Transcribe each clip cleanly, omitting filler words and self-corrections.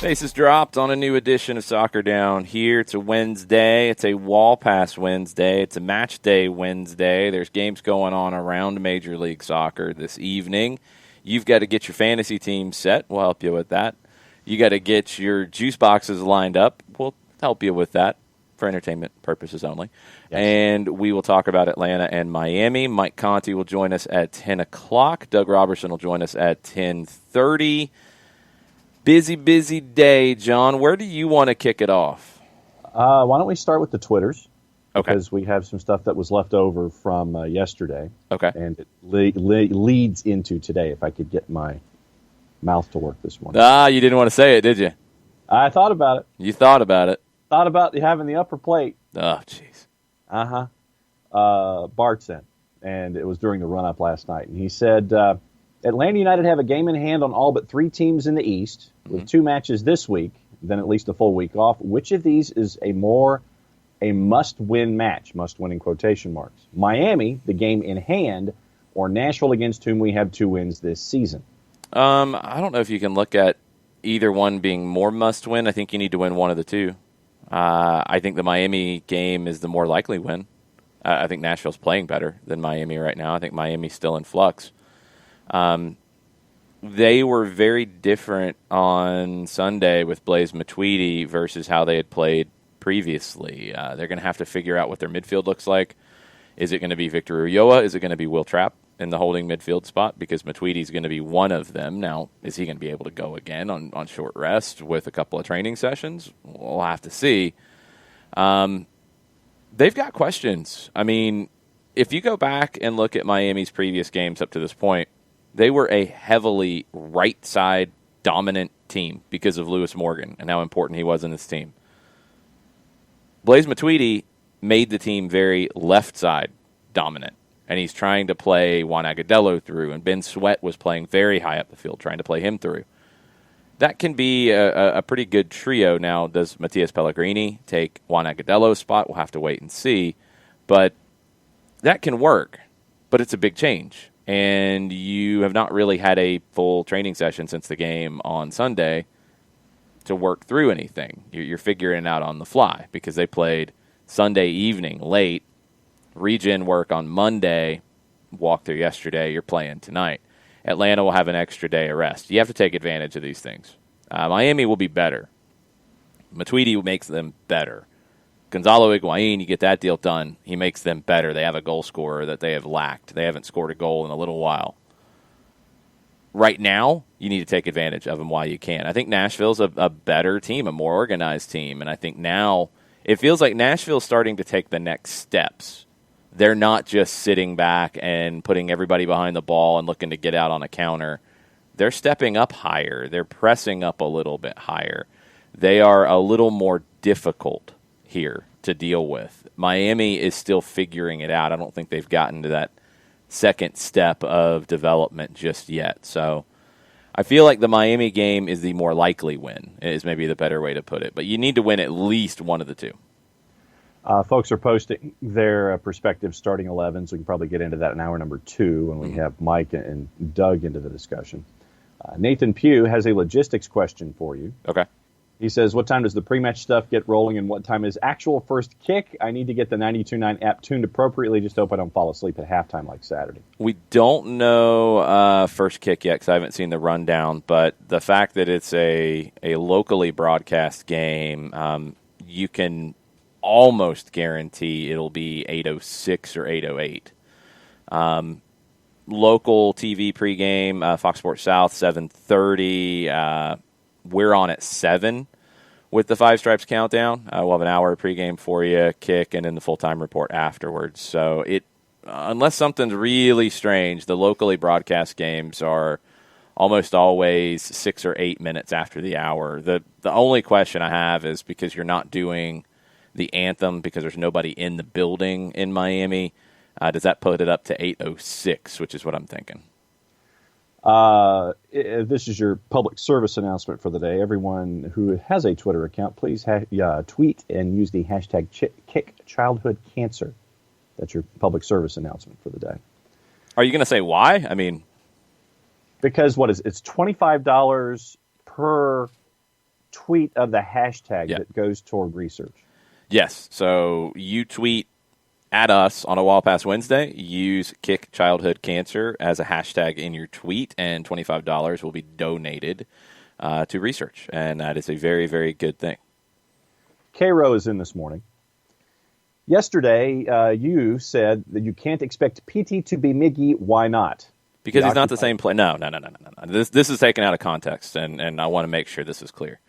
Bases dropped on a new edition of Soccer Down here. It's a Wednesday. It's a Wall Pass Wednesday. It's a Match Day Wednesday. There's games going on around Major League Soccer this evening. You've got to get your fantasy team set. We'll help you with that. You got to get your juice boxes lined up. We'll help you with that for entertainment purposes only. Yes. And we will talk about Atlanta and Miami. Mike Conti will join us at 10 o'clock. Doug Robertson will join us at 10:30. Busy day, John. Where do you want to kick it off? Why don't we start with the Twitters? Okay. Because we have some stuff that was left over from yesterday. Okay. And it leads into today, if I could get my mouth to work this morning. You didn't want to say it, did you? I thought about it. You thought about it. Thought about having the upper plate. Oh, jeez. Bart sent, and it was during the run-up last night. And he said, Atlanta United have a game in hand on all but 3 teams in the East, with 2 matches this week, then at least a full week off. Which of these is a must-win match? Must-win in quotation marks. Miami, the game in hand, or Nashville, against whom we have 2 wins this season? I don't know if you can look at either one being more must-win. I think you need to win one of the 2. I think the Miami game is the more likely win. I think Nashville's playing better than Miami right now. I think Miami's still in flux. They were very different on Sunday with Blaise Matuidi versus how they had played previously. They're going to have to figure out what their midfield looks like. Is it going to be Victor Ulloa? Is it going to be Will Trapp in the holding midfield spot? Because Matuidi's going to be one of them. Now, is he going to be able to go again on short rest with a couple of training sessions? We'll have to see. They've got questions. I mean, if you go back and look at Miami's previous games up to this point, they were a heavily right-side dominant team because of Lewis Morgan and how important he was in this team. Blaise Matuidi made the team very left-side dominant, and he's trying to play Juan Agudelo through, and Ben Sweat was playing very high up the field, trying to play him through. That can be a pretty good trio. Now, does Matias Pellegrini take Juan Agudelo's spot? We'll have to wait and see. But that can work, but it's a big change. And you have not really had a full training session since the game on Sunday to work through anything. You're figuring it out on the fly because they played Sunday evening late, regen work on Monday, walk through yesterday, you're playing tonight. Atlanta will have an extra day of rest. You have to take advantage of these things. Miami will be better. Matuidi makes them better. Gonzalo Higuain, you get that deal done, he makes them better. They have a goal scorer that they have lacked. They haven't scored a goal in a little while. Right now, you need to take advantage of them while you can. I think Nashville's a better team, a more organized team, and I think now it feels like Nashville's starting to take the next steps. They're not just sitting back and putting everybody behind the ball and looking to get out on a counter. They're stepping up higher. They're pressing up a little bit higher. They are a little more difficult here to deal with. Miami is still figuring it out. I don't think they've gotten to that second step of development just yet. So I feel like the Miami game is the more likely win, is maybe the better way to put it. But you need to win at least one of the 2. Folks are posting their perspective starting 11, so we can probably get into that in hour number 2 when we have Mike and Doug into the discussion. Nathan Pugh has a logistics question for you. Okay. He says, what time does the pre-match stuff get rolling and what time is actual first kick? I need to get the 92.9 app tuned appropriately. Just hope I don't fall asleep at halftime like Saturday. We don't know first kick yet because I haven't seen the rundown, but the fact that it's a locally broadcast game, you can almost guarantee it'll be 8:06 or 8:08. Local TV pregame, Fox Sports South, 7:30. We're on at 7 with the Five Stripes Countdown. We'll have an hour of pregame for you, kick, and then the full-time report afterwards. So unless something's really strange, the locally broadcast games are almost always 6 or 8 minutes after the hour. The only question I have is because you're not doing the anthem because there's nobody in the building in Miami, does that put it up to 8:06, which is what I'm thinking? This is your public service announcement for the day. Everyone who has a Twitter account, please tweet and use the hashtag #KickChildhoodCancer. That's your public service announcement for the day. Are you going to say why? I mean, because it's $25 per tweet of the hashtag Yeah. that goes toward research. Yes. So you tweet at us on a Wall Pass Wednesday. Use Kick Childhood Cancer as a hashtag in your tweet, and $25 will be donated to research. And that is a very, very good thing. Cairo is in this morning. Yesterday, you said that you can't expect PT to be Miggy. Why not? Because he's not the same player. No. This is taken out of context, and I want to make sure this is clear.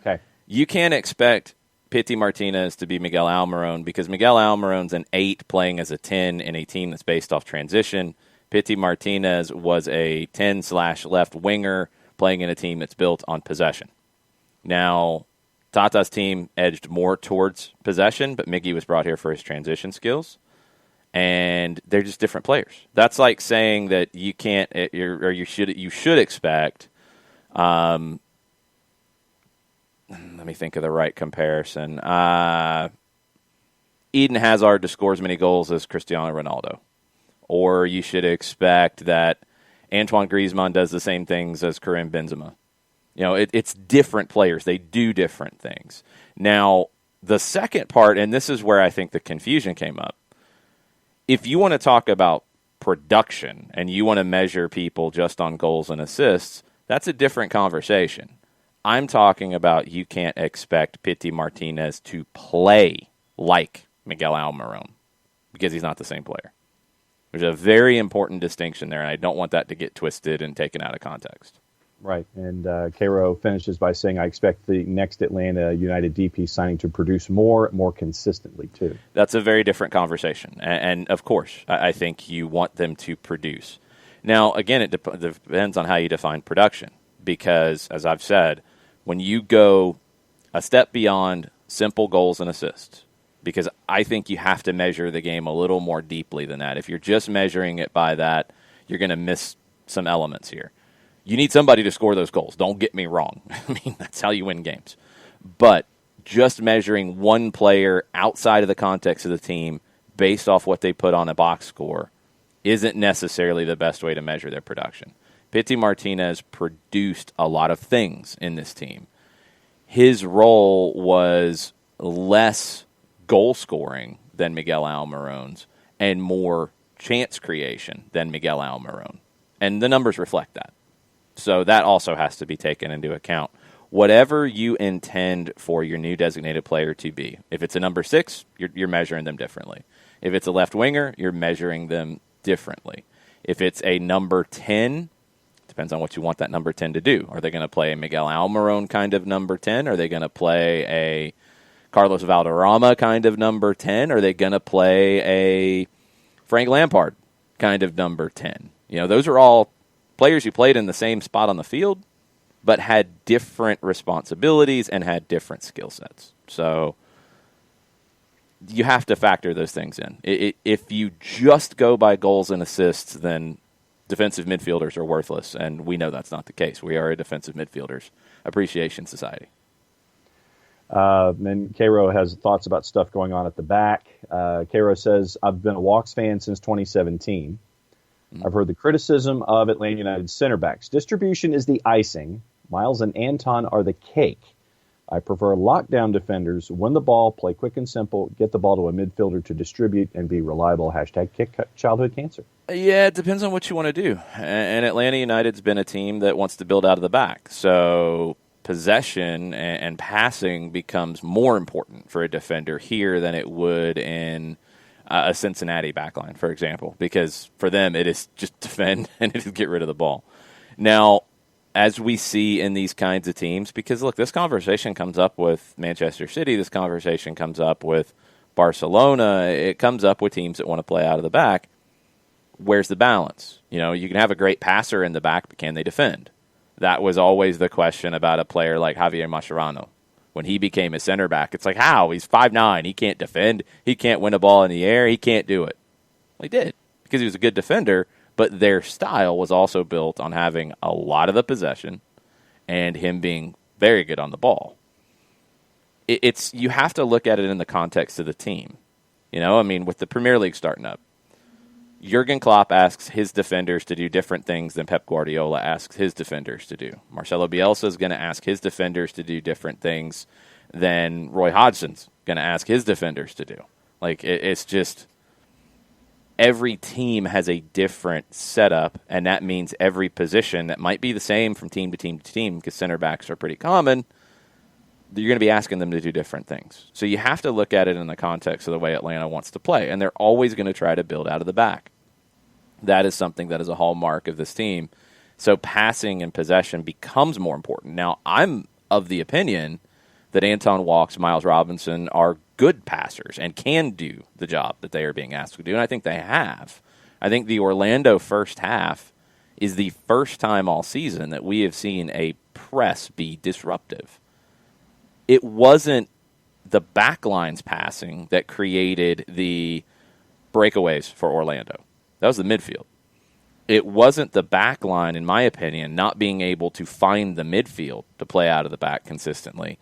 Okay. You can't expect Pity Martinez to be Miguel Almiron because Miguel Almiron's an 8 playing as a 10 in a team that's based off transition. Pity Martinez was a 10/left winger playing in a team that's built on possession. Now, Tata's team edged more towards possession, but Miggy was brought here for his transition skills. And they're just different players. That's like saying that you can't, you should expect. Let me think of the right comparison. Eden Hazard to score as many goals as Cristiano Ronaldo, or you should expect that Antoine Griezmann does the same things as Karim Benzema. You know, it's different players. They do different things. Now, the second part, and this is where I think the confusion came up. If you want to talk about production and you want to measure people just on goals and assists, that's a different conversation. I'm talking about you can't expect Pity Martinez to play like Miguel Almiron because he's not the same player. There's a very important distinction there, and I don't want that to get twisted and taken out of context. Right, and Cairo finishes by saying, I expect the next Atlanta United DP signing to produce more consistently, too. That's a very different conversation, and of course, I think you want them to produce. Now, again, it depends on how you define production, because, as I've said, when you go a step beyond simple goals and assists, because I think you have to measure the game a little more deeply than that. If you're just measuring it by that, you're going to miss some elements here. You need somebody to score those goals. Don't get me wrong. I mean, that's how you win games. But just measuring one player outside of the context of the team based off what they put on a box score isn't necessarily the best way to measure their production. Pity Martinez produced a lot of things in this team. His role was less goal scoring than Miguel Almiron's and more chance creation than Miguel Almiron. And the numbers reflect that. So that also has to be taken into account. Whatever you intend for your new designated player to be, if it's a number 6, you're measuring them differently. If it's a left winger, you're measuring them differently. If it's a number 10, depends on what you want that number 10 to do. Are they going to play a Miguel Almiron kind of number 10? Are they going to play a Carlos Valderrama kind of number 10? Are they going to play a Frank Lampard kind of number 10? You know, those are all players who played in the same spot on the field, but had different responsibilities and had different skill sets. So you have to factor those things in. If you just go by goals and assists, then defensive midfielders are worthless, and we know that's not the case. We are a defensive midfielders appreciation society. And Cairo has thoughts about stuff going on at the back. Cairo says, I've been a Walks fan since 2017. I've heard the criticism of Atlanta United center backs. Distribution is the icing. Miles and Anton are the cake. I prefer lockdown defenders. Win the ball, play quick and simple, get the ball to a midfielder to distribute, and be reliable. Hashtag kick childhood cancer. Yeah, it depends on what you want to do. And Atlanta United's been a team that wants to build out of the back. So possession and passing becomes more important for a defender here than it would in a Cincinnati backline, for example, because for them it is just defend and it is get rid of the ball. Now, as we see in these kinds of teams, because look, this conversation comes up with Manchester City, this conversation comes up with Barcelona, it comes up with teams that want to play out of the back. Where's the balance? You know, you can have a great passer in the back, but can they defend? That was always the question about a player like Javier Mascherano. When he became a center back, it's like, how? He's 5'9". He can't defend. He can't win a ball in the air. He can't do it. Well, he did because he was a good defender, but their style was also built on having a lot of the possession and him being very good on the ball. You have to look at it in the context of the team. You know, I mean, with the Premier League starting up, Jurgen Klopp asks his defenders to do different things than Pep Guardiola asks his defenders to do. Marcelo Bielsa is going to ask his defenders to do different things than Roy Hodgson's going to ask his defenders to do. Like, it's just every team has a different setup, and that means every position that might be the same from team to team to team, because center backs are pretty common, you're going to be asking them to do different things. So you have to look at it in the context of the way Atlanta wants to play, and they're always going to try to build out of the back. That is something that is a hallmark of this team. So passing and possession becomes more important. Now, I'm of the opinion that Anton Walkes, Miles Robinson are good passers and can do the job that they are being asked to do, and I think they have. I think the Orlando first half is the first time all season that we have seen a press be disruptive. It wasn't the backline's passing that created the breakaways for Orlando. That was the midfield. It wasn't the backline, in my opinion, not being able to find the midfield to play out of the back consistently.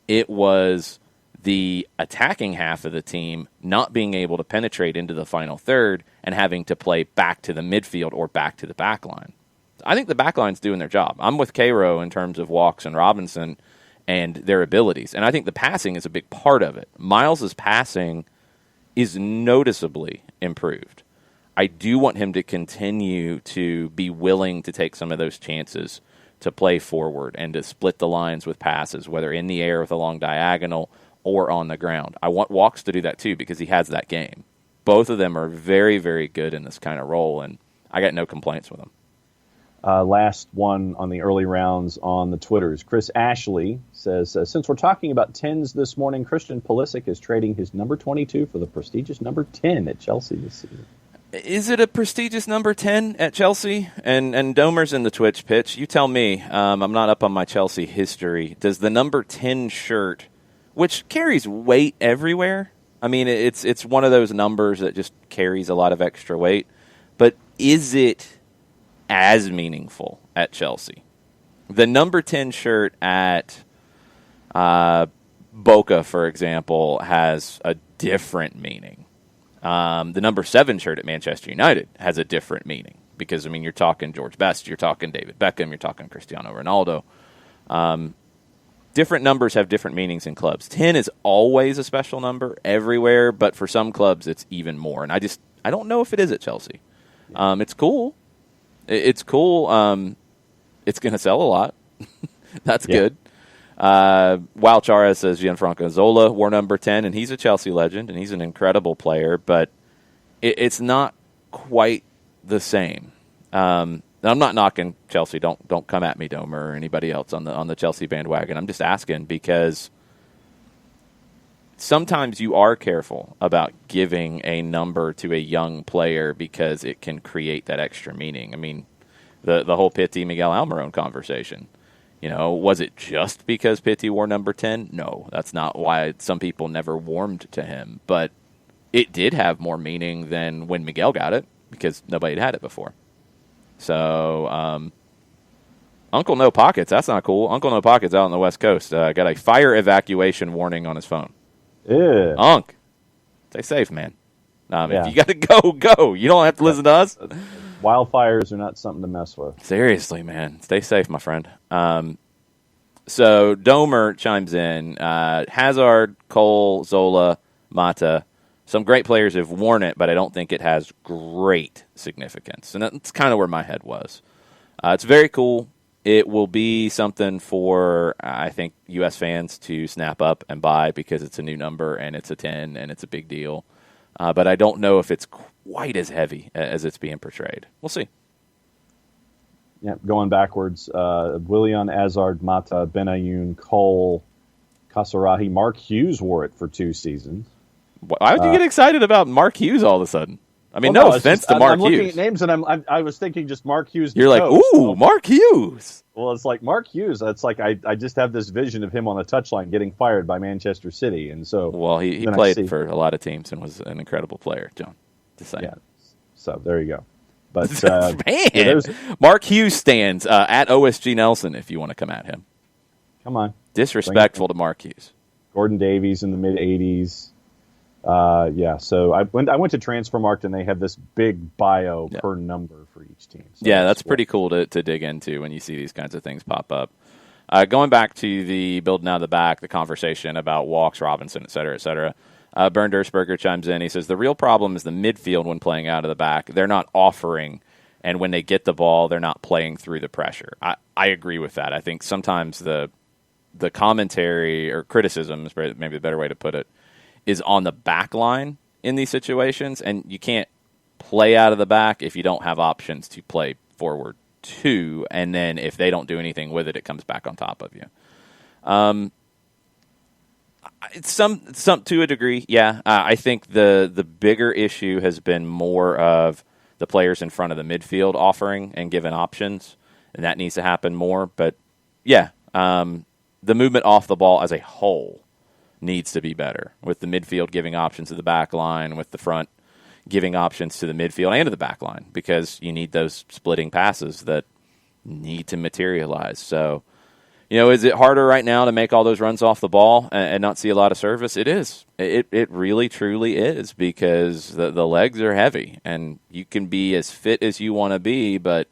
It was the attacking half of the team not being able to penetrate into the final third and having to play back to the midfield or back to the backline. I think the backline's doing their job. I'm with Cairo in terms of Walkes and Robinson and their abilities. And I think the passing is a big part of it. Miles's passing is noticeably improved. I do want him to continue to be willing to take some of those chances to play forward and to split the lines with passes, whether in the air with a long diagonal or on the ground. I want Walkes to do that too because he has that game. Both of them are very, very good in this kind of role, and I got no complaints with them. Last one on the early rounds on the Twitters. Chris Ashley says, since we're talking about 10s this morning, Christian Pulisic is trading his number 22 for the prestigious number 10 at Chelsea this season. Is it a prestigious number 10 at Chelsea? And Domer's in the Twitch pitch. You tell me. I'm not up on my Chelsea history. Does the number 10 shirt, which carries weight everywhere, I mean, it's one of those numbers that just carries a lot of extra weight, but is it as meaningful at Chelsea? The number 10 shirt at Boca, for example, has a different meaning. The number 7 shirt at Manchester United has a different meaning because, I mean, you're talking George Best, you're talking David Beckham, you're talking Cristiano Ronaldo. Different numbers have different meanings in clubs. 10 is always a special number everywhere, but for some clubs it's even more. And I don't know if it is at Chelsea. It's cool. It's cool. It's going to sell a lot. That's good. Wild Chara says Gianfranco Zola wore number 10, and he's a Chelsea legend, and he's an incredible player, but it's not quite the same. I'm not knocking Chelsea. Don't come at me, Domer, or anybody else on the Chelsea bandwagon. I'm just asking because sometimes you are careful about giving a number to a young player because it can create that extra meaning. I mean, the whole Pitti Miguel Almiron conversation. You know, was it just because Pitti wore number 10? No, that's not why some people never warmed to him. But it did have more meaning than when Miguel got it because nobody had it before. So, Uncle No Pockets, that's not cool. Uncle No Pockets out on the West Coast got a fire evacuation warning on his phone. Yeah. Unc, stay safe, man. If you got to go. You don't have to listen to us. Wildfires are not something to mess with. Seriously, man. Stay safe, my friend. So Domer chimes in. Hazard, Cole, Zola, Mata. Some great players have worn it, but I don't think it has great significance. And that's kind of where my head was. It's very cool. It will be something for, I think, U.S. fans to snap up and buy because it's a new number and it's a 10 and it's a big deal. But I don't know if it's quite as heavy as it's being portrayed. We'll see. Yeah, going backwards, Willian, Hazard, Mata, Benayoun, Cole, Kasarahi, Mark Hughes wore it for 2 seasons. Why would you get excited about Mark Hughes all of a sudden? I mean, no offense to Mark Hughes. I'm looking at names, and I was thinking just Mark Hughes. You're like, ooh, Mark Hughes. Well, it's like Mark Hughes. It's like I just have this vision of him on the touchline getting fired by Manchester City, and so. Well, he played for a lot of teams and was an incredible player, John. Just saying. Yeah. So there you go. But man, Mark Hughes stands at OSG Nelson if you want to come at him. Come on. Disrespectful to Mark Hughes. Gordon Davies in the mid '80s. Yeah, so I went to Transfermarkt, and they have this big bio per number for each team. So that's pretty cool to dig into when you see these kinds of things pop up. Going back to the building out of the back, the conversation about walks, Robinson, et cetera, et cetera. Bernd Dursberger chimes in. He says, the real problem is the midfield when playing out of the back. They're not offering, and when they get the ball, they're not playing through the pressure. I agree with that. I think sometimes the commentary or criticism is maybe a better way to put it, is on the back line in these situations, and you can't play out of the back if you don't have options to play forward to, and then if they don't do anything with it, it comes back on top of you. It's some to a degree, yeah. I think the bigger issue has been more of the players in front of the midfield offering and giving options, and that needs to happen more. But yeah, the movement off the ball as a whole needs to be better, with the midfield giving options to the back line, with the front giving options to the midfield and to the back line, because you need those splitting passes that need to materialize. So, is it harder right now to make all those runs off the ball and not see a lot of service? It is. It really, truly is, because the legs are heavy, and you can be as fit as you want to be, but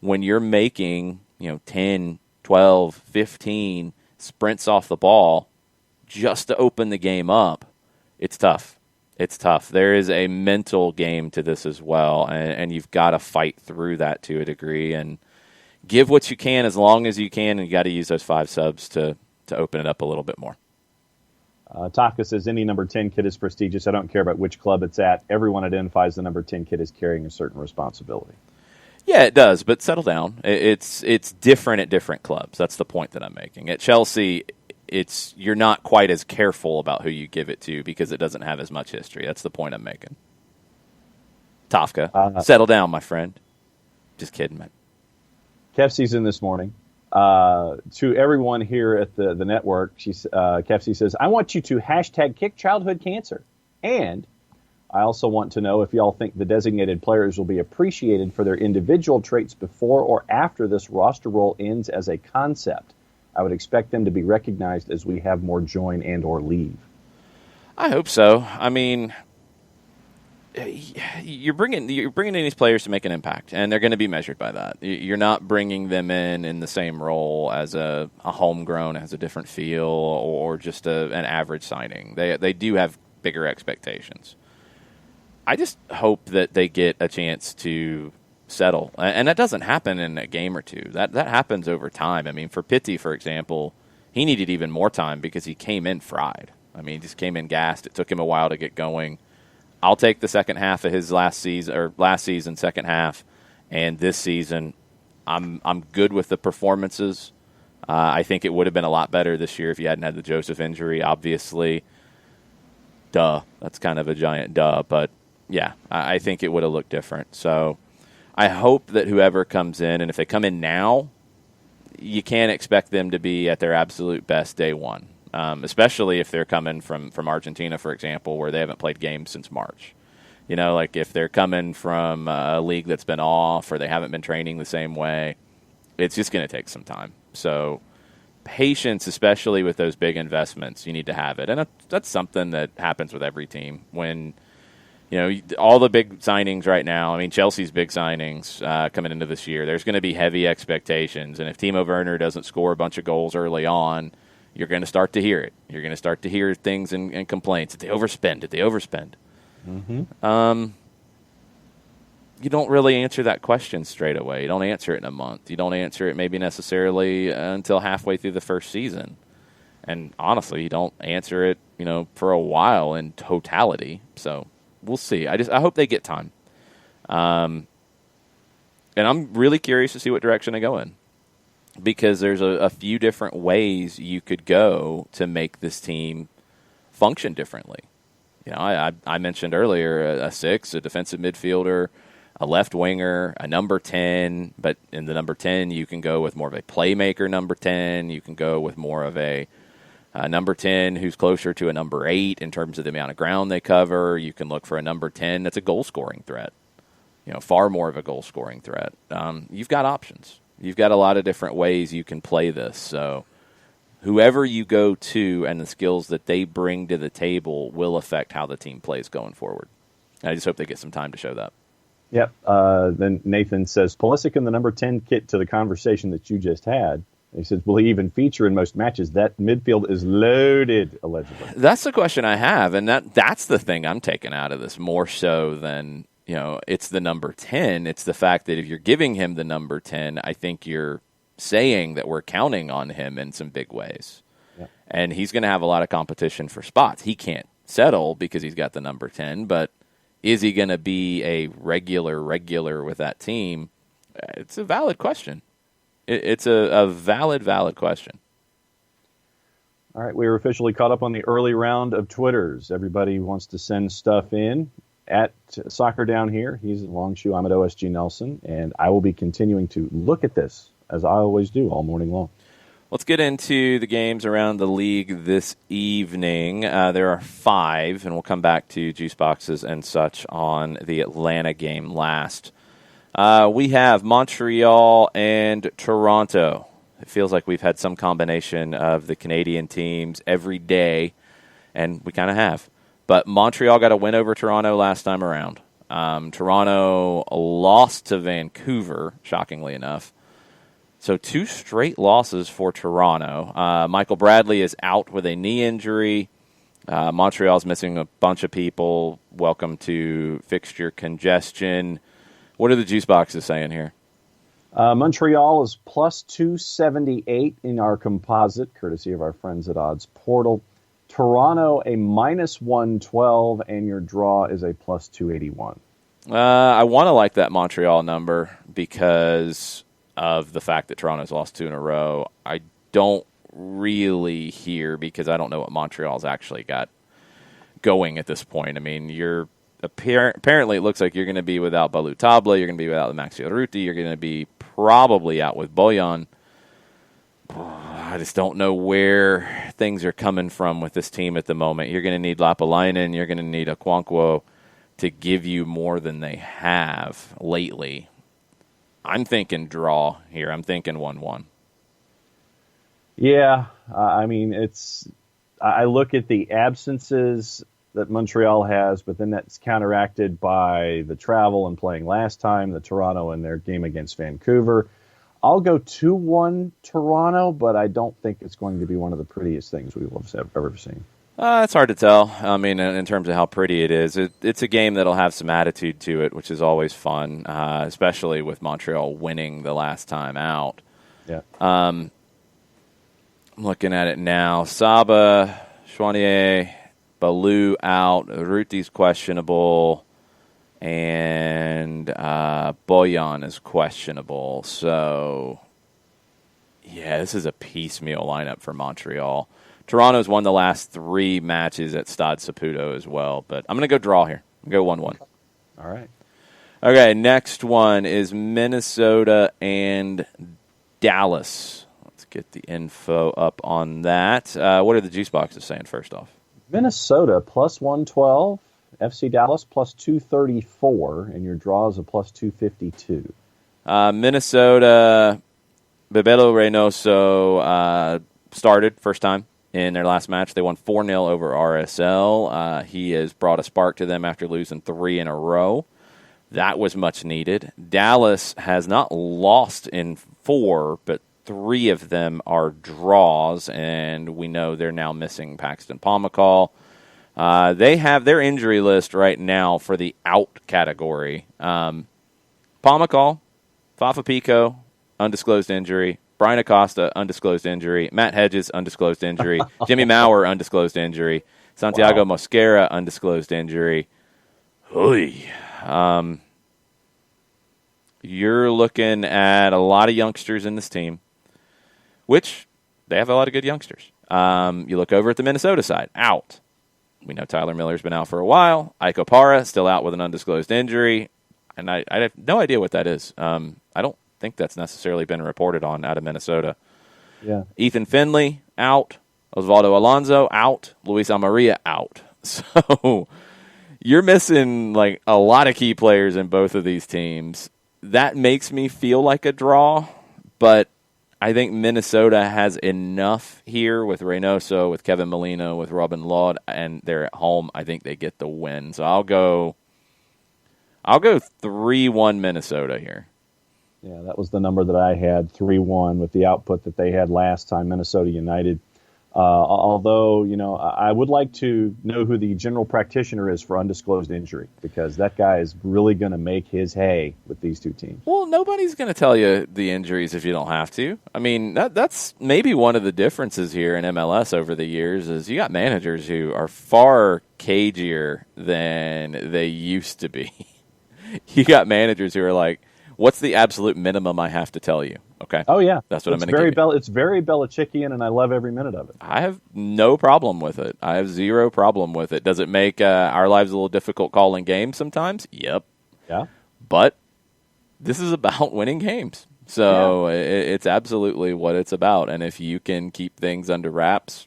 when you're making 10, 12, 15 sprints off the ball just to open the game up, it's tough. It's tough. There is a mental game to this as well, and you've got to fight through that to a degree and give what you can as long as you can, and you got to use those 5 subs to open it up a little bit more. Taka says, any number 10 kid is prestigious. I don't care about which club it's at. Everyone identifies the number 10 kid as carrying a certain responsibility. Yeah, it does, but settle down. It's different at different clubs. That's the point that I'm making. At Chelsea, you're not quite as careful about who you give it to because it doesn't have as much history. That's the point I'm making. Tafka, settle down, my friend. Just kidding, man. Kefsi's in this morning. To everyone here at the network, Kefsi says, I want you to hashtag kick childhood cancer. And I also want to know if y'all think the designated players will be appreciated for their individual traits before or after this roster role ends as a concept. I would expect them to be recognized as we have more join and or leave. I hope so. I mean, you're bringing in these players to make an impact, and they're going to be measured by that. You're not bringing them in the same role as a homegrown, has a different feel, or just an average signing. They do have bigger expectations. I just hope that they get a chance to settle, and that doesn't happen in a game or two. That happens over time. I mean, for Pitti, for example, he needed even more time because he came in fried. I mean, he just came in gassed. It took him a while to get going. I'll take the second half of his last season second half, and this season, I'm good with the performances. I think it would have been a lot better this year if you hadn't had the Joseph injury. Obviously, that's kind of a giant duh, but yeah, I think it would have looked different. So I hope that whoever comes in, and if they come in now, you can't expect them to be at their absolute best day one. Especially if they're coming from Argentina, for example, where they haven't played games since March. Like if they're coming from a league that's been off or they haven't been training the same way, it's just going to take some time. So patience, especially with those big investments, you need to have it. And that's something that happens with every team. When, all the big signings right now, I mean, Chelsea's big signings coming into this year, there's going to be heavy expectations. And if Timo Werner doesn't score a bunch of goals early on, you're going to start to hear it. You're going to start to hear things and complaints. Did they overspend? Mm-hmm. You don't really answer that question straight away. You don't answer it in a month. You don't answer it maybe necessarily until halfway through the first season. And honestly, you don't answer it, for a while in totality. So we'll see. I hope they get time. And I'm really curious to see what direction they go in, because there's a few different ways you could go to make this team function differently. I mentioned earlier a 6, a defensive midfielder, a left winger, a number 10, but in the number 10 you can go with more of a playmaker number 10. You can go with more of a number 10 who's closer to a number 8 in terms of the amount of ground they cover. You can look for a number 10 that's a goal-scoring threat, far more of a goal-scoring threat. You've got options. You've got a lot of different ways you can play this. So whoever you go to and the skills that they bring to the table will affect how the team plays going forward. And I just hope they get some time to show that. Yep. Then Nathan says, Pulisic in the number 10 kit to the conversation that you just had. He says, will he even feature in most matches? That midfield is loaded, allegedly. That's the question I have, and that's the thing I'm taking out of this more so than, it's the number 10. It's the fact that if you're giving him the number 10, I think you're saying that we're counting on him in some big ways. Yep. And he's going to have a lot of competition for spots. He can't settle because he's got the number 10, but is he going to be a regular with that team? It's a valid question. It's a valid question. All right, we are officially caught up on the early round of Twitters. Everybody wants to send stuff in. At Soccer Down Here, he's at Longshoe. I'm at OSG Nelson, and I will be continuing to look at this, as I always do, all morning long. Let's get into the games around the league this evening. There are 5, and we'll come back to juice boxes and such on the Atlanta game last. We have Montreal and Toronto. It feels like we've had some combination of the Canadian teams every day, and we kind of have. But Montreal got a win over Toronto last time around. Toronto lost to Vancouver, shockingly enough. So 2 straight losses for Toronto. Michael Bradley is out with a knee injury. Montreal's missing a bunch of people. Welcome to fixture congestion. What are the juice boxes saying here? Montreal is plus 278 in our composite, courtesy of our friends at Odds Portal. Toronto, a minus 112, and your draw is a plus 281. I want to like that Montreal number because of the fact that Toronto's lost 2 in a row. I don't really hear because I don't know what Montreal's actually got going at this point. I mean, apparently it looks like you're going to be without Balou Tabla, you're going to be without Maxi Urruti, you're going to be probably out with Boyan. I just don't know where things are coming from with this team at the moment. You're going to need Lapalainen, you're going to need Akwankwo to give you more than they have lately. I'm thinking draw here. I'm thinking 1-1. Yeah, I mean, I look at the absences that Montreal has, but then that's counteracted by the travel and playing last time, the Toronto and their game against Vancouver. I'll go 2-1 Toronto, but I don't think it's going to be one of the prettiest things we will have ever seen. It's hard to tell. I mean, in terms of how pretty it is, it's a game that'll have some attitude to it, which is always fun, especially with Montreal winning the last time out. Yeah. I'm looking at it now. Saba, Chouanier, Balou out, Ruti's questionable, and Boyan is questionable. So, yeah, this is a piecemeal lineup for Montreal. Toronto's won the last 3 matches at Stade Saputo as well, but I'm going to go draw here. I'm going to go 1-1. All right. Okay, next one is Minnesota and Dallas. Let's get the info up on that. What are the juice boxes saying first off? Minnesota plus 112, FC Dallas plus 234, and your draw is a plus 252. Minnesota, Bebelo Reynoso started first time in their last match. They won 4-0 over RSL. He has brought a spark to them after losing 3 in a row. That was much needed. Dallas has not lost in 4, but 3 of them are draws, and we know they're now missing Paxton Pomacall. They have their injury list right now for the out category. Pomacall, Fafa Pico, undisclosed injury. Brian Acosta, undisclosed injury. Matt Hedges, undisclosed injury. Jimmy Maurer, undisclosed injury. Santiago Mosquera, undisclosed injury. You're looking at a lot of youngsters in this team, which they have a lot of good youngsters. You look over at the Minnesota side, out. We know Tyler Miller's been out for a while. Ike Opara, still out with an undisclosed injury. And I have no idea what that is. I don't think that's necessarily been reported on out of Minnesota. Yeah. Ethan Finley, out. Osvaldo Alonso, out. Luis Amarilla, out. So you're missing like a lot of key players in both of these teams. That makes me feel like a draw, but I think Minnesota has enough here with Reynoso, with Kevin Molino, with Robin Lod, and they're at home. I think they get the win. So I'll go 3-1 Minnesota here. Yeah, that was the number that I had, 3-1, with the output that they had last time, Minnesota United. Although, I would like to know who the general practitioner is for undisclosed injury, because that guy is really going to make his hay with these two teams. Well, nobody's going to tell you the injuries if you don't have to. I mean, that's maybe one of the differences here in MLS over the years is you got managers who are far cagier than they used to be. You got managers who are like, what's the absolute minimum I have to tell you? Okay. Oh, yeah. That's what I'm going to give you. It's very Belichickian, and I love every minute of it. I have no problem with it. I have zero problem with it. Does it make our lives a little difficult calling games sometimes? Yep. Yeah. But this is about winning games. So it's absolutely what it's about. And if you can keep things under wraps,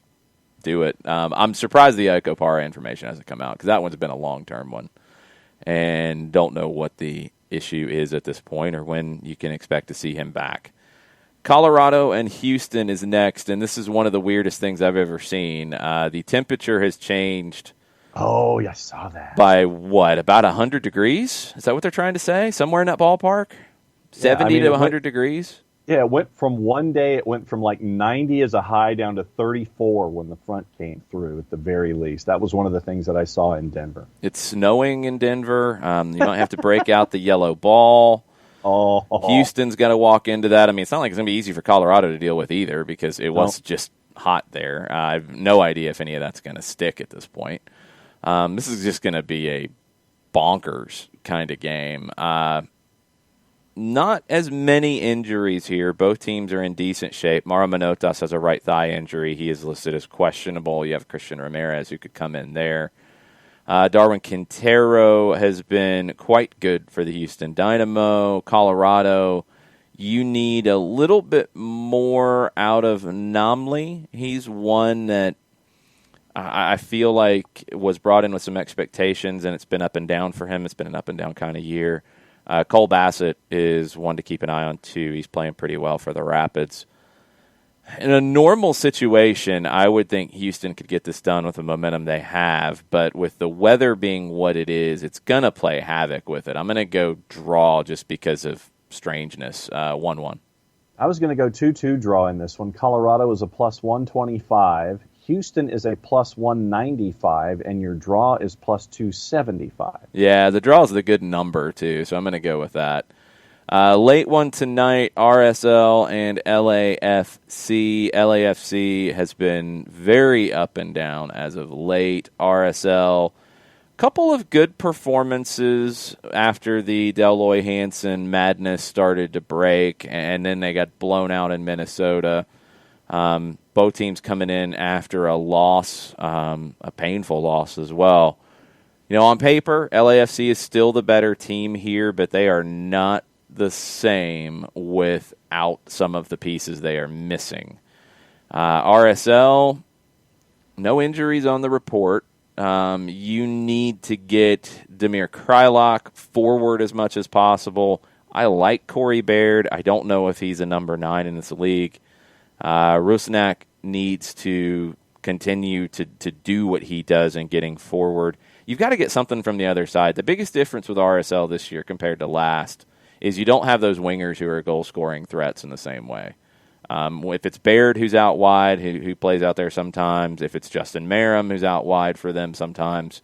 do it. I'm surprised the Iko Para information hasn't come out because that one's been a long-term one. And don't know what the issue is at this point or when you can expect to see him back. Colorado and Houston is next, and this is one of the weirdest things I've ever seen. The temperature has changed. Oh, yeah, I saw that. By what, about 100 degrees? Is that what they're trying to say? Somewhere in that ballpark? 70 to 100 degrees? Yeah, it went from one day, it went from like 90 as a high down to 34 when the front came through at the very least. That was one of the things that I saw in Denver. It's snowing in Denver. You don't have to break out the yellow ball. Oh. Houston's got to walk into that. I mean, it's not like it's going to be easy for Colorado to deal with either because it was just hot there. I have no idea if any of that's going to stick at this point. This is just going to be a bonkers kind of game. Not as many injuries here. Both teams are in decent shape. Mauro Manotas has a right thigh injury. He is listed as questionable. You have Christian Ramirez who could come in there. Darwin Quintero has been quite good for the Houston Dynamo. Colorado, you need a little bit more out of Namli. He's one that I feel like was brought in with some expectations, and it's been up and down for him. It's been an up and down kind of year. Cole Bassett is one to keep an eye on, too. He's playing pretty well for the Rapids. In a normal situation, I would think Houston could get this done with the momentum they have, but with the weather being what it is, it's going to play havoc with it. I'm going to go draw just because of strangeness, 1-1. I was going to go 2-2 draw in this one. Colorado is a plus 125. Houston is a plus 195, and your draw is plus 275. Yeah, the draw is the good number, too, so I'm going to go with that. Late one tonight, RSL and LAFC. LAFC has been very up and down as of late. RSL, couple of good performances after the Deloy Hansen madness started to break, and then they got blown out in Minnesota. Both teams coming in after a loss, a painful loss as well. On paper, LAFC is still the better team here, but they are not the same without some of the pieces they are missing. RSL, no injuries on the report. You need to get Damir Kreilach forward as much as possible. I like Corey Baird. I don't know if he's a number 9 in this league. Rusnak needs to continue to do what he does in getting forward. You've got to get something from the other side. The biggest difference with RSL this year compared to last is you don't have those wingers who are goal-scoring threats in the same way. If it's Baird who's out wide, who plays out there sometimes, if it's Justin Merrim who's out wide for them sometimes,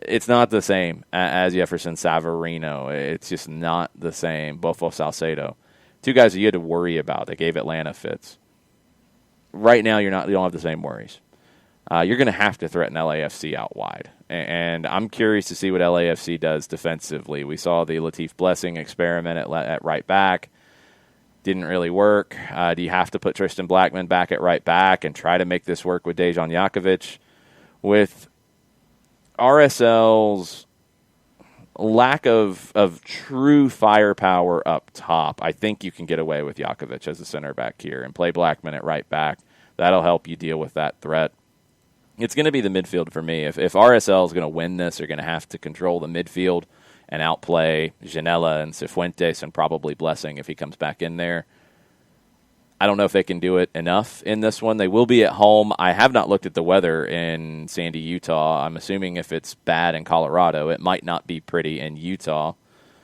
it's not the same as Jefferson Savarino. It's just not the same. Bofo Salcedo. Two guys that you had to worry about that gave Atlanta fits. Right now, you don't have the same worries. You're going to have to threaten LAFC out wide. And I'm curious to see what LAFC does defensively. We saw the Latif Blessing experiment at right back. Didn't really work. Do you have to put Tristan Blackman back at right back and try to make this work with Dejan Jakovic? With RSL's lack of true firepower up top, I think you can get away with Jakovic as a center back here and play Blackman at right back. That'll help you deal with that threat. It's going to be the midfield for me. If RSL is going to win this, they're going to have to control the midfield and outplay Janela and Cifuentes and probably Blessing if he comes back in there. I don't know if they can do it enough in this one. They will be at home. I have not looked at the weather in Sandy, Utah. I'm assuming if it's bad in Colorado, it might not be pretty in Utah.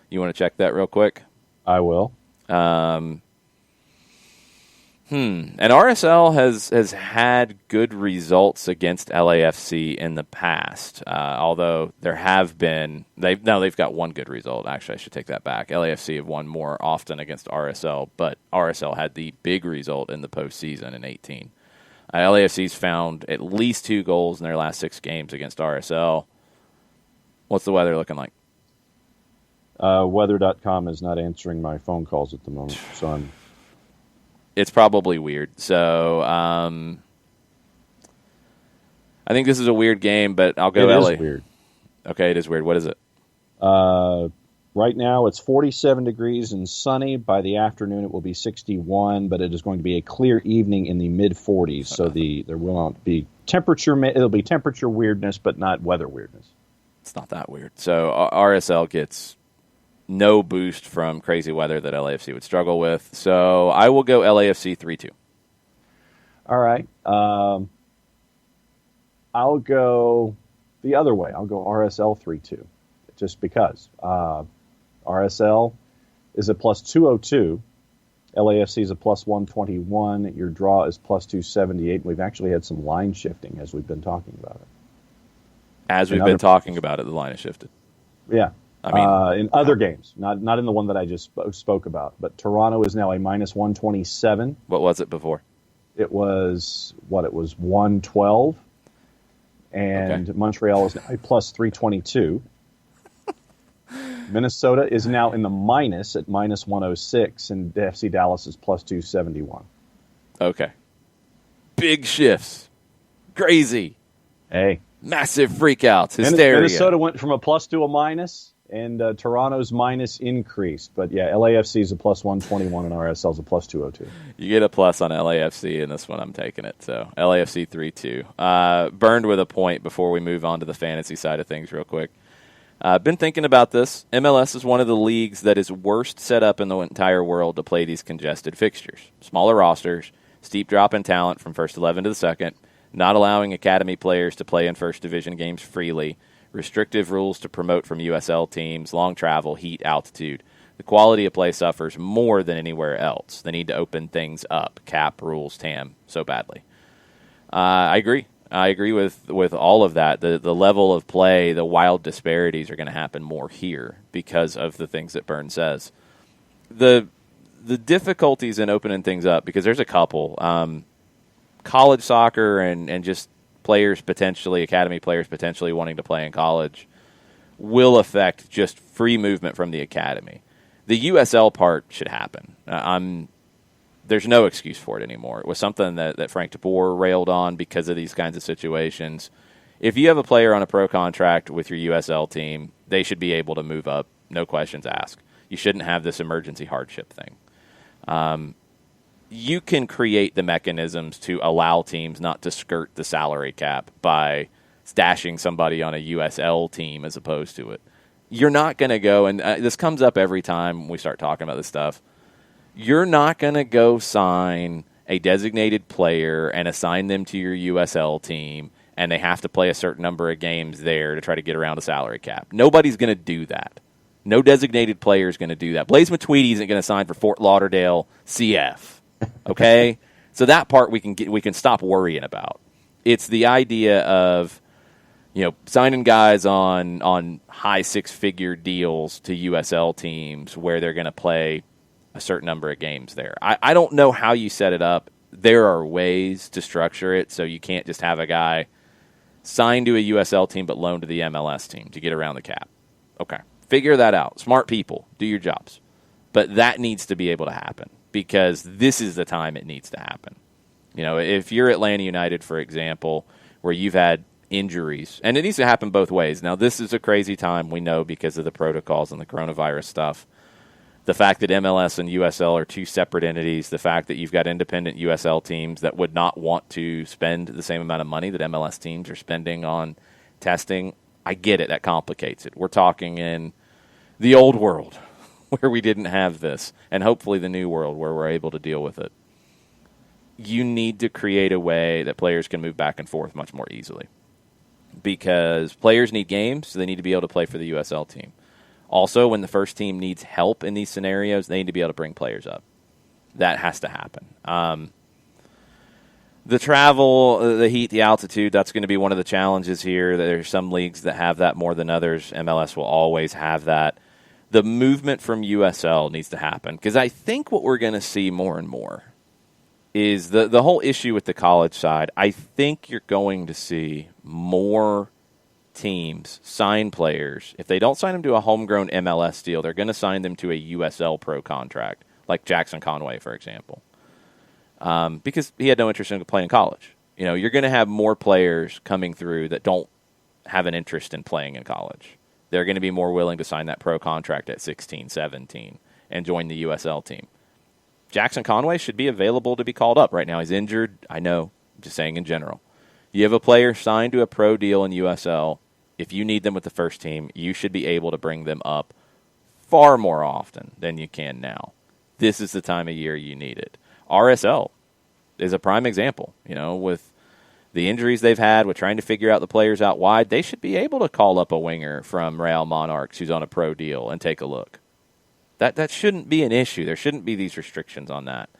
You want to check that real quick? I will. And RSL has had good results against LAFC in the past. Although there have been they've got one good result. Actually, I should take that back. LAFC have won more often against RSL, but RSL had the big result in the postseason in 18. LAFC's found at least 2 goals in their last 6 games against RSL. What's the weather looking like? Weather.com is not answering my phone calls at the moment, so it's probably weird. So I think this is a weird game, but I'll go LA. It is weird. Okay, it is weird. What is it? Right now it's 47 degrees and sunny. By the afternoon it will be 61, but it is going to be a clear evening in the mid-40s. So there will not be temperature. It'll be temperature weirdness, but not weather weirdness. It's not that weird. So RSL gets no boost from crazy weather that LAFC would struggle with. So I will go LAFC 3-2. All right. I'll go the other way. I'll go RSL 3-2, just because. RSL is a plus 202. LAFC is a plus 121. Your draw is plus 278. We've actually had some line shifting as we've been talking about it. As we've been talking about it, the line has shifted. Yeah. I mean, in other games, not in the one that I just spoke about. But Toronto is now a minus 127. What was it before? It was 112. And okay. Montreal is now a plus 322. Minnesota is now in the minus at minus 106, and FC Dallas is plus 271. Okay. Big shifts. Crazy. Hey. Massive freakouts. Hysteria. Minnesota went from a plus to a minus, and Toronto's minus increased. But yeah, LAFC is a plus 121, and RSL is a plus 202. You get a plus on LAFC, and this one I'm taking it. So LAFC 3-2. Burned with a point before we move on to the fantasy side of things real quick. I've been thinking about this. MLS is one of the leagues that is worst set up in the entire world to play these congested fixtures. Smaller rosters, steep drop in talent from first 11 to the second, not allowing academy players to play in first division games freely, restrictive rules to promote from USL teams, long travel, heat, altitude. The quality of play suffers more than anywhere else. They need to open things up. Cap, rules, TAM, so badly. I agree. I agree with all of that. The level of play, the wild disparities are going to happen more here because of the things that Byrne says. The difficulties in opening things up, because there's a couple. College soccer and just players potentially, academy players potentially wanting to play in college will affect just free movement from the academy. The USL part should happen. There's no excuse for it anymore. It was something that Frank de Boer railed on because of these kinds of situations. If you have a player on a pro contract with your USL team, they should be able to move up, no questions asked. You shouldn't have this emergency hardship thing. You can create the mechanisms to allow teams not to skirt the salary cap by stashing somebody on a USL team as opposed to it. You're not going to go, and this comes up every time we start talking about this stuff, you're not going to go sign a designated player and assign them to your USL team, and they have to play a certain number of games there to try to get around a salary cap. Nobody's going to do that. No designated player is going to do that. Blaise Matuidi isn't going to sign for Fort Lauderdale CF. Okay? So that part we can stop worrying about. It's the idea of signing guys on high six-figure deals to USL teams where they're going to play a certain number of games there. I don't know how you set it up. There are ways to structure it so you can't just have a guy signed to a USL team but loaned to the MLS team to get around the cap. Okay. Figure that out. Smart people. Do your jobs. But that needs to be able to happen because this is the time it needs to happen. If you're Atlanta United, for example, where you've had injuries, and it needs to happen both ways. Now, this is a crazy time, we know, because of the protocols and the coronavirus stuff. The fact that MLS and USL are two separate entities, the fact that you've got independent USL teams that would not want to spend the same amount of money that MLS teams are spending on testing, I get it. That complicates it. We're talking in the old world where we didn't have this, and hopefully the new world where we're able to deal with it. you need to create a way that players can move back and forth much more easily. Because players need games, so they need to be able to play for the USL team. Also, when the first team needs help in these scenarios, they need to be able to bring players up. That has to happen. The travel, the heat, the altitude, that's going to be one of the challenges here. There's some leagues that have that more than others. MLS will always have that. The movement from USL needs to happen, because I think what we're going to see more and more is the whole issue with the college side. I think you're going to see more teams sign players. If they don't sign them to a homegrown MLS deal, they're going to sign them to a USL Pro contract, like Jackson Conway, for example, because he had no interest in playing college. You're going to have more players coming through that don't have an interest in playing in college. They're going to be more willing to sign that pro contract at 16, 17 and join the USL team. Jackson Conway should be available to be called up right now. He's injured. I know. I'm just saying in general. You have a player signed to a pro deal in USL. If you need them with the first team, you should be able to bring them up far more often than you can now. This is the time of year you need it. RSL is a prime example. With the injuries they've had, with trying to figure out the players out wide, they should be able to call up a winger from Real Monarchs who's on a pro deal and take a look. That shouldn't be an issue. There shouldn't be these restrictions on that.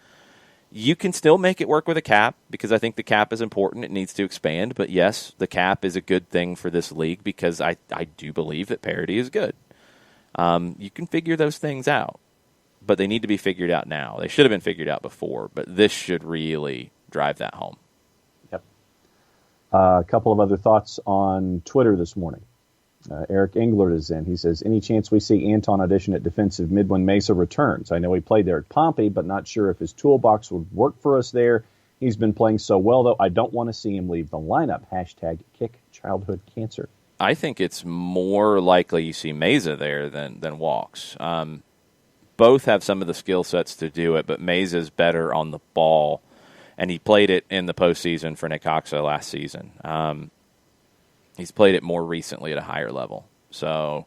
You can still make it work with a cap, because I think the cap is important. It needs to expand. But yes, the cap is a good thing for this league, because I do believe that parity is good. You can figure those things out, but they need to be figured out now. They should have been figured out before, but this should really drive that home. Yep. A couple of other thoughts on Twitter this morning. Eric Englert is in. He says, any chance we see Anton audition at defensive mid when Mesa returns? I know he played there at Pompey, but not sure if his toolbox would work for us there. He's been playing so well, though. I don't want to see him leave the lineup. Hashtag kick childhood cancer. I think it's more likely you see Mesa there than Walks. Both have some of the skill sets to do it, but Mesa's better on the ball, and he played it in the postseason for Necaxa last season. He's played it more recently at a higher level. So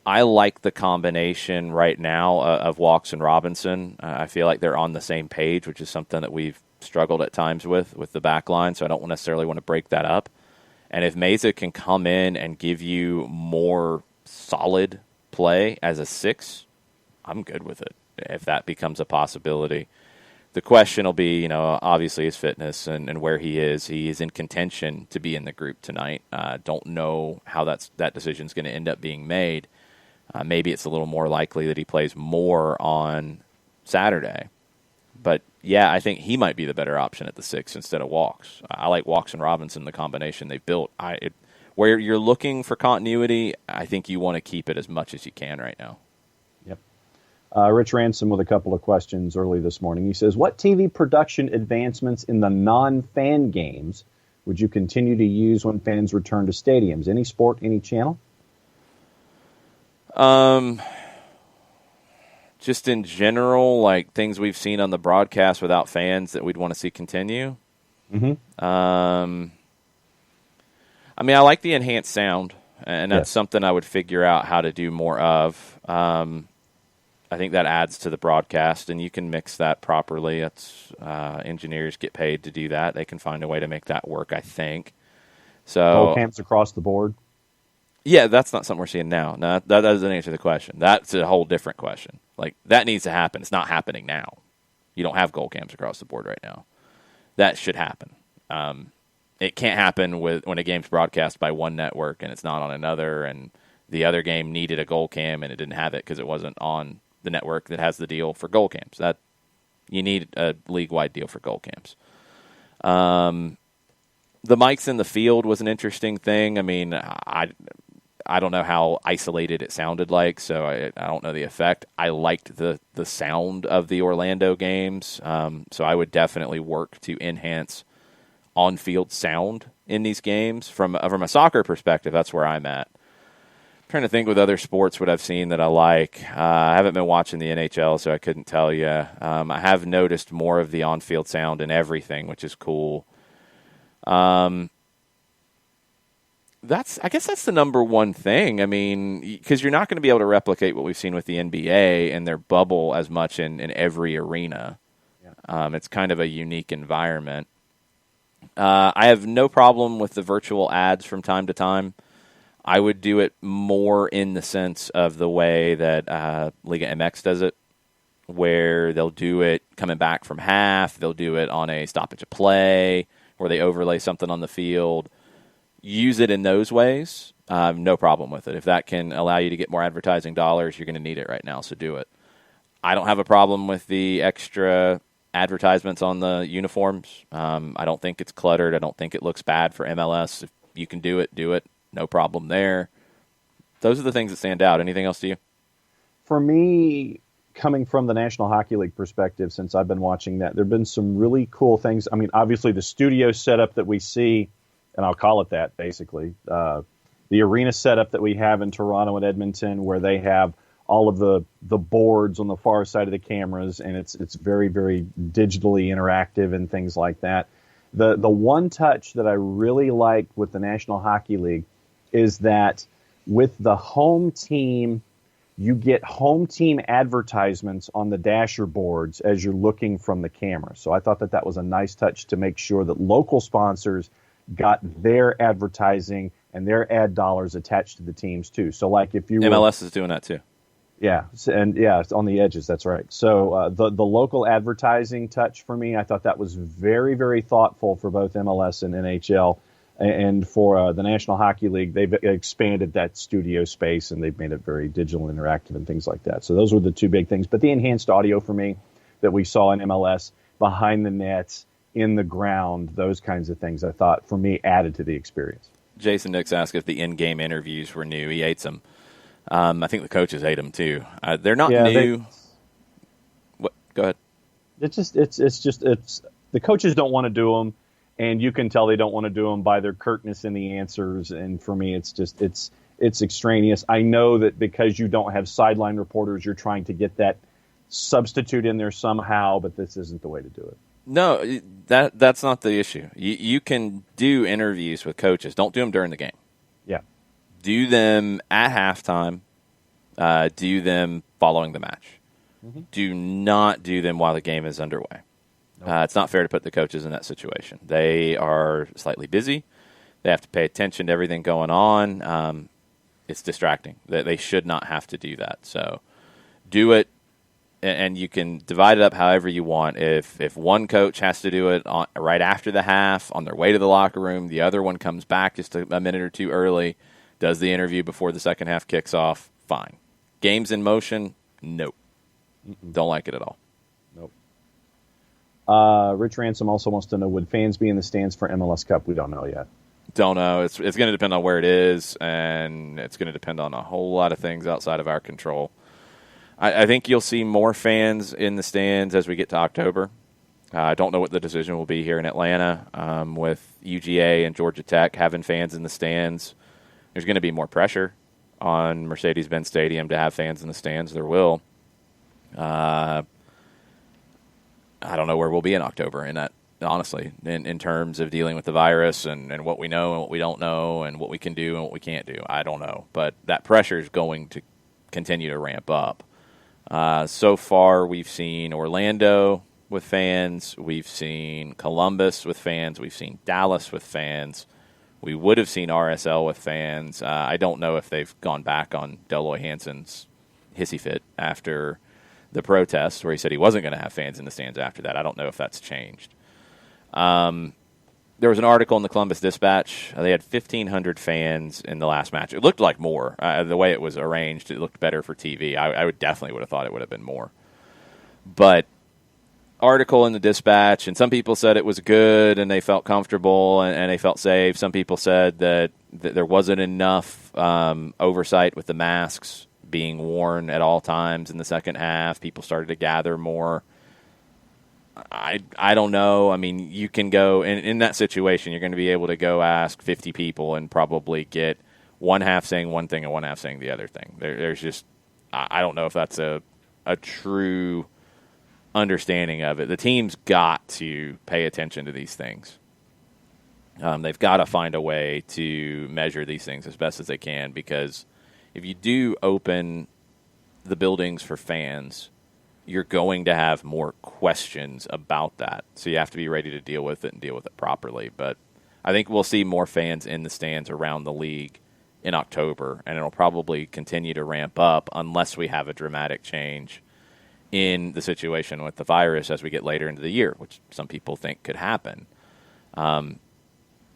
I like the combination right now of Walks and Robinson. I feel like they're on the same page, which is something that we've struggled at times with the back line, so I don't necessarily want to break that up. And if Mesa can come in and give you more solid play as a 6, I'm good with it, if that becomes a possibility. The question will be, obviously his fitness and where he is. He is in contention to be in the group tonight. Don't know how that decision is going to end up being made. Maybe it's a little more likely that he plays more on Saturday. But, yeah, I think he might be the better option at the 6 instead of Walks. I like Walks and Robinson, the combination they've built. Where you're looking for continuity, I think you want to keep it as much as you can right now. Rich Ransom with a couple of questions early this morning. He says, what TV production advancements in the non-fan games would you continue to use when fans return to stadiums? Any sport, any channel? Just in general, like things we've seen on the broadcast without fans that we'd want to see continue. Mm-hmm. I like the enhanced sound, and that's something I would figure out how to do more of. I think that adds to the broadcast, and you can mix that properly. That's engineers get paid to do that. They can find a way to make that work, I think. So goal cams across the board? Yeah, that's not something we're seeing now. No, that doesn't answer the question. That's a whole different question. Like, that needs to happen. It's not happening now. You don't have goal cams across the board right now. That should happen. It can't happen when a game's broadcast by one network and it's not on another, and the other game needed a goal cam and it didn't have it because it wasn't on the network that has the deal for goal cams. That you need a league-wide deal for goal cams. The mics in the field was an interesting thing. I mean, I don't know how isolated it sounded like, so I don't know the effect. I liked the sound of the Orlando games, so I would definitely work to enhance on-field sound in these games. From a soccer perspective, that's where I'm at. Trying to think with other sports what I've seen that I like. I haven't been watching the NHL, so I couldn't tell you. I have noticed more of the on-field sound in everything, which is cool. I guess that's the number one thing. I mean, because you're not going to be able to replicate what we've seen with the NBA and their bubble as much in every arena. It's kind of a unique environment. I have no problem with the virtual ads from time to time. I would do it more in the sense of the way that Liga MX does it, where they'll do it coming back from half. They'll do it on a stoppage of play, where they overlay something on the field. Use it in those ways. No problem with it. If that can allow you to get more advertising dollars, you're going to need it right now, so do it. I don't have a problem with the extra advertisements on the uniforms. I don't think it's cluttered. I don't think it looks bad for MLS. If you can do it, do it. No problem there. Those are the things that stand out. Anything else to you? For me, coming from the National Hockey League perspective, since I've been watching that, there have been some really cool things. I mean, obviously the studio setup that we see, and I'll call it that basically, the arena setup that we have in Toronto and Edmonton, where they have all of the boards on the far side of the cameras, and it's very, very digitally interactive and things like that. The one touch that I really like with the National Hockey League is that with the home team, you get home team advertisements on the dasher boards as you're looking from the camera. So I thought that was a nice touch to make sure that local sponsors got their advertising and their ad dollars attached to the teams too. So like if you MLS is doing that too. Yeah, and yeah, it's on the edges. That's right. So the local advertising touch for me, I thought that was very, very thoughtful for both MLS and NHL. And for the National Hockey League, they've expanded that studio space, and they've made it very digital, interactive, and things like that. So those were the two big things. But the enhanced audio for me that we saw in MLS, behind the nets, in the ground, those kinds of things, I thought, for me, added to the experience. Jason Nix asked if the in-game interviews were new. He hates them. I think the coaches hate them, too. They're not new. What? Go ahead. It's just the coaches don't want to do them. And you can tell they don't want to do them by their curtness in the answers. And for me, it's extraneous. I know that because you don't have sideline reporters, you're trying to get that substitute in there somehow, but this isn't the way to do it. No, that's not the issue. You can do interviews with coaches. Don't do them during the game. Yeah. Do them at halftime. Do them following the match. Mm-hmm. Do not do them while the game is underway. It's not fair to put the coaches in that situation. They are slightly busy. They have to pay attention to everything going on. It's distracting. They should not have to do that. So do it, and you can divide it up however you want. If one coach has to do it right after the half, on their way to the locker room, the other one comes back just a minute or two early, does the interview before the second half kicks off, fine. Games in motion, nope. Mm-mm. Don't like it at all. Rich Ransom also wants to know, would fans be in the stands for MLS Cup? We don't know yet. Don't know. It's going to depend on where it is, and it's going to depend on a whole lot of things outside of our control. I think you'll see more fans in the stands as we get to October. I don't know what the decision will be here in Atlanta with UGA and Georgia Tech having fans in the stands. There's going to be more pressure on Mercedes-Benz Stadium to have fans in the stands. There will. I don't know where we'll be in October in that, honestly, in terms of dealing with the virus and what we know and what we don't know and what we can do and what we can't do. I don't know. But that pressure is going to continue to ramp up. So far, we've seen Orlando with fans. We've seen Columbus with fans. We've seen Dallas with fans. We would have seen RSL with fans. I don't know if they've gone back on Deloy Hansen's hissy fit after the protest, where he said he wasn't going to have fans in the stands after that. I don't know if that's changed. There was an article in the Columbus Dispatch. They had 1,500 fans in the last match. It looked like more. The way it was arranged, it looked better for TV. I would have thought it would have been more. But article in the Dispatch, and some people said it was good and they felt comfortable and they felt safe. Some people said that there wasn't enough oversight with the masks being worn at all times in the second half. People started to gather more. I don't know. I mean, you can go in that situation, you're going to be able to go ask 50 people and probably get one half saying one thing and one half saying the other thing. There's just, I don't know if that's a true understanding of it. The team's got to pay attention to these things. They've got to find a way to measure these things as best as they can, because if you do open the buildings for fans, you're going to have more questions about that. So you have to be ready to deal with it and deal with it properly. But I think we'll see more fans in the stands around the league in October, and it'll probably continue to ramp up unless we have a dramatic change in the situation with the virus as we get later into the year, which some people think could happen.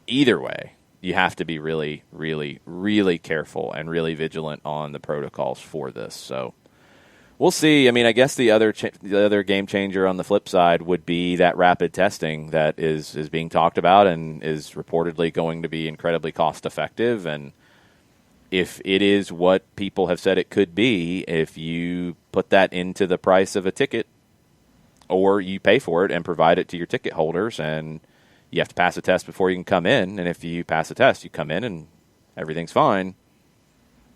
Either way, you have to be really, really, really careful and really vigilant on the protocols for this. So we'll see. I mean, I guess the other game changer on the flip side would be that rapid testing that is being talked about and is reportedly going to be incredibly cost effective. And if it is what people have said it could be, if you put that into the price of a ticket, or you pay for it and provide it to your ticket holders, and you have to pass a test before you can come in, and if you pass a test, you come in and everything's fine,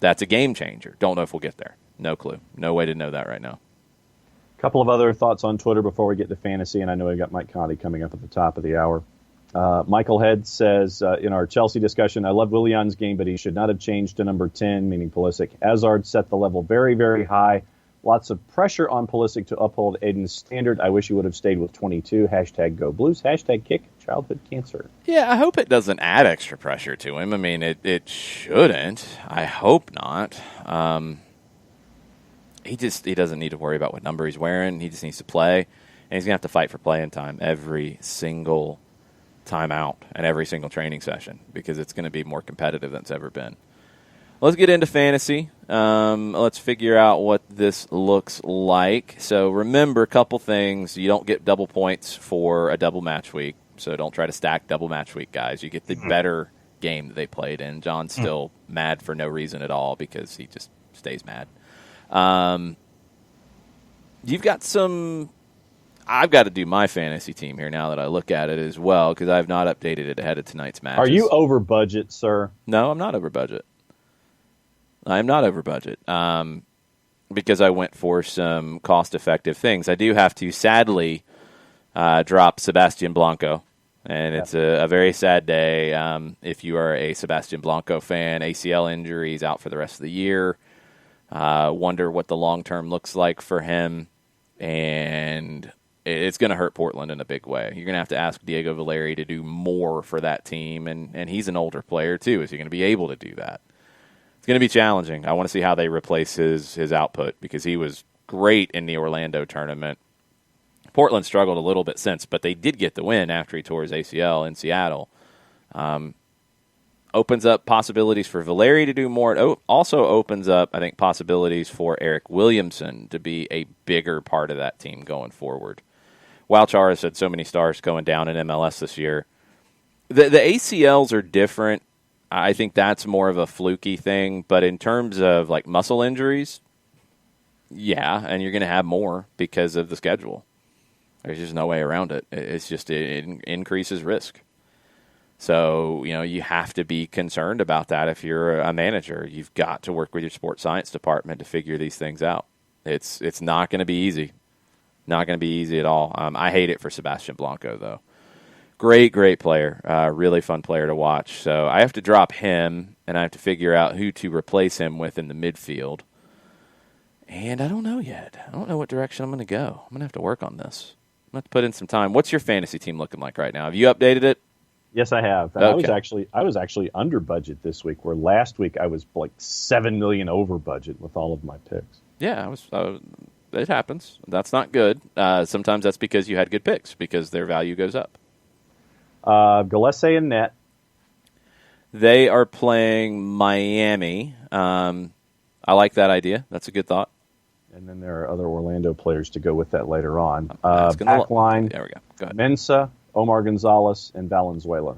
that's a game changer. Don't know if we'll get there. No clue. No way to know that right now. A couple of other thoughts on Twitter before we get to fantasy, and I know we've got Mike Conti coming up at the top of the hour. Michael Head says, in our Chelsea discussion, I love Willian's game, but he should not have changed to number 10, meaning Pulisic. Hazard set the level very, very high. Lots of pressure on Pulisic to uphold Aiden's standard. I wish he would have stayed with 22. Hashtag go Blues. Hashtag kick childhood cancer. Yeah, I hope it doesn't add extra pressure to him. I mean, it shouldn't. I hope not. He doesn't need to worry about what number he's wearing. He just needs to play, and he's going to have to fight for playing time every single time out and every single training session because it's going to be more competitive than it's ever been. Let's get into fantasy. Let's figure out what this looks like. So remember a couple things. You don't get double points for a double match week, so don't try to stack double match week, guys. You get the better game that they played in. John's still mad for no reason at all because he just stays mad. You've got some... I've got to do my fantasy team here now that I look at it as well because I have not updated it ahead of tonight's matches. Are you over budget, sir? No, I'm not over budget. I'm not over budget because I went for some cost-effective things. I do have to, sadly, drop Sebastian Blanco, and it's a very sad day. If you are a Sebastian Blanco fan, ACL injuries out for the rest of the year. Wonder what the long-term looks like for him, and it's going to hurt Portland in a big way. You're going to have to ask Diego Valeri to do more for that team, and he's an older player too. Is he going to be able to do that? It's going to be challenging. I want to see how they replace his output because he was great in the Orlando tournament. Portland struggled a little bit since, but they did get the win after he tore his ACL in Seattle. Opens up possibilities for Valeri to do more. It also opens up, I think, possibilities for Eric Williamson to be a bigger part of that team going forward. Wildchar has had so many stars going down in MLS this year. The ACLs are different. I think that's more of a fluky thing. But in terms of like muscle injuries, yeah, and you're going to have more because of the schedule. There's just no way around it. It's just it increases risk. So, you have to be concerned about that if you're a manager. You've got to work with your sports science department to figure these things out. It's not going to be easy. Not going to be easy at all. I hate it for Sebastian Blanco, though. Great player. Really fun player to watch. So I have to drop him, and I have to figure out who to replace him with in the midfield. And I don't know yet. I don't know what direction I'm going to go. I'm going to have to work on this. I'm going to have to put in some time. What's your fantasy team looking like right now? Have you updated it? Yes, I have. Okay. I was actually under budget this week, where last week I was like $7 million over budget with all of my picks. Yeah, it happens. That's not good. Sometimes that's because you had good picks because their value goes up. Gillespie and net. They are playing Miami. I like that idea. That's a good thought. And then there are other Orlando players to go with that later on. Back line. There we go. Go ahead. Mensah, Omar Gonzalez, and Valenzuela.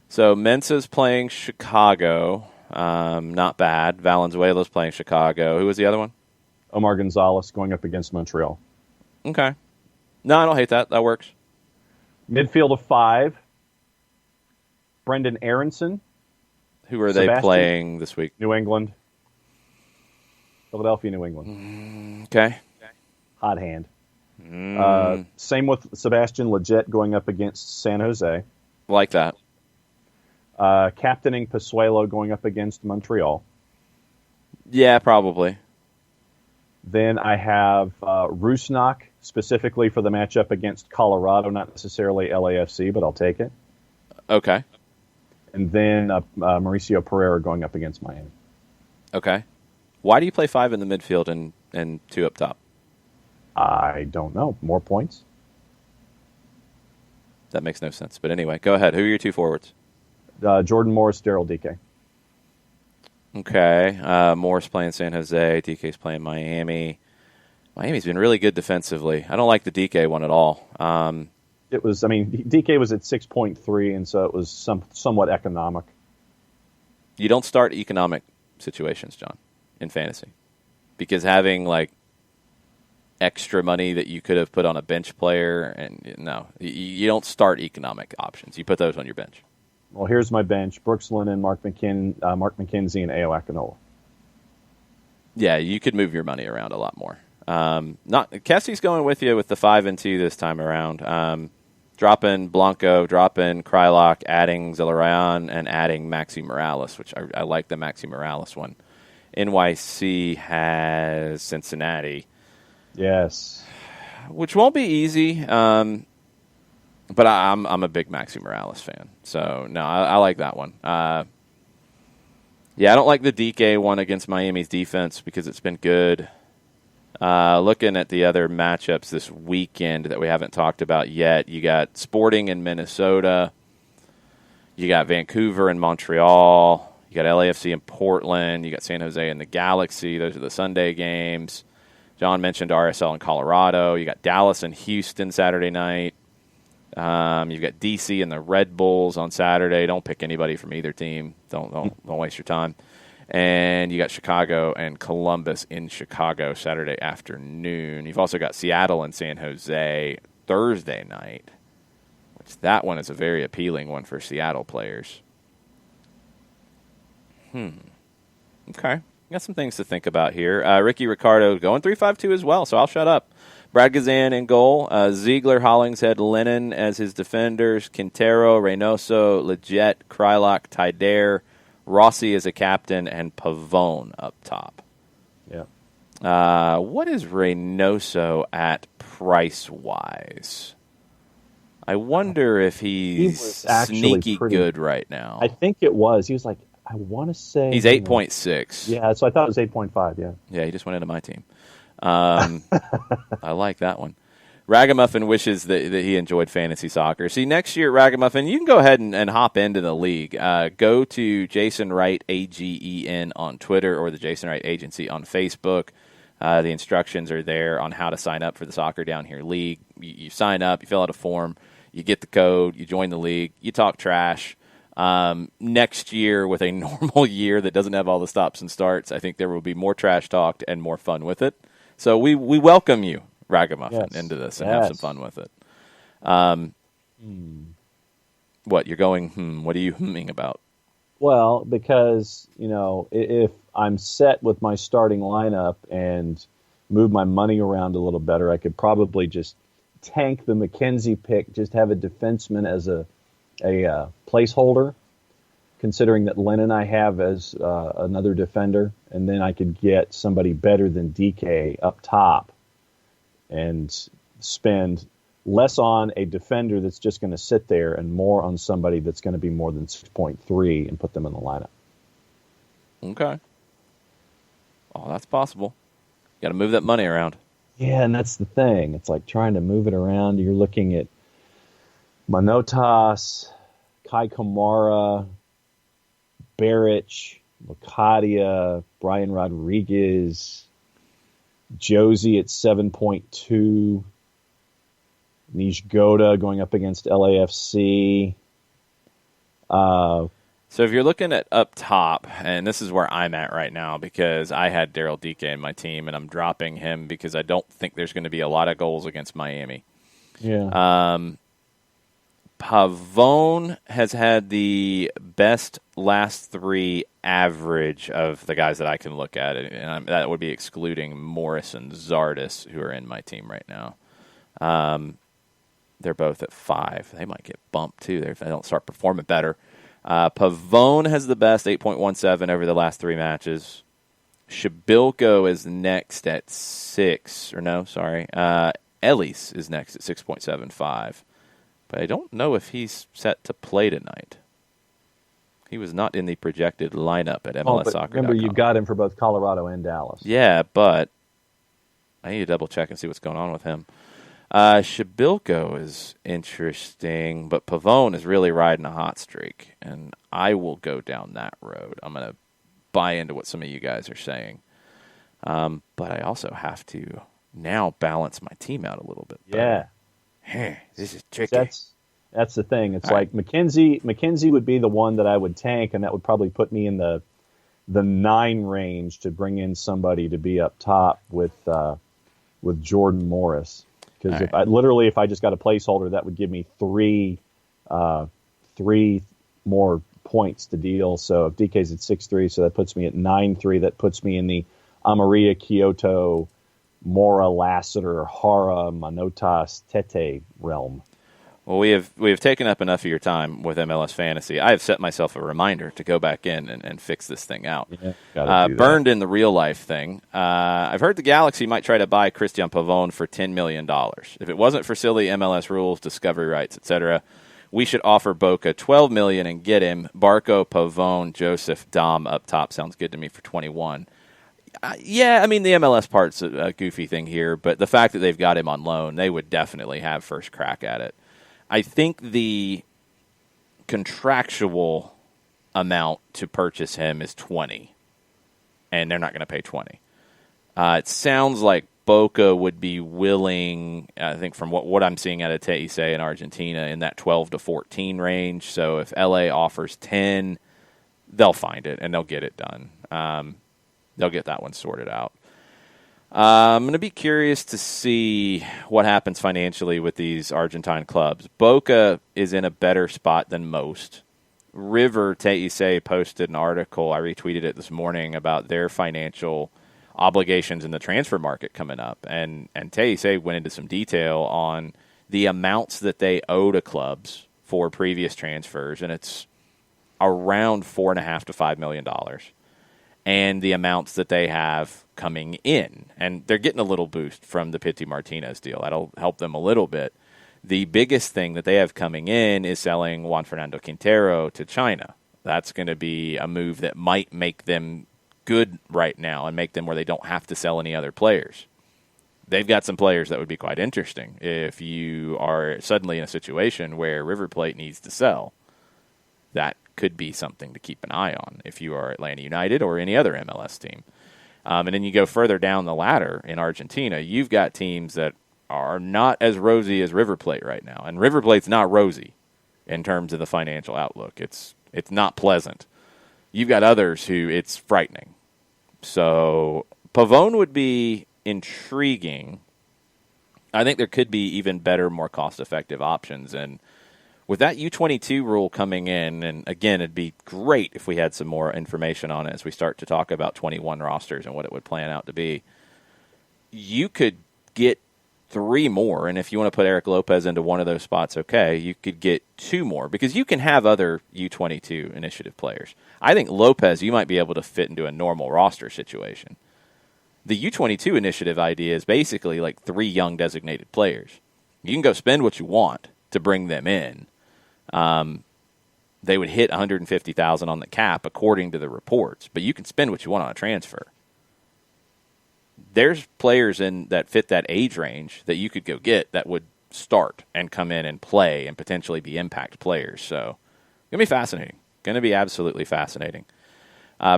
So Mensah's playing Chicago. Not bad. Valenzuela's playing Chicago. Who was the other one? Omar Gonzalez going up against Montreal. Okay. No, I don't hate that. That works. Midfield of 5. Brendan Aronson. Who are they playing this week? New England. Philadelphia, New England. Okay. Hot hand. Same with Sebastian Lletget going up against San Jose. Like that. Captaining Pozuelo going up against Montreal. Yeah, probably. Then I have Rusnak, specifically for the matchup against Colorado, not necessarily LAFC, but I'll take it. Okay. And then Mauricio Pereira going up against Miami. Okay. Why do you play 5 in the midfield and 2 up top? I don't know. More points? That makes no sense. But anyway, go ahead. Who are your 2 forwards? Jordan Morris, Daryl Dike. Okay. Morris playing San Jose. DK's playing Miami. Miami's been really good defensively. I don't like the DK one at all. It was, DK was at 6.3, and so it was somewhat economic. You don't start economic situations, John, in fantasy. Because having, extra money that you could have put on a bench player, and no, you don't start economic options. You put those on your bench. Well, here's my bench: Brooks Lennon, Mark McKenzie, and Ao Akinola. Yeah, you could move your money around a lot more. Kessie's going with you with the 5 and 2 this time around. Dropping Blanco, dropping Krylock, adding Zelarayan, and adding Maxi Morales, which I like the Maxi Morales one. NYC has Cincinnati. Yes. Which won't be easy, but I'm a big Maxi Morales fan. So, no, I like that one. I don't like the DK one against Miami's defense because it's been good. Looking at the other matchups this weekend that we haven't talked about yet, you got Sporting in Minnesota. You got Vancouver and Montreal. You got LAFC in Portland. You got San Jose and the Galaxy. Those are the Sunday games. John mentioned RSL in Colorado. You got Dallas and Houston Saturday night. You've got DC and the Red Bulls on Saturday. Don't pick anybody from either team. Don't waste your time. And you got Chicago and Columbus in Chicago Saturday afternoon. You've also got Seattle and San Jose Thursday night, which that one is a very appealing one for Seattle players. Okay. Got some things to think about here. Ricky Ricardo going 3-5-2 as well, so I'll shut up. Brad Gazan in goal. Ziegler, Hollingshead, Lennon as his defenders. Quintero, Reynoso, Leggett, Krylock, Tyder, Rossi as a captain, and Pavone up top. Yeah. What is Reynoso at price-wise? I wonder if he's sneaky good right now. I think it was. He was like, I want to say... He's 8.6. Yeah, so I thought it was 8.5, yeah. Yeah, he just went into my team. I like that one. Ragamuffin wishes that he enjoyed fantasy soccer. See, next year, Ragamuffin, you can go ahead and hop into the league. Go to Jason Wright, AGEN, on Twitter or the Jason Wright Agency on Facebook. The instructions are there on how to sign up for the Soccer Down Here League. You sign up, you fill out a form, you get the code, you join the league, you talk trash. Next year, with a normal year that doesn't have all the stops and starts, I think there will be more trash talked and more fun with it. So we welcome you, Ragamuffin, into this and have some fun with it. What, you're going, what are you humming about? Well, because, if I'm set with my starting lineup and move my money around a little better, I could probably just tank the McKenzie pick, just have a defenseman as a placeholder, considering that Lennon I have as another defender, and then I could get somebody better than DK up top and spend less on a defender that's just going to sit there and more on somebody that's going to be more than 6.3 and put them in the lineup. Okay. Oh, that's possible. You got to move that money around. Yeah, and that's the thing. It's like trying to move it around. You're looking at Manotas, Kai Kamara, Baric, Locadia, Brian Rodriguez, Josie at 7.2, Nish Goda going up against LAFC. So if you're looking at up top, and this is where I'm at right now because I had Daryl Dike in my team, and I'm dropping him because I don't think there's going to be a lot of goals against Miami. Yeah. Pavone has had the best last 3 average of the guys that I can look at, and that would be excluding Morris and Zardis, who are in my team right now. They're both at 5. They might get bumped, too, if they don't start performing better. Pavone has the best, 8.17 over the last 3 matches. Shabilko is next at 6, or no, sorry. Ellis is next at 6.75. But I don't know if he's set to play tonight. He was not in the projected lineup at MLS Soccer. Remember, you got him for both Colorado and Dallas. Yeah, but I need to double check and see what's going on with him. Shabilko is interesting, but Pavone is really riding a hot streak, and I will go down that road. I'm going to buy into what some of you guys are saying. But I also have to now balance my team out a little bit better. Yeah. This is tricky. That's the thing. It's like McKenzie would be the one that I would tank, and that would probably put me in the 9 range to bring in somebody to be up top with Jordan Morris. Because if I just got a placeholder, that would give me 3 more points to deal. So if DK's at 6-3, so that puts me at 9-3. That puts me in the Amaria, Kyoto, Mora, Lassiter, Hara, Manotas, Tete realm. Well, we have taken up enough of your time with MLS Fantasy. I have set myself a reminder to go back in and fix this thing out. Yeah, burned in the real life thing. I've heard the Galaxy might try to buy Christian Pavone for $10 million. If it wasn't for silly MLS rules, discovery rights, etc., we should offer Boca $12 million and get him. Barco, Pavone, Joseph, Dom up top sounds good to me for 21. Yeah, I mean, the MLS part's a goofy thing here, but the fact that they've got him on loan, they would definitely have first crack at it. I think the contractual amount to purchase him is 20, and they're not going to pay 20. It sounds like Boca would be willing, I think from what I'm seeing out of Teise in Argentina, in that 12 to 14 range. So if LA offers 10, they'll find it, and they'll get it done. They'll get that one sorted out. I'm going to be curious to see what happens financially with these Argentine clubs. Boca is in a better spot than most. River Teise posted an article, I retweeted it this morning, about their financial obligations in the transfer market coming up. And Teise went into some detail on the amounts that they owe to clubs for previous transfers, and it's around $4.5 to $5 million. And the amounts that they have coming in. And they're getting a little boost from the Pity Martinez deal. That'll help them a little bit. The biggest thing that they have coming in is selling Juan Fernando Quintero to China. That's going to be a move that might make them good right now and make them where they don't have to sell any other players. They've got some players that would be quite interesting if you are suddenly in a situation where River Plate needs to sell. That could be something to keep an eye on if you are Atlanta United or any other MLS team. And then you go further down the ladder in Argentina, you've got teams that are not as rosy as River Plate right now. And River Plate's not rosy in terms of the financial outlook. It's not pleasant. You've got others who it's frightening. So Pavone would be intriguing. I think there could be even better, more cost-effective options. And with that U22 rule coming in, and again, it'd be great if we had some more information on it as we start to talk about 21 rosters and what it would plan out to be. You could get 3 more, and if you want to put Eric Lopez into one of those spots, okay, you could get 2 more, because you can have other U22 initiative players. I think Lopez, you might be able to fit into a normal roster situation. The U22 initiative idea is basically like 3 young designated players. You can go spend what you want to bring them in. They would hit $150,000 on the cap according to the reports, but you can spend what you want on a transfer. There's players in that fit that age range that you could go get that would start and come in and play and potentially be impact players. So it's going to be fascinating. Going to be absolutely fascinating.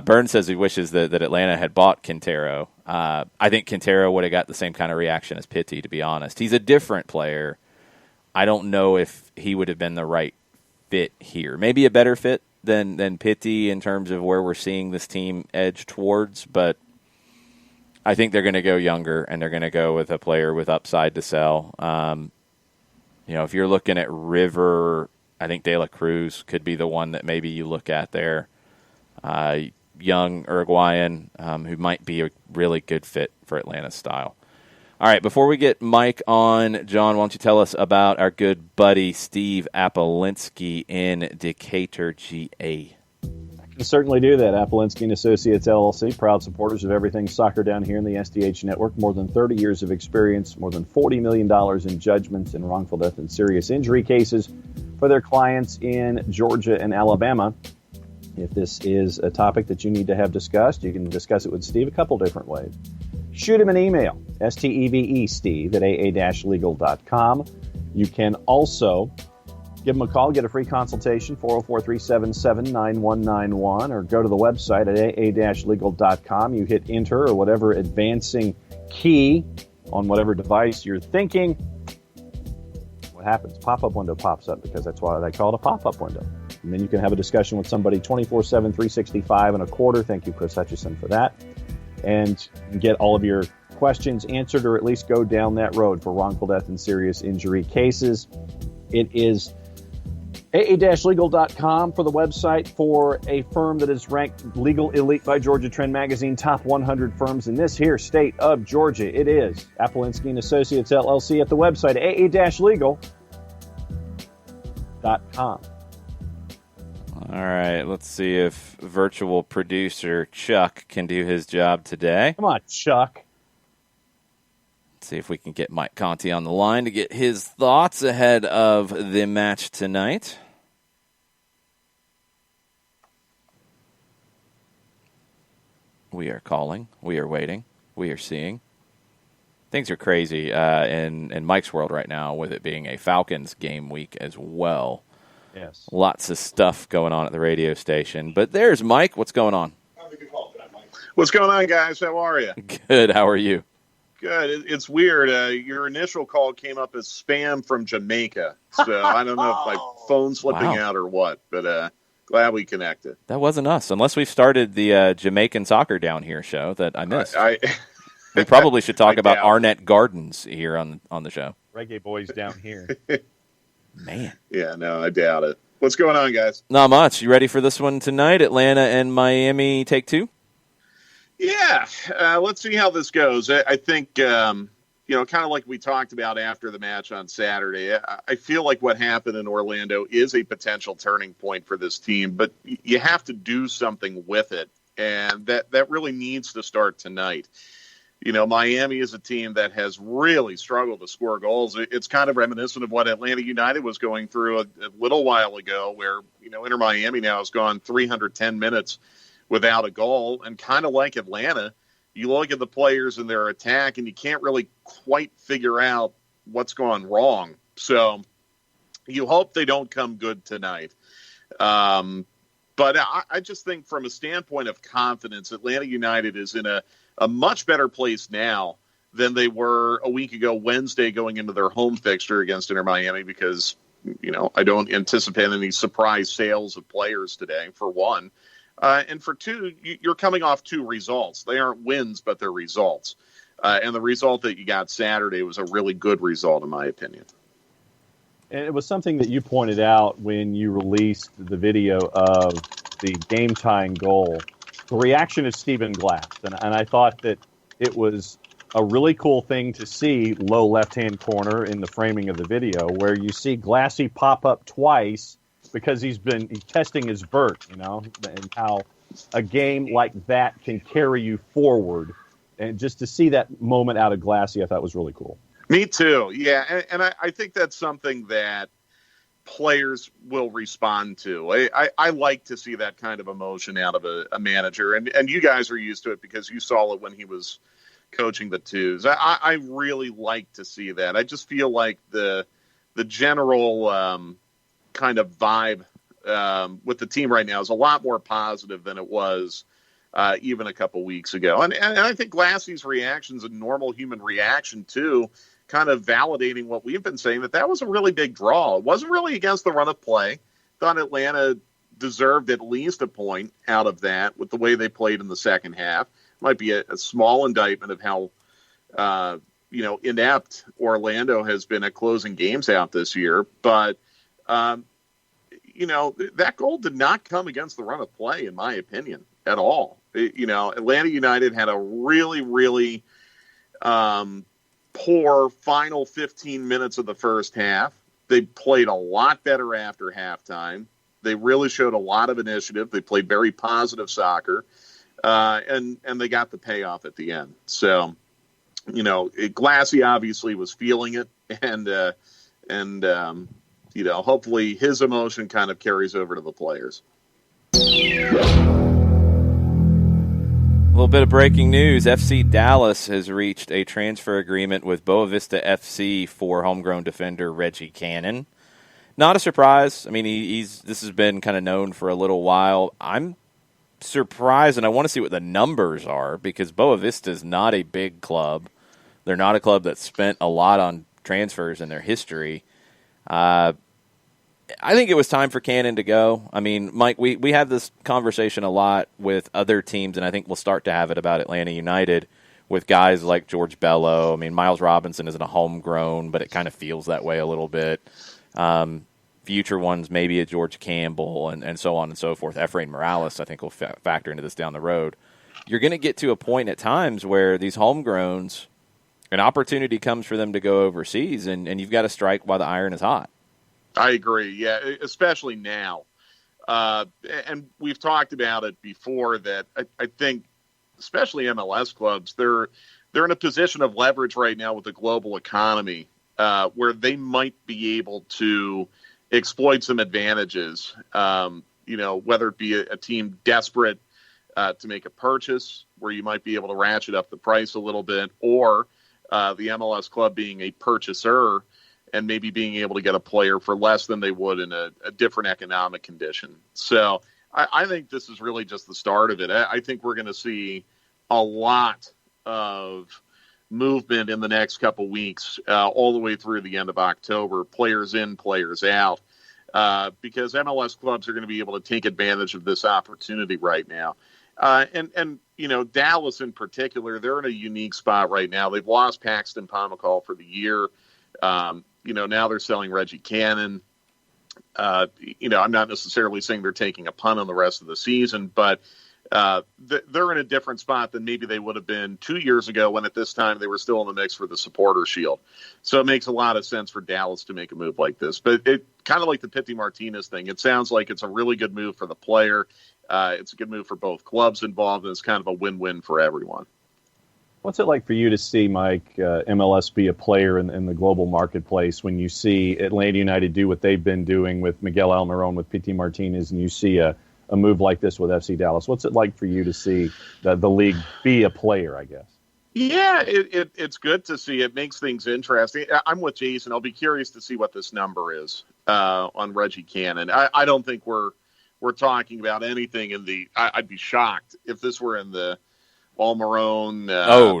Burns says he wishes that Atlanta had bought Quintero. I think Quintero would have got the same kind of reaction as Pity, to be honest. He's a different player. I don't know if he would have been the right fit here. Maybe a better fit than Pity in terms of where we're seeing this team edge towards, but I think they're going to go younger, and they're going to go with a player with upside to sell. If you're looking at River, I think De La Cruz could be the one that maybe you look at there. Young Uruguayan who might be a really good fit for Atlanta's style. All right, before we get Mike on, John, why don't you tell us about our good buddy Steve Apolinski in Decatur, GA? can certainly do that. Appolinsky and Associates, LLC, proud supporters of everything soccer down here in the SDH network. More than 30 years of experience, more than $40 million in judgments in wrongful death and serious injury cases for their clients in Georgia and Alabama. If this is a topic that you need to have discussed, you can discuss it with Steve a couple different ways. Shoot him an email, STEVE, Steve, at aa-legal.com. You can also give him a call, get a free consultation, 404-377-9191, or go to the website at aa-legal.com. You hit enter or whatever advancing key on whatever device you're thinking. What happens? Pop-up window pops up, because that's why they call it a pop-up window. And then you can have a discussion with somebody 24/7, 365 and a quarter. Thank you, Chris Hutchison, for that. And get all of your questions answered, or at least go down that road for wrongful death and serious injury cases. It is aa-legal.com for the website for a firm that is ranked Legal Elite by Georgia Trend Magazine, top 100 firms in this here state of Georgia. It is Appolinsky and Associates, LLC, at the website aa-legal.com. All right, let's see if virtual producer Chuck can do his job today. Come on, Chuck. Let's see if we can get Mike Conti on the line to get his thoughts ahead of the match tonight. We are calling. We are waiting. We are seeing. Things are crazy in Mike's world right now, with it being a Falcons game week as well. Yes. Lots of stuff going on at the radio station. But there's Mike. What's going on? What's going on, guys? How are you? Good. How are you? Good. It's weird. Your initial call came up as spam from Jamaica. So I don't know if my phone's slipping out or what, but glad we connected. That wasn't us, unless we've started the Jamaican Soccer Down Here show that I missed. We probably should talk about Arnett Gardens here on the show. Reggae boys down here. Man. Yeah, no, I doubt it. What's going on, guys? Not much. You ready for this one tonight? Atlanta and Miami take two? Yeah. Let's see how this goes. I think, kind of like we talked about after the match on Saturday, I feel like what happened in Orlando is a potential turning point for this team, but you have to do something with it, and that really needs to start tonight. Miami is a team that has really struggled to score goals. It's kind of reminiscent of what Atlanta United was going through a little while ago, where, Inter Miami now has gone 310 minutes without a goal. And kind of like Atlanta, you look at the players and their attack, and you can't really quite figure out what's gone wrong. So you hope they don't come good tonight. But I just think from a standpoint of confidence, Atlanta United is in a much better place now than they were a week ago Wednesday going into their home fixture against Inter Miami, because, I don't anticipate any surprise sales of players today, for one. And for two, you're coming off two results. They aren't wins, but they're results. And the result that you got Saturday was a really good result, in my opinion. And it was something that you pointed out when you released the video of the game-tying goal. The reaction of Stephen Glass, and I thought that it was a really cool thing to see, low left-hand corner in the framing of the video, where you see Glassy pop up twice because he's testing his vert, and how a game like that can carry you forward. And just to see that moment out of Glassy, I thought was really cool. Me too, yeah, and I think that's something that players will respond to. I like to see that kind of emotion out of a manager, and you guys are used to it because you saw it when he was coaching the twos. I really like to see that. I just feel like the general kind of vibe with the team right now is a lot more positive than it was even a couple weeks ago. And I think Glassy's reaction is a normal human reaction too, kind of validating what we've been saying, that was a really big draw. It wasn't really against the run of play. Thought Atlanta deserved at least a point out of that with the way they played in the second half. Might be a small indictment of how, inept Orlando has been at closing games out this year. But, that goal did not come against the run of play, in my opinion, at all. Atlanta United had a really, really poor final 15 minutes of the first half. They played a lot better after halftime. They really showed a lot of initiative. They played very positive soccer, and they got the payoff at the end. So, Glassy obviously was feeling it, and hopefully his emotion kind of carries over to the players. A little bit of breaking news. FC Dallas has reached a transfer agreement with Boa Vista FC for homegrown defender Reggie Cannon. Not a surprise. I mean, this has been kind of known for a little while. I'm surprised, and I want to see what the numbers are, because Boa Vista is not a big club. They're not a club that spent a lot on transfers in their history. I think it was time for Cannon to go. I mean, Mike, we have this conversation a lot with other teams, and I think we'll start to have it about Atlanta United with guys like George Bello. I mean, Miles Robinson isn't a homegrown, but it kind of feels that way a little bit. Future ones, maybe a George Campbell, and so on and so forth. Efrain Morales, I think, will factor into this down the road. You're going to get to a point at times where these homegrowns, an opportunity comes for them to go overseas, and you've got to strike while the iron is hot. I agree, yeah, especially now. And we've talked about it before that I think, especially MLS clubs, they're in a position of leverage right now with the global economy where they might be able to exploit some advantages, whether it be a team desperate to make a purchase where you might be able to ratchet up the price a little bit, or the MLS club being a purchaser and maybe being able to get a player for less than they would in a different economic condition. So I think this is really just the start of it. I think we're going to see a lot of movement in the next couple weeks, all the way through the end of October, players in, players out, because MLS clubs are going to be able to take advantage of this opportunity right now. And Dallas in particular, they're in a unique spot right now. They've lost Paxton Pomykal for the year. Now they're selling Reggie Cannon. I'm not necessarily saying they're taking a punt on the rest of the season, but they're in a different spot than maybe they would have been 2 years ago, when at this time they were still in the mix for the Supporter Shield. So it makes a lot of sense for Dallas to make a move like this. But it kind of like the Pity Martinez thing. It sounds like it's a really good move for the player. It's a good move for both clubs involved, and it's kind of a win-win for everyone. What's it like for you to see, Mike, MLS be a player in the global marketplace when you see Atlanta United do what they've been doing with Miguel Almiron, with Pity Martinez, and you see a move like this with FC Dallas? What's it like for you to see the league be a player, I guess? Yeah, it's good to see. It makes things interesting. I'm with Jason. I'll be curious to see what this number is on Reggie Cannon. I don't think we're talking about anything in the – I'd be shocked if this were in the – Almiron,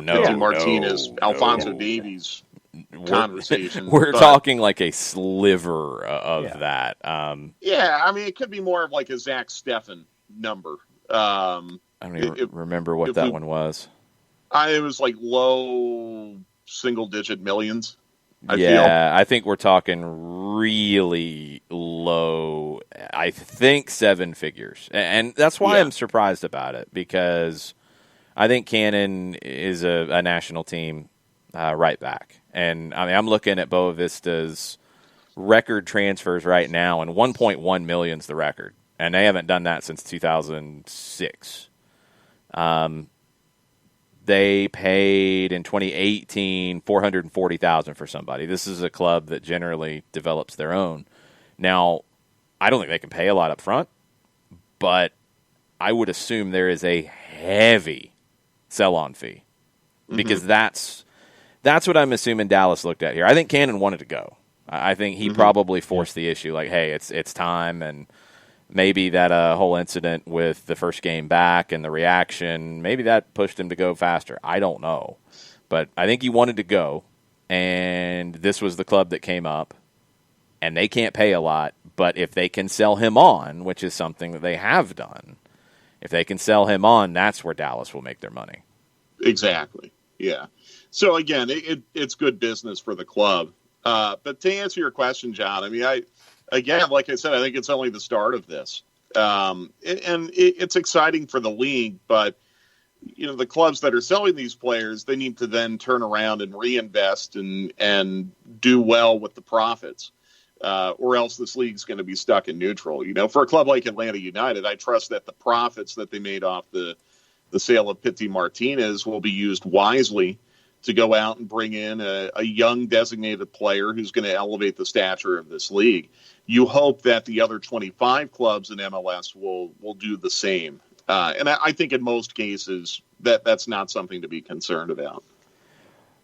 Pity Martinez, Alphonso Davies conversation. We're talking like a sliver of that. It could be more of like a Zach Steffen number. I don't even remember what that one was. It was like low single-digit millions. I think we're talking really low. I think seven figures. And that's why I'm surprised about it, because I think Cannon is a national team right back. And I mean, I'm looking at Boa Vista's record transfers right now, and 1.1 million is the record. And they haven't done that since 2006. They paid in 2018 $440,000 for somebody. This is a club that generally develops their own. Now, I don't think they can pay a lot up front, but I would assume there is a heavy sell-on fee, because that's what I'm assuming Dallas looked at here. I think Cannon wanted to go. I think he probably forced the issue, like, hey, it's time, and maybe that whole incident with the first game back and the reaction, maybe that pushed him to go faster. I don't know. But I think he wanted to go, and this was the club that came up, and they can't pay a lot, but if they can sell him on, which is something that they have done, if they can sell him on, that's where Dallas will make their money. Exactly, yeah. So, again, it's good business for the club. But to answer your question, John, I mean, again, like I said, I think it's only the start of this. And it's exciting for the league, but, the clubs that are selling these players, they need to then turn around and reinvest and do well with the profits. or else this league's going to be stuck in neutral. For a club like Atlanta United, I trust that the profits that they made off the sale of Pity Martinez will be used wisely to go out and bring in a young designated player who's going to elevate the stature of this league. You hope that the other 25 clubs in MLS will do the same. And I think in most cases that's not something to be concerned about.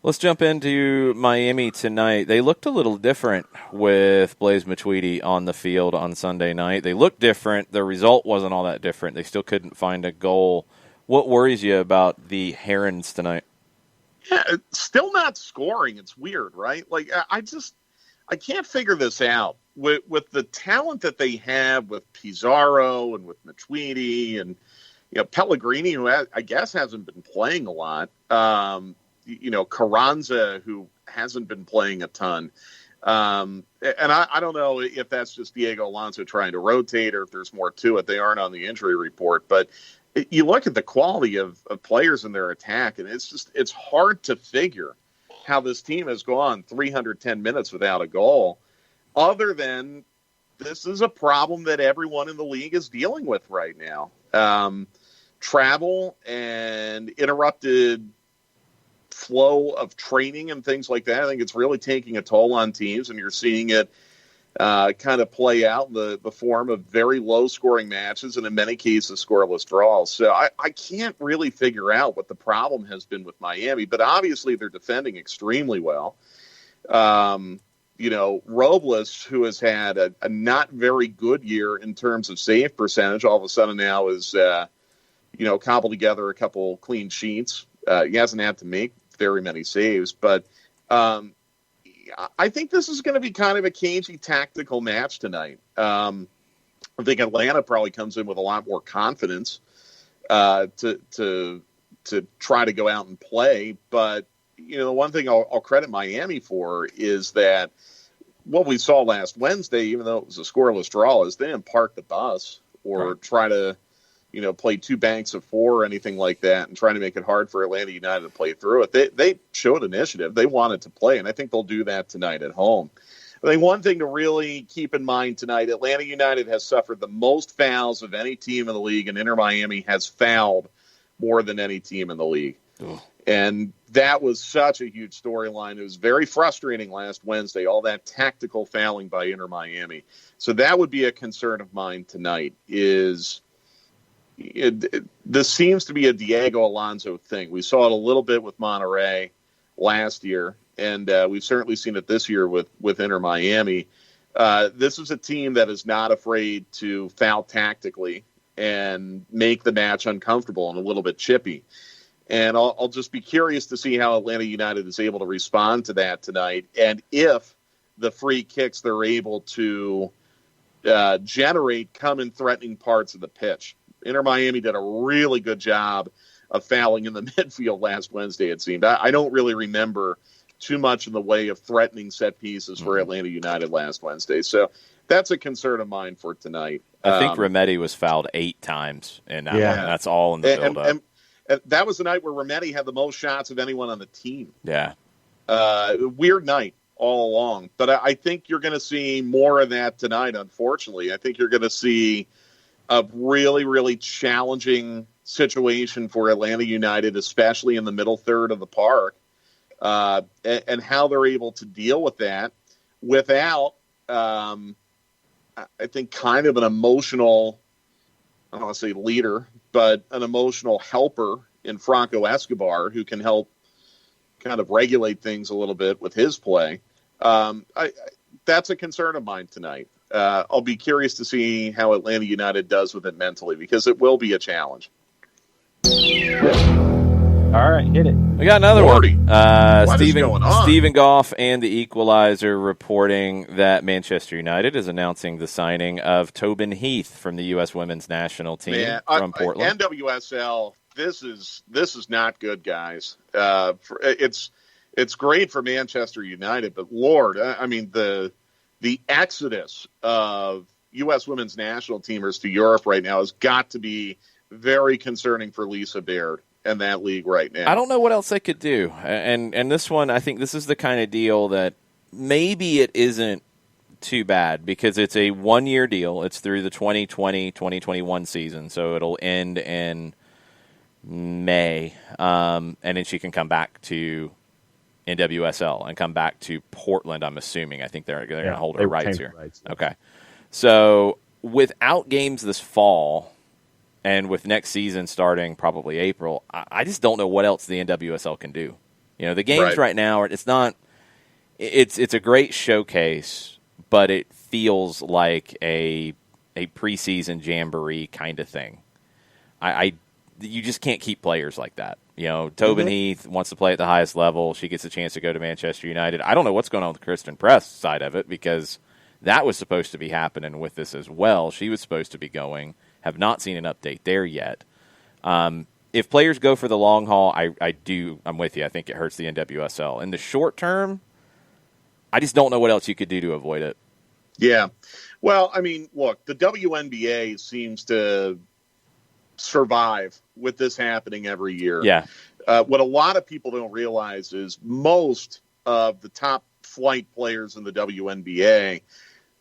Let's jump into Miami tonight. They looked a little different with Blaise Matuidi on the field on Sunday night. They looked different. The result wasn't all that different. They still couldn't find a goal. What worries you about the Herons tonight? Yeah, still not scoring. It's weird, right? Like, I can't figure this out. With the talent that they have with Pizarro and with Matuidi and, Pellegrini, who I guess hasn't been playing a lot, Carranza, who hasn't been playing a ton. And I don't know if that's just Diego Alonso trying to rotate or if there's more to it. They aren't on the injury report. But you look at the quality of players in their attack, and it's hard to figure how this team has gone 310 minutes without a goal, other than this is a problem that everyone in the league is dealing with right now. Travel and interrupted flow of training and things like that. I think it's really taking a toll on teams, and you're seeing it kind of play out in the form of very low-scoring matches and in many cases scoreless draws. So I can't really figure out what the problem has been with Miami, but obviously they're defending extremely well. Robles, who has had a not very good year in terms of save percentage, all of a sudden now is, cobbled together a couple clean sheets. He hasn't had to make very many saves, but I think this is going to be kind of a cagey tactical match tonight. I think Atlanta probably comes in with a lot more confidence to try to go out and play. But the one thing I'll credit Miami for is that what we saw last Wednesday, even though it was a scoreless draw, is they didn't park the bus or try to play two banks of four or anything like that and trying to make it hard for Atlanta United to play through it. They showed initiative. They wanted to play, and I think they'll do that tonight at home. I think one thing to really keep in mind tonight, Atlanta United has suffered the most fouls of any team in the league, and Inter Miami has fouled more than any team in the league. Ugh. And that was such a huge storyline. It was very frustrating last Wednesday, all that tactical fouling by Inter Miami. So that would be a concern of mine tonight is this seems to be a Diego Alonso thing. We saw it a little bit with Monterrey last year, and we've certainly seen it this year with Inter Miami. This is a team that is not afraid to foul tactically and make the match uncomfortable and a little bit chippy. And I'll just be curious to see how Atlanta United is able to respond to that tonight, and if the free kicks they're able to generate come in threatening parts of the pitch. Inter Miami did a really good job of fouling in the midfield last Wednesday, it seemed. I don't really remember too much in the way of threatening set pieces for Atlanta United last Wednesday. So that's a concern of mine for tonight. I think Remedi was fouled 8 times, and that's all in the build-up. And that was the night where Remedi had the most shots of anyone on the team. Yeah. Weird night all along. But I think you're going to see more of that tonight, unfortunately. I think you're going to see a really, really challenging situation for Atlanta United, especially in the middle third of the park, and how they're able to deal with that without, I think, kind of an emotional, I don't want to say leader, but an emotional helper in Franco Escobar who can help kind of regulate things a little bit with his play. That's a concern of mine tonight. I'll be curious to see how Atlanta United does with it mentally, because it will be a challenge. All right, hit it. We got another one. What is going on? Stephen Goff and the Equalizer reporting that Manchester United is announcing the signing of Tobin Heath from the U.S. Women's National Team from Portland. NWSL, this is not good, guys. It's great for Manchester United, but Lord, I mean the exodus of U.S. Women's National teamers to Europe right now has got to be very concerning for Lisa Baird and that league right now. I don't know what else they could do. And this one, I think this is the kind of deal that maybe it isn't too bad because it's a one-year deal. It's through the 2020-2021 season, so it'll end in May, and then she can come back to NWSL and come back to Portland, I'm assuming. I think they're going to hold her rights here. Okay. So without games this fall and with next season starting probably April, I just don't know what else the NWSL can do. The games right now, it's not – it's a great showcase, but it feels like a preseason jamboree kind of thing. You just can't keep players like that. Tobin Heath wants to play at the highest level. She gets a chance to go to Manchester United. I don't know what's going on with the Kristen Press side of it because that was supposed to be happening with this as well. She was supposed to be going. Have not seen an update there yet. If players go for the long haul, I'm with you. I think it hurts the NWSL. In the short term, I just don't know what else you could do to avoid it. Yeah. Well, I mean, look, the WNBA seems to survive with this happening every year. Yeah. What a lot of people don't realize is most of the top flight players in the WNBA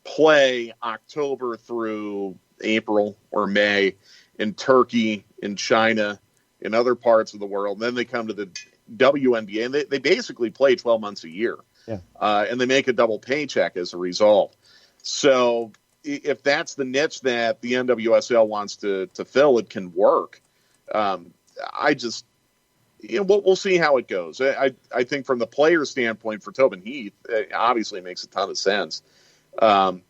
play October through April or May in Turkey, in China, in other parts of the world. And then they come to the WNBA, and they basically play 12 months a year. Yeah. And they make a double paycheck as a result. So if that's the niche that the NWSL wants to fill, it can work. We'll see how it goes. I think from the player standpoint for Tobin Heath, it obviously makes a ton of sense. And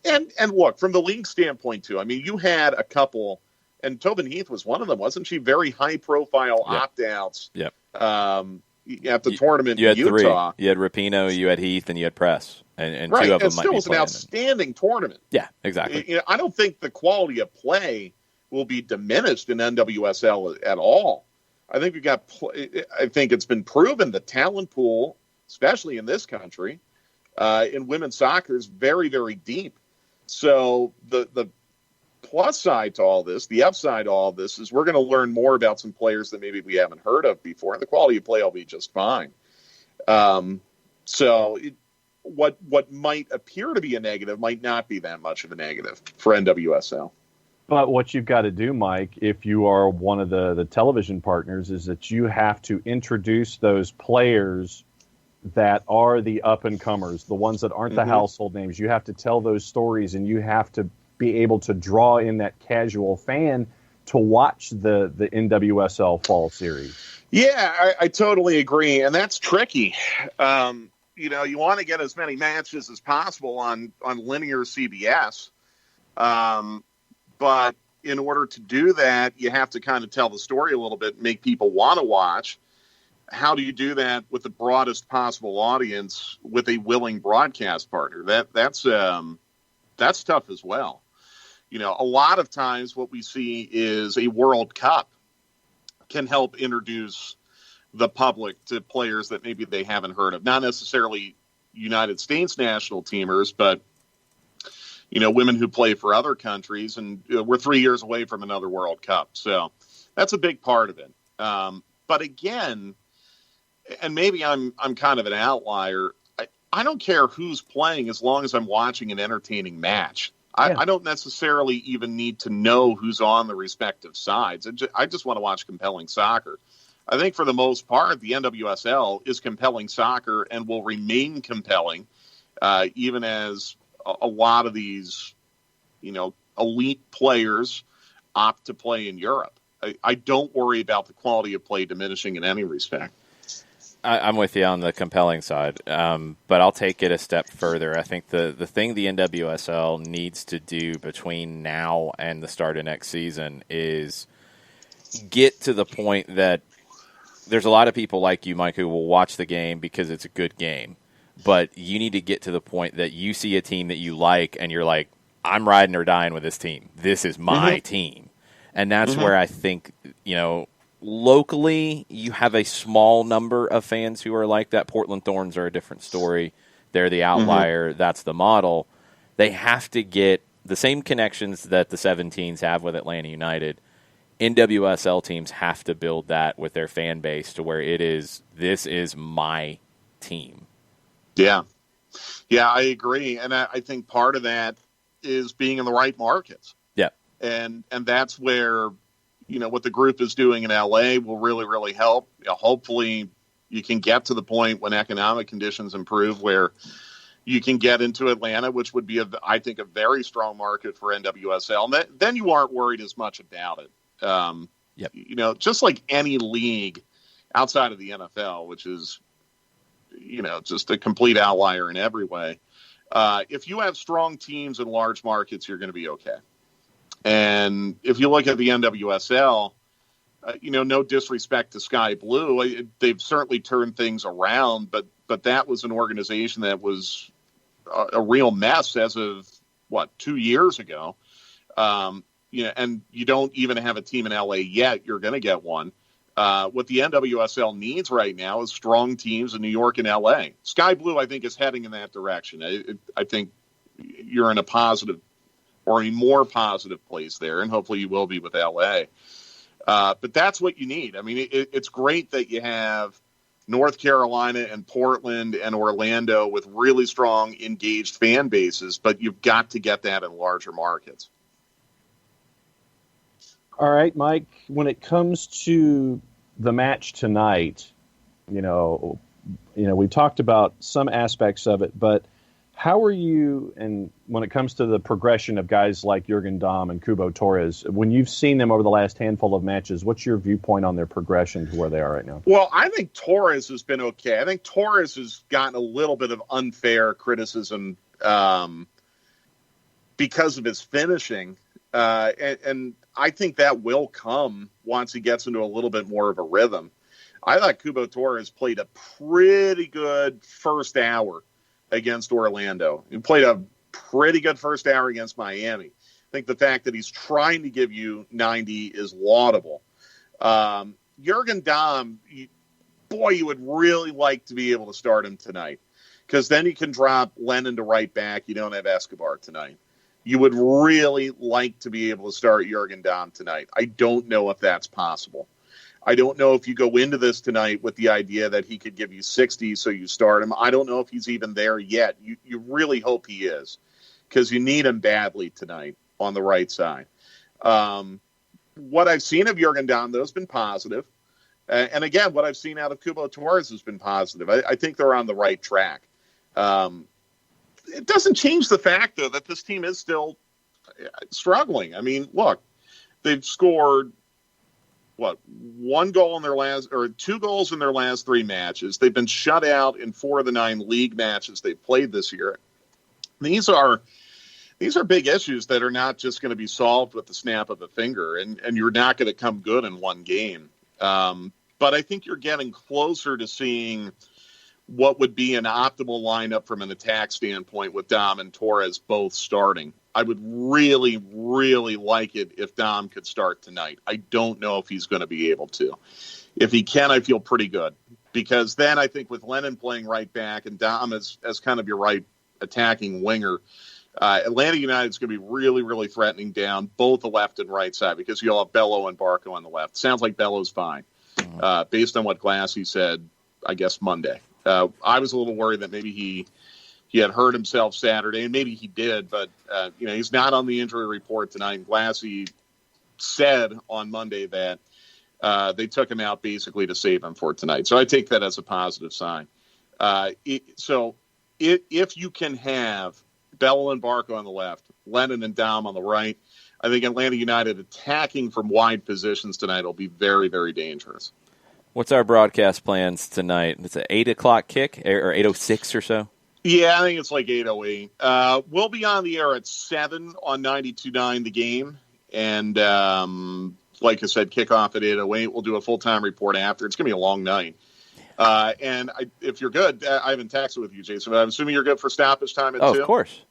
look, from the league standpoint too, I mean, you had a couple, and Tobin Heath was one of them, wasn't she? Very high profile opt-outs. Yep. At the tournament you had in Utah. Three. You had Rapinoe, you had Heath, and you had Press. And right. Two of them it might still be was an playing. outstanding tournament. Yeah, exactly. I don't think the quality of play will be diminished in NWSL at all. I think I think it's been proven the talent pool, especially in this country, in women's soccer is very, very deep. So the plus side to all this, the upside to all this, is we're going to learn more about some players that maybe we haven't heard of before, and the quality of play will be just fine. What might appear to be a negative might not be that much of a negative for NWSL. But what you've got to do, Mike, if you are one of the television partners, is that you have to introduce those players that are the up-and-comers, the ones that aren't the household names. You have to tell those stories, and you have to be able to draw in that casual fan to watch the NWSL Fall Series. Yeah, I totally agree, and that's tricky. You want to get as many matches as possible on linear CBS, but in order to do that, you have to kind of tell the story a little bit, make people want to watch. How do you do that with the broadest possible audience with a willing broadcast partner? That's tough as well. A lot of times what we see is a World Cup can help introduce the public to players that maybe they haven't heard of. Not necessarily United States national teamers, but women who play for other countries, and we're 3 years away from another World Cup. So that's a big part of it. But again, and maybe I'm kind of an outlier, I don't care who's playing as long as I'm watching an entertaining match. I don't necessarily even need to know who's on the respective sides. I just want to watch compelling soccer. I think for the most part, the NWSL is compelling soccer and will remain compelling, even as a lot of these, elite players opt to play in Europe. I don't worry about the quality of play diminishing in any respect. I'm with you on the compelling side, but I'll take it a step further. I think the thing the NWSL needs to do between now and the start of next season is get to the point that there's a lot of people like you, Mike, who will watch the game because it's a good game, but you need to get to the point that you see a team that you like and you're like, I'm riding or dying with this team. This is my team. And that's where I think, locally, you have a small number of fans who are like that. Portland Thorns are a different story. They're the outlier. That's the model. They have to get the same connections that the 17s have with Atlanta United. NWSL teams have to build that with their fan base to where this is my team. Yeah. Yeah, I agree. And I think part of that is being in the right markets. Yeah. And that's where, what the group is doing in LA will really, really help. Hopefully you can get to the point when economic conditions improve where you can get into Atlanta, which would be, I think, a very strong market for NWSL. And then you aren't worried as much about it. Just like any league outside of the NFL, which is, just a complete outlier in every way. If you have strong teams in large markets, you're going to be okay. And if you look at the NWSL, no disrespect to Sky Blue, they've certainly turned things around, but that was an organization that was a real mess as of 2 years ago. And you don't even have a team in LA yet. You're going to get one. What the NWSL needs right now is strong teams in New York and LA. Sky Blue, I think, is heading in that direction. I think you're in a positive or a more positive place there, and hopefully you will be with LA. But that's what you need. I mean, it's great that you have North Carolina and Portland and Orlando with really strong, engaged fan bases, but you've got to get that in larger markets. All right, Mike, when it comes to the match tonight, we talked about some aspects of it, but how are you, and when it comes to the progression of guys like Jürgen Damm and Kubo Torres, when you've seen them over the last handful of matches, what's your viewpoint on their progression to where they are right now? Well, I think Torres has been okay. I think Torres has gotten a little bit of unfair criticism because of his finishing, and I think that will come once he gets into a little bit more of a rhythm. I thought Kubo Torres played a pretty good first hour against Orlando. He played a pretty good first hour against Miami. I think the fact that he's trying to give you 90 is laudable. Jürgen Damm, you would really like to be able to start him tonight, because then you can drop Lennon to right back. You don't have Escobar tonight. You would really like to be able to start Jürgen Damm tonight. I don't know if that's possible. I don't know if you go into this tonight with the idea that he could give you 60, so you start him. I don't know if he's even there yet. You really hope he is, because you need him badly tonight on the right side. What I've seen of Jürgen Damm, though, has been positive. And again, what I've seen out of Kubo Torres has been positive. I think they're on the right track. It doesn't change the fact, though, that this team is still struggling. I mean, look, they've scored one goal in their last, or 2 goals in their last 3 matches. They've been shut out in 4 of the 9 league matches they've played this year. These are big issues that are not just going to be solved with the snap of a finger, and you're not going to come good in one game. But I think you're getting closer to seeing what would be an optimal lineup from an attack standpoint with Damm and Torres both starting. I would really, really like it if Damm could start tonight. I don't know if he's going to be able to. If he can, I feel pretty good, because then I think with Lennon playing right back and Damm as kind of your right attacking winger, Atlanta United is going to be really, really threatening down both the left and right side, because you'll have Bello and Barco on the left. Sounds like Bello's fine, based on what Glassy said, I guess, Monday. I was a little worried that maybe he had hurt himself Saturday, and maybe he did, but he's not on the injury report tonight. And Glassy said on Monday that they took him out basically to save him for tonight. So I take that as a positive sign. So if you can have Bello and Barco on the left, Lennon and Damm on the right, I think Atlanta United attacking from wide positions tonight will be very, very dangerous. What's our broadcast plans tonight? It's an 8 o'clock kick, or 8:06 or so? Yeah, I think it's like 8:08. We'll be on the air at 7 on 92.9 The Game. And like I said, kickoff at 8:08. We'll do a full-time report after. It's going to be a long night. And if you're good, I haven't texted with you, Jason, but I'm assuming you're good for stoppage time at 2? Oh, of course.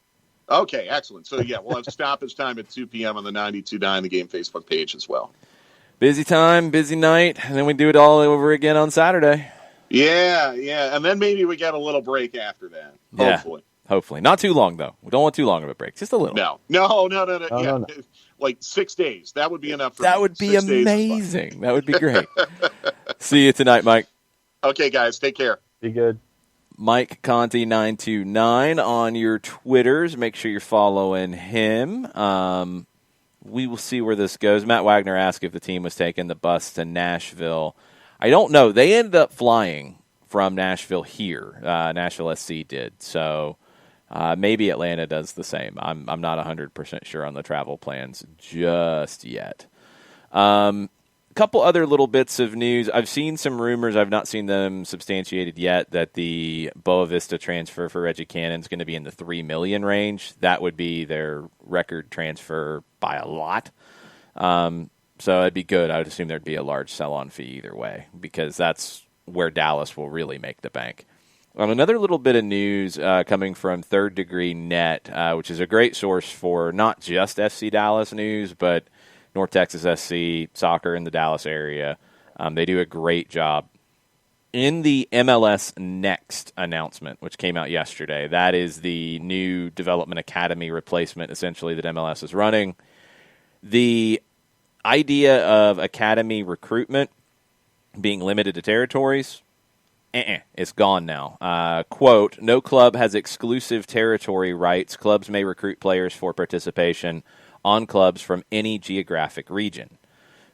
Okay, excellent. So, yeah, we'll have stoppage time at 2 p.m. on the 92.9 The Game Facebook page as well. Busy time, busy night, and then we do it all over again on Saturday. Yeah, and then maybe we get a little break after that, hopefully. Yeah, hopefully. Not too long, though. We don't want too long of a break, just a little. No. No. Like 6 days. That would be enough for That me. would be amazing. That would be great. See you tonight, Mike. Okay, guys, take care. Be good. Mike Conti 929 on your Twitters. Make sure you're following him. We will see where this goes. Matt Wagner asked if the team was taking the bus to Nashville. I don't know. They ended up flying from Nashville here. Nashville SC did. So maybe Atlanta does the same. I'm not 100% sure on the travel plans just yet. A couple other little bits of news. I've seen some rumors. I've not seen them substantiated yet that the Boa Vista transfer for Reggie Cannon is going to be in the $3 million range. That would be their record transfer by a lot. So it'd be good. I would assume there'd be a large sell-on fee either way because that's where Dallas will really make the bank. Another little bit of news coming from Third Degree Net, which is a great source for not just FC Dallas news, but North Texas SC, soccer in the Dallas area. They do a great job. In the MLS Next announcement, which came out yesterday, that is the new development academy replacement, essentially, that MLS is running. The idea of academy recruitment being limited to territories, it's gone now. Quote, no club has exclusive territory rights. Clubs may recruit players for participation on clubs from any geographic region.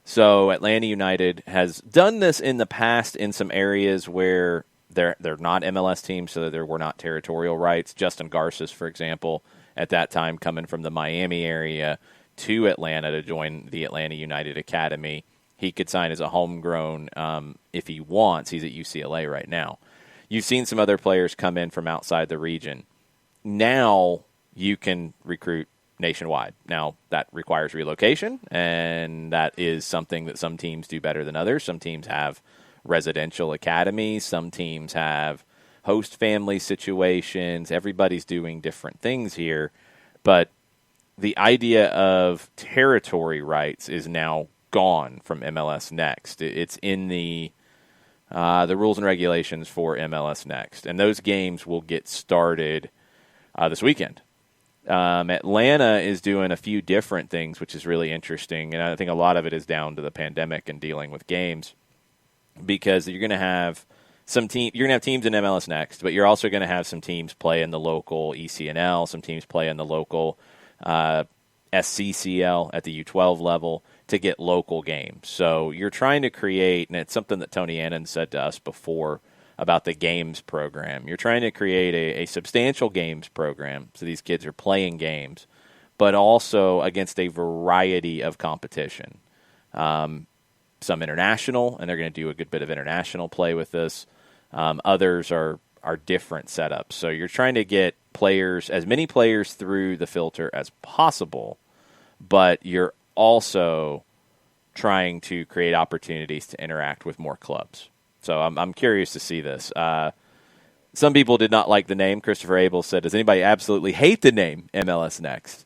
So Atlanta United has done this in the past in some areas where they're not MLS teams, so there were not territorial rights. Justin Garces, for example, at that time coming from the Miami area to Atlanta to join the Atlanta United Academy. He could sign as a homegrown if he wants. He's at UCLA right now. You've seen some other players come in from outside the region. Now you can recruit nationwide. Now, that requires relocation, and that is something that some teams do better than others. Some teams have residential academies. Some teams have host family situations. Everybody's doing different things here, but the idea of territory rights is now gone from MLS Next. It's in the rules and regulations for MLS Next, and those games will get started this weekend. Atlanta is doing a few different things, which is really interesting, and I think a lot of it is down to the pandemic and dealing with games, because you're going to have teams in MLS Next, but you're also going to have some teams play in the local ECNL, some teams play in the local SCCL at the U12 level to get local games. So you're trying to create, and it's something that Tony Annan said to us before about the games program. You're trying to create a substantial games program, so these kids are playing games, but also against a variety of competition. Some international, and they're going to do a good bit of international play with this. Others are different setups. So you're trying to get as many players through the filter as possible, but you're also trying to create opportunities to interact with more clubs. So I'm curious to see this. Some people did not like the name. Christopher Abel said, does anybody absolutely hate the name MLS Next?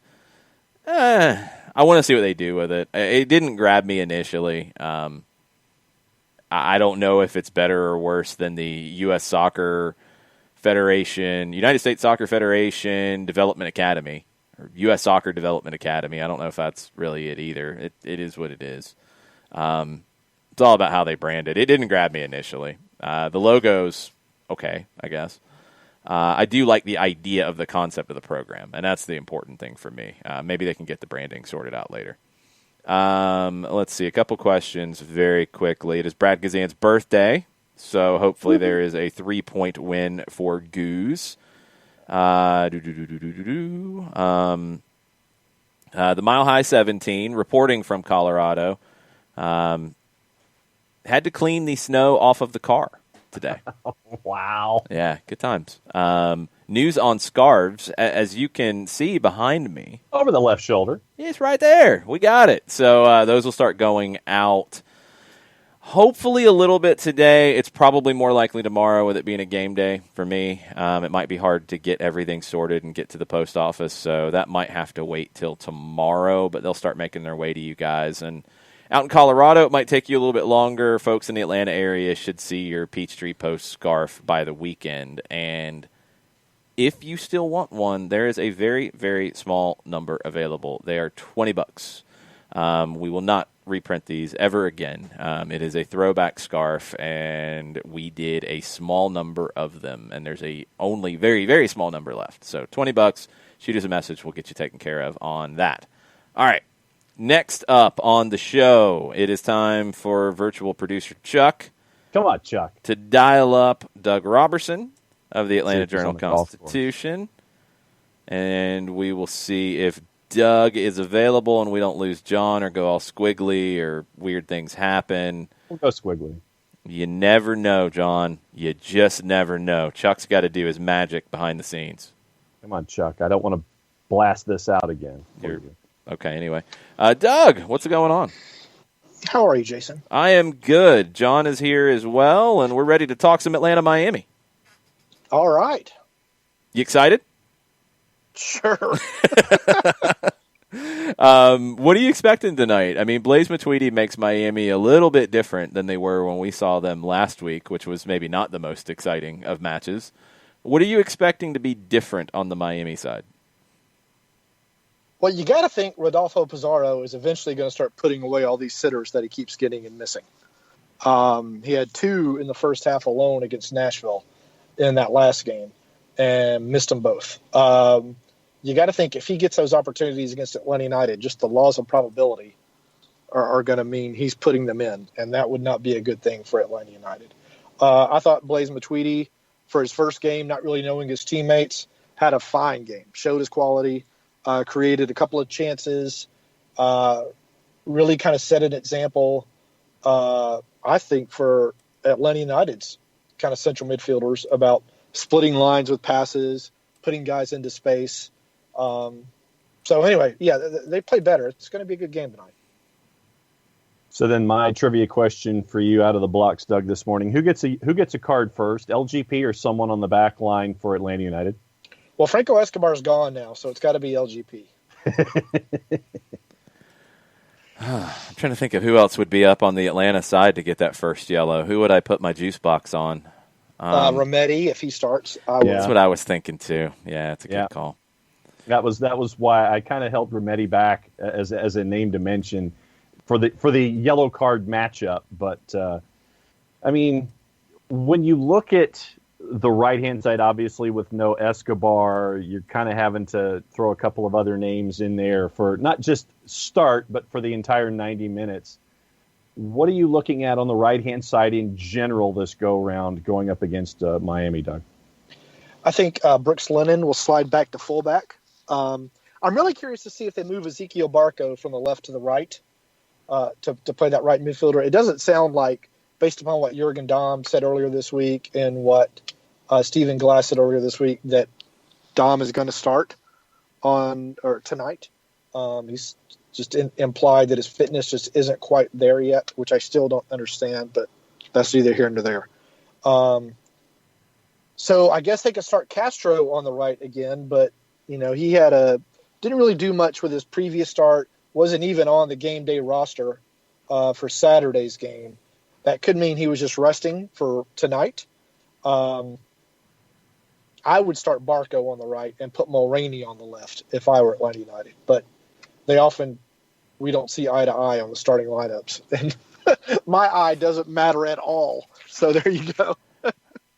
I want to see what they do with it. It didn't grab me initially. I don't know if it's better or worse than the U.S. Soccer Federation, United States Soccer Federation Development Academy, or U.S. Soccer Development Academy. I don't know if that's really it either. It is what it is. It's all about how they brand it. It didn't grab me initially. The logo's okay, I guess. I do like the idea of the concept of the program, and that's the important thing for me. Maybe they can get the branding sorted out later. Let's see, a couple questions very quickly. It is Brad Gazan's birthday, so hopefully there is a 3-point win for Goose. The Mile High 17, reporting from Colorado, had to clean the snow off of the car today. Wow. Yeah, good times. News on scarves, as you can see behind me. Over the left shoulder. It's right there. We got it. So those will start going out hopefully a little bit today. It's probably more likely tomorrow with it being a game day for me. It might be hard to get everything sorted and get to the post office, so that might have to wait till tomorrow, but they'll start making their way to you guys. And out in Colorado, it might take you a little bit longer. Folks in the Atlanta area should see your Peachtree Post scarf by the weekend. And if you still want one, there is a very, very small number available. They are $20. We will not reprint these ever again. It is a throwback scarf, and we did a small number of them, and there's a only very, very small number left. So $20, shoot us a message. We'll get you taken care of on that. All right. Next up on the show, it is time for virtual producer Chuck. Come on, Chuck. To dial up Doug Robertson of the Atlanta Journal-Constitution. And we will see if Doug is available and we don't lose John or go all squiggly or weird things happen. We'll go squiggly. You never know, John. You just never know. Chuck's got to do his magic behind the scenes. Come on, Chuck. I don't want to blast this out again. Okay, anyway. Doug, what's going on? How are you, Jason? I am good. John is here as well, and we're ready to talk some Atlanta-Miami. All right. You excited? Sure. What are you expecting tonight? I mean, Blaise Matuidi makes Miami a little bit different than they were when we saw them last week, which was maybe not the most exciting of matches. What are you expecting to be different on the Miami side? Well, you got to think Rodolfo Pizarro is eventually going to start putting away all these sitters that he keeps getting and missing. He had 2 in the first half alone against Nashville in that last game and missed them both. You got to think if he gets those opportunities against Atlanta United, just the laws of probability are going to mean he's putting them in, and that would not be a good thing for Atlanta United. I thought Blaise Matuidi, for his first game, not really knowing his teammates, had a fine game, showed his quality, created a couple of chances, really kind of set an example, I think, for Atlanta United's kind of central midfielders about splitting lines with passes, putting guys into space. So anyway, yeah, they play better. It's going to be a good game tonight. So then my trivia question for you out of the blocks, Doug, this morning. Who gets a card first, LGP or someone on the back line for Atlanta United? Well, Franco Escobar's gone now, so it's got to be LGP. I'm trying to think of who else would be up on the Atlanta side to get that first yellow. Who would I put my juice box on? Remedi, if he starts. That's what I was thinking too. Yeah, it's a good call. That was why I kind of held Remedi back as a name to mention for the yellow card matchup. But I mean, when you look at the right-hand side, obviously, with no Escobar, you're kind of having to throw a couple of other names in there for not just start, but for the entire 90 minutes. What are you looking at on the right-hand side in general this go-round going up against Miami, Doug? I think Brooks Lennon will slide back to fullback. I'm really curious to see if they move Ezekiel Barco from the left to the right to play that right midfielder. It doesn't sound like, based upon what Jurgen Damm said earlier this week and what Stephen Glass said earlier this week, that Damm is going to start tonight. He's just implied that his fitness just isn't quite there yet, which I still don't understand, but that's neither here nor there. So I guess they could start Castro on the right again, but he didn't really do much with his previous start, wasn't even on the game day roster for Saturday's game. That could mean he was just resting for tonight. I would start Barco on the right and put Mulroney on the left if I were Atlanta United. But we don't see eye to eye on the starting lineups. And my eye doesn't matter at all. So there you go.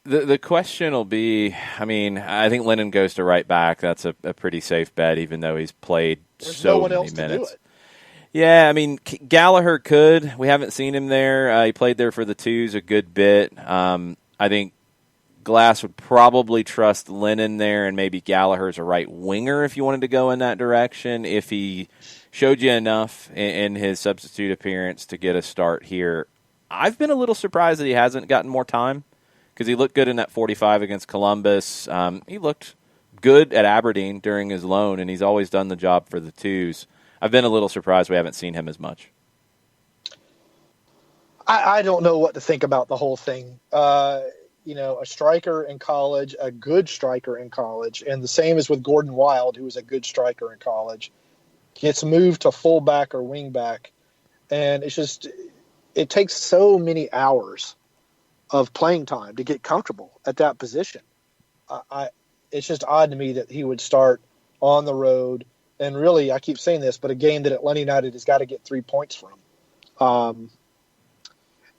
The question will be, I mean, I think Lennon goes to right back. That's a pretty safe bet, even though he's played There's so no one many else minutes. To do it. Yeah, I mean, Gallagher could. We haven't seen him there. He played there for the twos a good bit. I think Glass would probably trust Lennon there, and maybe Gallagher's a right winger if you wanted to go in that direction. If he showed you enough in his substitute appearance to get a start here, I've been a little surprised that he hasn't gotten more time because he looked good in that 45 against Columbus. He looked good at Aberdeen during his loan, and he's always done the job for the twos. I've been a little surprised we haven't seen him as much. I don't know what to think about the whole thing. A striker in college, a good striker in college, and the same as with Gordon Wild, who was a good striker in college, gets moved to fullback or wingback, and it takes so many hours of playing time to get comfortable at that position. It's just odd to me that he would start on the road and really, I keep saying this, but a game that Atlanta United has got to get 3 points from.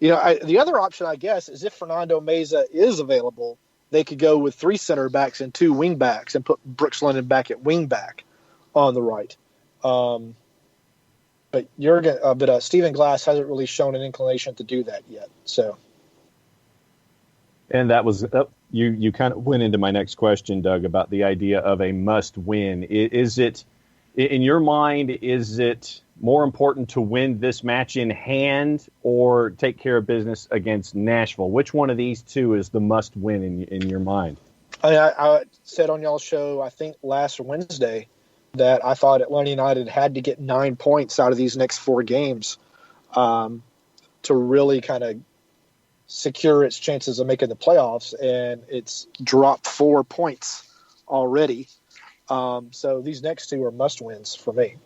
The other option, I guess, is if Fernando Meza is available, they could go with 3 center backs and 2 wing backs and put Brooks Lennon back at wing back on the right. But Stephen Glass hasn't really shown an inclination to do that yet. So, and that was you kind of went into my next question, Doug, about the idea of a must win. Is it, in your mind, is it more important to win this match in hand or take care of business against Nashville? Which one of these two is the must win in your mind? I said on y'all's show, I think last Wednesday, that I thought Atlanta United had to get 9 points out of these next 4 games to really kind of secure its chances of making the playoffs, and it's dropped 4 points already. So these next 2 are must-wins for me.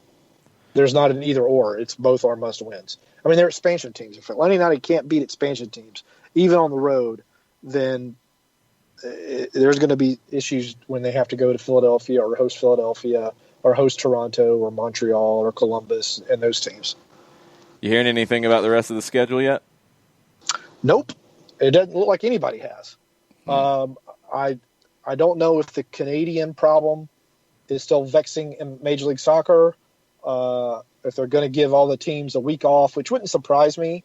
There's not an either-or. It's both are must-wins. I mean, they're expansion teams. If Atlanta United can't beat expansion teams, even on the road, then there's going to be issues when they have to go to Philadelphia or host Toronto or Montreal or Columbus and those teams. You hearing anything about the rest of the schedule yet? Nope. It doesn't look like anybody has. I don't know if the Canadian problem is still vexing in Major League Soccer, if they're going to give all the teams a week off, which wouldn't surprise me.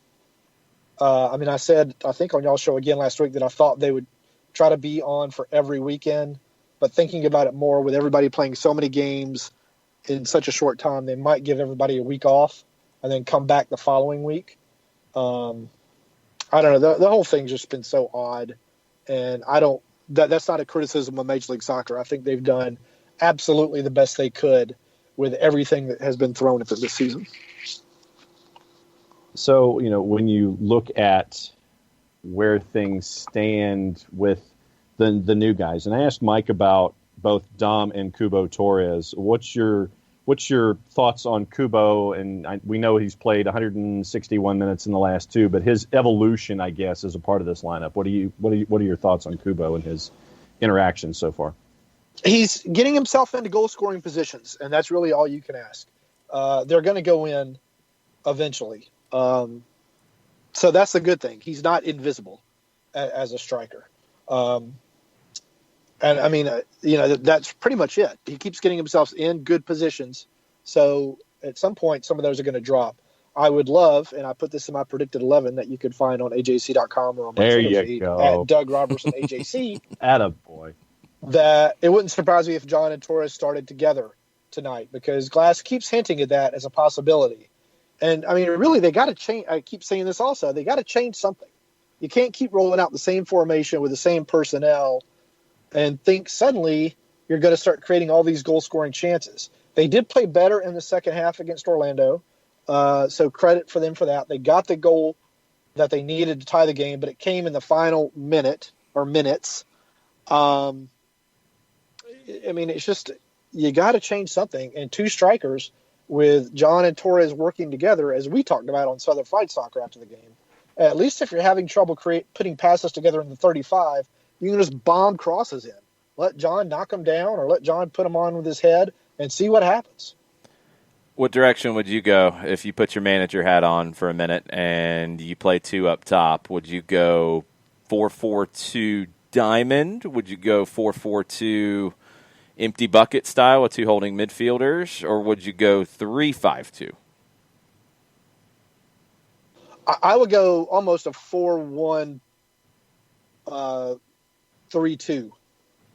I said, I think on y'all's show again last week, that I thought they would try to be on for every weekend. But thinking about it more, with everybody playing so many games in such a short time, they might give everybody a week off and then come back the following week. I don't know. The whole thing's just been so odd. And that's not a criticism of Major League Soccer. I think they've done absolutely the best they could with everything that has been thrown at them this season. So, when you look at where things stand with the new guys, and I asked Mike about both Dom and Kubo Torres. What's your thoughts on Kubo? And we know he's played 161 minutes in the last 2, but his evolution, I guess, is a part of this lineup. What are your thoughts on Kubo and his interactions so far? He's getting himself into goal-scoring positions, and that's really all you can ask. They're going to go in eventually. So that's the good thing. He's not invisible as a striker. That's pretty much it. He keeps getting himself in good positions. So at some point, some of those are going to drop. I would love, and I put this in my predicted 11 that you could find on AJC.com or on my Twitter feed at Doug Robertson AJC. Attaboy. That it wouldn't surprise me if John and Torres started together tonight, because Glass keeps hinting at that as a possibility. And really, they got to change. I keep saying this also. They got to change something. You can't keep rolling out the same formation with the same personnel and think suddenly you're going to start creating all these goal-scoring chances. They did play better in the second half against Orlando, so credit for them for that. They got the goal that they needed to tie the game, but it came in the final minute or minutes. It's just, you got to change something. And 2 strikers with John and Torres working together, as we talked about on Southern Fried Soccer after the game, at least if you're having trouble putting passes together in the 35, you can just bomb crosses in. Let John knock them down, or let John put them on with his head and see what happens. What direction would you go if you put your manager hat on for a minute and you play 2 up top? Would you go 4-4-2 diamond? Would you go 4-4-2 empty bucket style with 2 holding midfielders? Or would you go 3-5-2? I would go almost a 4-1-3-2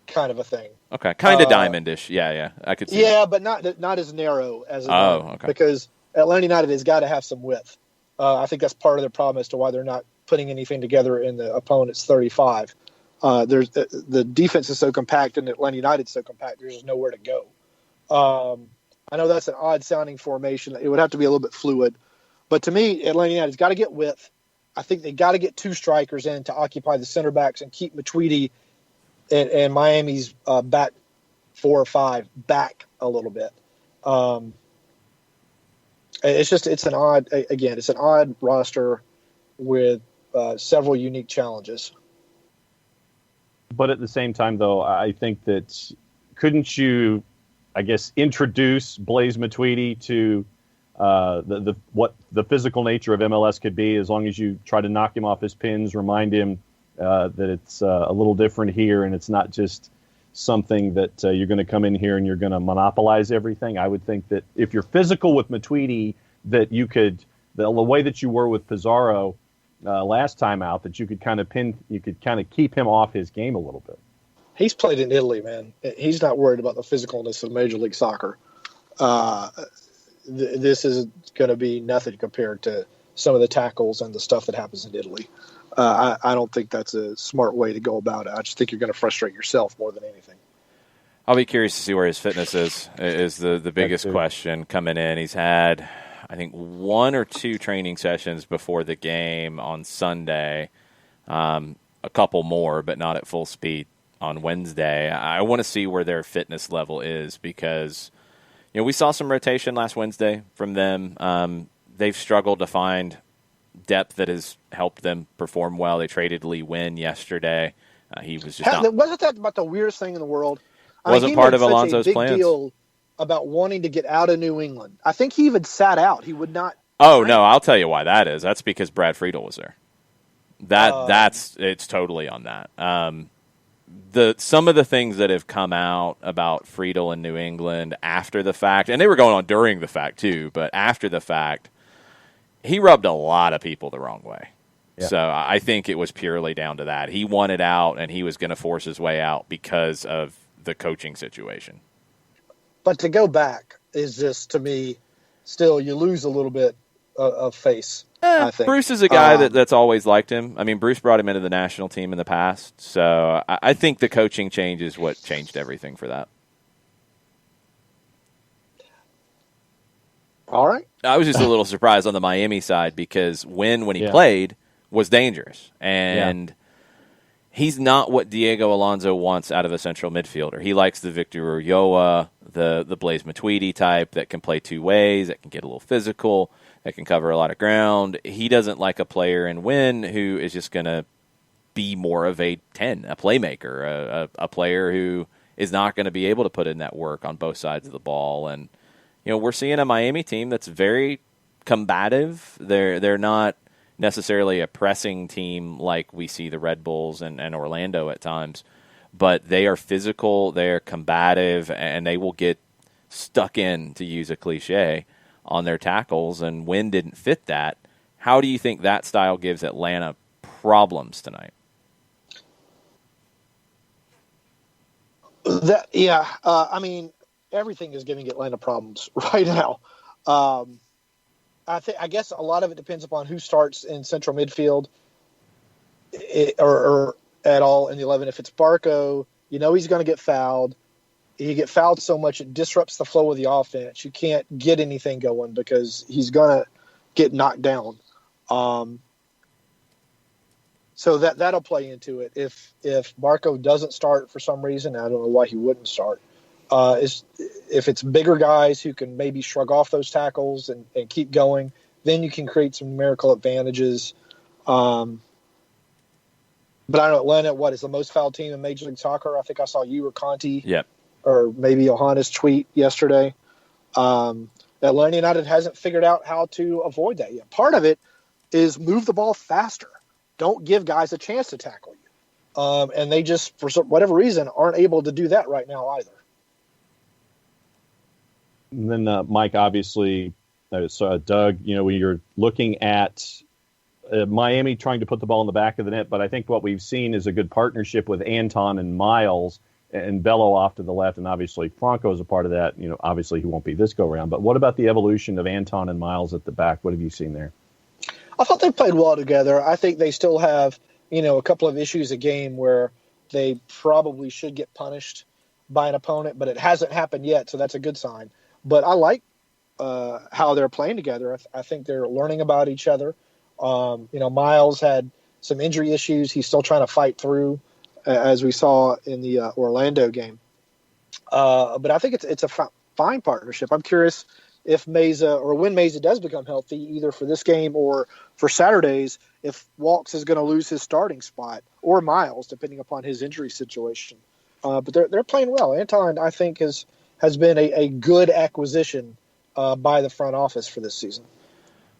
kind of a thing. Okay, kind of diamondish. Yeah, I could see. Yeah, but not as narrow as okay. Because Atlanta United has got to have some width. I think that's part of their problem as to why they're not putting anything together in the opponent's 35. The defense is so compact and Atlanta United's so compact, there's just nowhere to go. I know that's an odd-sounding formation. It would have to be a little bit fluid. But to me, Atlanta United's got to get width. I think they got to get 2 strikers in to occupy the center backs and keep Matuidi and Miami's back 4 or 5 back a little bit. It's an odd roster with several unique challenges. But at the same time, though, I think that couldn't you I guess, introduce Blaise Matuidi to what the physical nature of MLS could be, as long as you try to knock him off his pins, remind him that it's a little different here, and it's not just something that you're going to come in here and you're going to monopolize everything. I would think that if you're physical with Matuidi, that you could, the way that you were with Pizarro last time out, that you could kind of keep him off his game a little bit. He's played in Italy, man. He's not worried about the physicalness of Major League Soccer. This is going to be nothing compared to some of the tackles and the stuff that happens in Italy. I don't think that's a smart way to go about it. I just think you're going to frustrate yourself more than anything. I'll be curious to see where his fitness is the biggest question coming in. He's had, I think, 1 or 2 training sessions before the game on Sunday, a couple more, but not at full speed on Wednesday. I want to see where their fitness level is because, we saw some rotation last Wednesday from them. They've struggled to find depth that has helped them perform well. They traded Lee Wynn yesterday. He was just wasn't that about the weirdest thing in the world? Wasn't part of Alonso's plans. Deal about wanting to get out of New England. I think he even sat out. He would not. Oh no, I'll tell you why that is. That's because Brad Friedel was there. It's totally on that. Some of the things that have come out about Friedel in New England after the fact, and they were going on during the fact too, but after the fact, he rubbed a lot of people the wrong way. Yeah. So I think it was purely down to that. He wanted out, and he was going to force his way out because of the coaching situation. But to go back is just, to me, still you lose a little bit of face. I think Bruce is a guy that's always liked him. I mean, Bruce brought him into the national team in the past, so I think the coaching change is what changed everything for that. All right. I was just a little surprised on the Miami side because when he played was dangerous, and he's not what Diego Alonso wants out of a central midfielder. He likes the Victor Ulloa, the Blaise Matuidi type that can play 2 ways, that can get a little physical, that can cover a lot of ground. He doesn't like a player in Wynn who is just going to be more of a 10, a playmaker, a player who is not going to be able to put in that work on both sides of the ball. And we're seeing a Miami team that's very combative. They're not necessarily a pressing team like we see the Red Bulls and Orlando at times, but they are physical, they're combative, and they will get stuck in, to use a cliche, on their tackles, and Wynn didn't fit that. How do you think that style gives Atlanta problems tonight? I mean, everything is giving Atlanta problems right now. I guess a lot of it depends upon who starts in central midfield or at all in the 11. If it's Barco, he's going to get fouled. You get fouled so much it disrupts the flow of the offense. You can't get anything going because he's going to get knocked down. So that'll play into it. If Barco doesn't start for some reason, I don't know why he wouldn't start. If it's bigger guys who can maybe shrug off those tackles and keep going, then you can create some numerical advantages. But I don't know, Atlanta, what is the most fouled team in Major League Soccer? I think I saw you or Conti. Yep. Or maybe Johannes tweet yesterday. Atlanta United hasn't figured out how to avoid that yet. Part of it is move the ball faster. Don't give guys a chance to tackle you. And they just, for whatever reason, aren't able to do that right now either. And then, Mike, obviously, Doug, when you're looking at Miami trying to put the ball in the back of the net, but I think what we've seen is a good partnership with Anton and Miles and Bello off to the left, and obviously Franco is a part of that. Obviously he won't be this go-around. But what about the evolution of Anton and Miles at the back? What have you seen there? I thought they played well together. I think they still have, a couple of issues a game where they probably should get punished by an opponent, but it hasn't happened yet, so that's a good sign. But I like how they're playing together. I think they're learning about each other. Miles had some injury issues. He's still trying to fight through, as we saw in the Orlando game. But I think it's a fine partnership. I'm curious if Meza, or when Meza does become healthy, either for this game or for Saturdays, if Walks is going to lose his starting spot, or Miles, depending upon his injury situation. But they're playing well. Anton, I think, has has been a good acquisition by the front office for this season.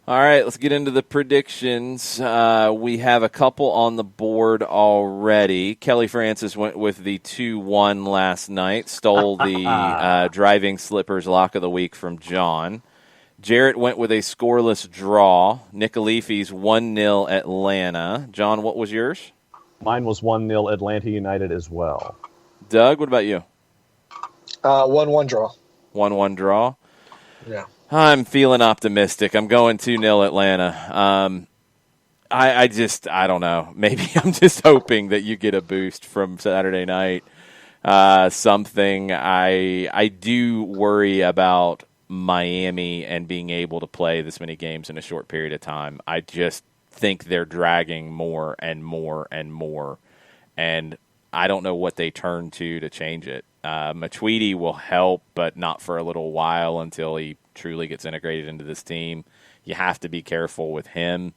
All right, let's get into the predictions. We have a couple on the board already. Kelly Francis went with the 2-1 last night, stole the driving slippers lock of the week from John. Jarrett went with a scoreless draw. Nick Alifi's 1-0 Atlanta. John, what was yours? Mine was 1-0 Atlanta United as well. Doug, what about you? 1-1 draw. 1-1 draw? Yeah. I'm feeling optimistic. I'm going 2-0 Atlanta. I don't know. Maybe I'm just hoping that you get a boost from Saturday night. Something. I do worry about Miami and being able to play this many games in a short period of time. I just think they're dragging more and more and more. And I don't know what they turn to change it. Matuidi will help, but not for a little while until he truly gets integrated into this team. You have to be careful with him.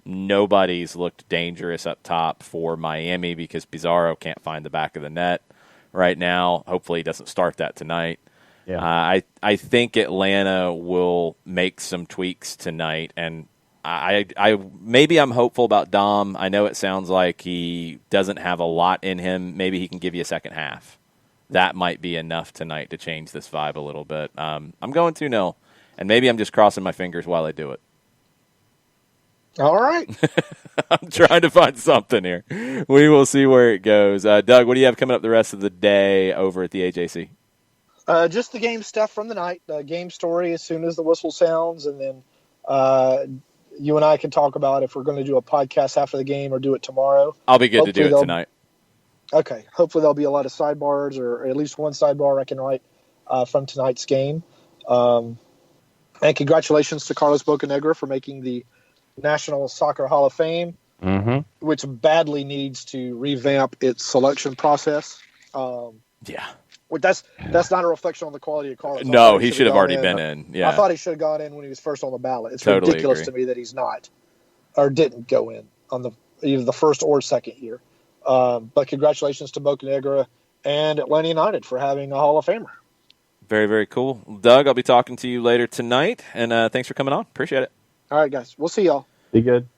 Nobody's looked dangerous up top for Miami because Pizarro can't find the back of the net right now. Hopefully he doesn't start that tonight. Yeah. I think Atlanta will make some tweaks tonight, and maybe I'm hopeful about Dom. I know it sounds like he doesn't have a lot in him. Maybe he can give you a second half. That might be enough tonight to change this vibe a little bit. I'm going 2-0, and maybe I'm just crossing my fingers while I do it. All right. I'm trying to find something here. We will see where it goes. Doug, what do you have coming up the rest of the day over at the AJC? Just the game stuff from the night, game story as soon as the whistle sounds, and then you and I can talk about if we're going to do a podcast after the game or do it tomorrow. I'll be good to do it tonight. Okay. Hopefully there'll be a lot of sidebars or at least one sidebar I can write from tonight's game. And congratulations to Carlos Bocanegra for making the National Soccer Hall of Fame, which badly needs to revamp its selection process. Yeah. That's not a reflection on the quality of Carlos. No, he should have already been in. Yeah. I thought he should have gone in when he was first on the ballot. It's totally ridiculous agree. to me that he's not or didn't go in on either the first or second year. But congratulations to Bocanegra and Atlanta United for having a Hall of Famer. Very, very cool. Doug, I'll be talking to you later tonight, and thanks for coming on. Appreciate it. All right, guys. We'll see y'all. Be good.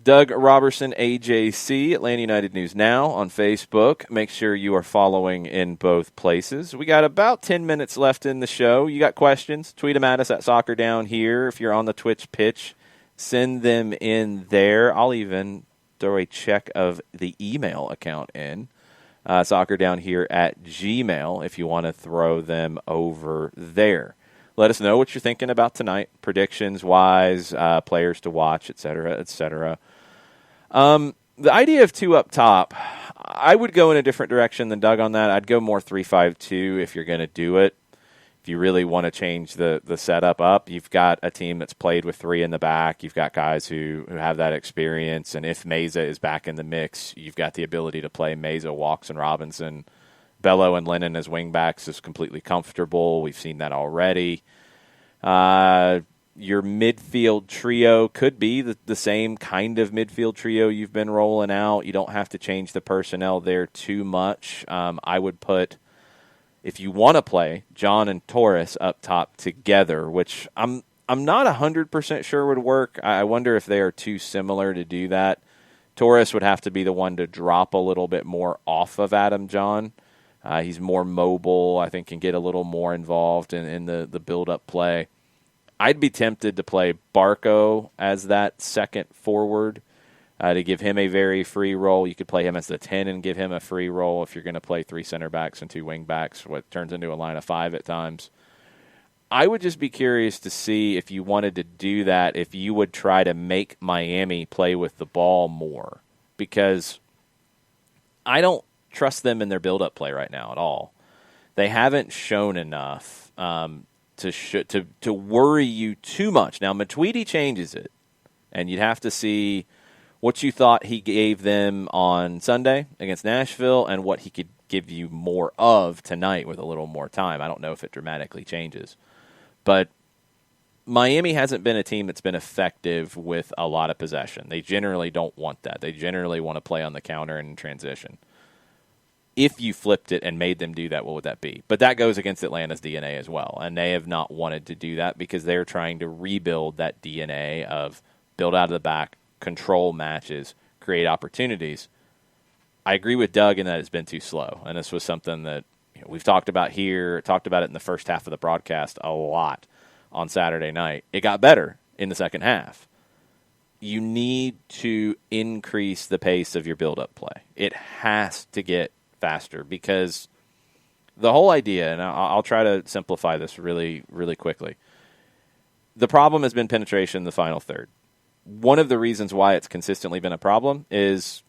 Doug Robertson, AJC, Atlanta United News Now on Facebook. Make sure you are following in both places. We got about 10 minutes left in the show. You got questions? Tweet them at us at Soccer Down Here. If you're on the Twitch pitch, send them in there. I'll even throw a check of the email account in, soccerdownhere@gmail, if you want to throw them over there. Let us know what you're thinking about tonight, predictions-wise, players to watch, et cetera, et cetera. The idea of 2 up top, I would go in a different direction than Doug on that. I'd go more 3-5-2 if you're going to do it. If you really want to change the setup up, you've got a team that's played with 3 in the back. You've got guys who have that experience. And if Meza is back in the mix, you've got the ability to play Meza, Walks, and Robinson. Bello and Lennon as wingbacks is completely comfortable. We've seen that already. Your midfield trio could be the same kind of midfield trio you've been rolling out. You don't have to change the personnel there too much. I would put, if you want to play, John and Torres up top together, which I'm not 100% sure would work. I wonder if they are too similar to do that. Torres would have to be the one to drop a little bit more off of Adam John. He's more mobile, I think can get a little more involved in the build-up play. I'd be tempted to play Barco as that second forward to give him a very free role. You could play him as the 10 and give him a free role if you're going to play 3 center backs and 2 wing backs, what turns into a line of 5 at times. I would just be curious to see if you wanted to do that, if you would try to make Miami play with the ball more, because I don't trust them in their build-up play right now at all. They haven't shown enough to worry you too much. Now, Matuidi changes it, and you'd have to see what you thought he gave them on Sunday against Nashville and what he could give you more of tonight with a little more time. I don't know if it dramatically changes. But Miami hasn't been a team that's been effective with a lot of possession. They generally don't want that. They generally want to play on the counter and in transition. If you flipped it and made them do that, what would that be? But that goes against Atlanta's DNA as well, and they have not wanted to do that because they're trying to rebuild that DNA of build out of the back, control matches, create opportunities. I agree with Doug in that it's been too slow, and this was something that we've talked about here, talked about it in the first half of the broadcast a lot on Saturday night. It got better in the second half. You need to increase the pace of your build-up play. It has to get faster because the whole idea, and I'll try to simplify this really, really quickly. The problem has been penetration in the final third. One of the reasons why it's consistently been a problem is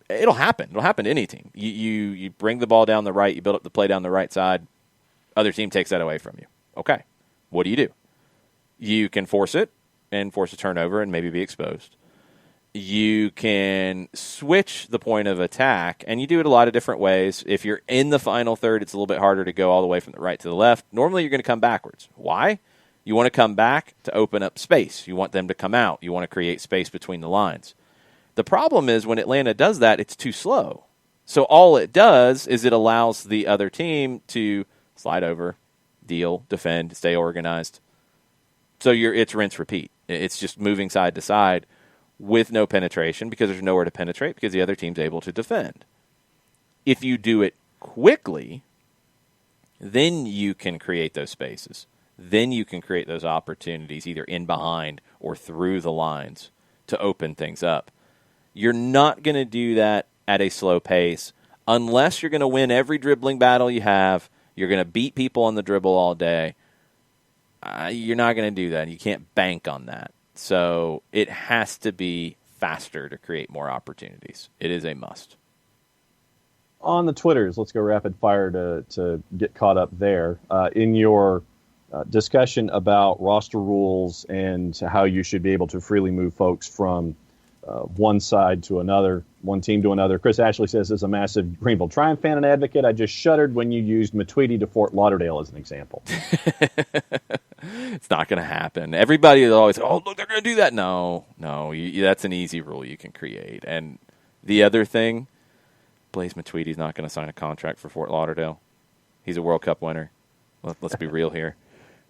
it'll happen. It'll happen to any team. You bring the ball down the right, you build up the play down the right side, other team takes that away from you. Okay, what do? You can force it and force a turnover and maybe be exposed. You can switch the point of attack, and you do it a lot of different ways. If you're in the final third, it's a little bit harder to go all the way from the right to the left. Normally, you're going to come backwards. Why? You want to come back to open up space. You want them to come out. You want to create space between the lines. The problem is when Atlanta does that, it's too slow. So all it does is it allows the other team to slide over, deal, defend, stay organized. So it's rinse, repeat. It's just moving side to side with no penetration because there's nowhere to penetrate because the other team's able to defend. If you do it quickly, then you can create those spaces. Then you can create those opportunities either in behind or through the lines to open things up. You're not going to do that at a slow pace unless you're going to win every dribbling battle you have. You're going to beat people on the dribble all day. You're not going to do that. You can't bank on that. So it has to be faster to create more opportunities. It is a must. On the Twitters, let's go rapid fire to get caught up there. In your discussion about roster rules and how you should be able to freely move folks from one side to another, one team to another, Chris Ashley says, as a massive Greenville Triumph fan and advocate, I just shuddered when you used Matweedy to Fort Lauderdale as an example. It's not going to happen. Everybody is always, oh, look, they're going to do that. No, that's an easy rule you can create. And the other thing, Blaise Matuidi's not going to sign a contract for Fort Lauderdale. He's a World Cup winner. Let's be real here.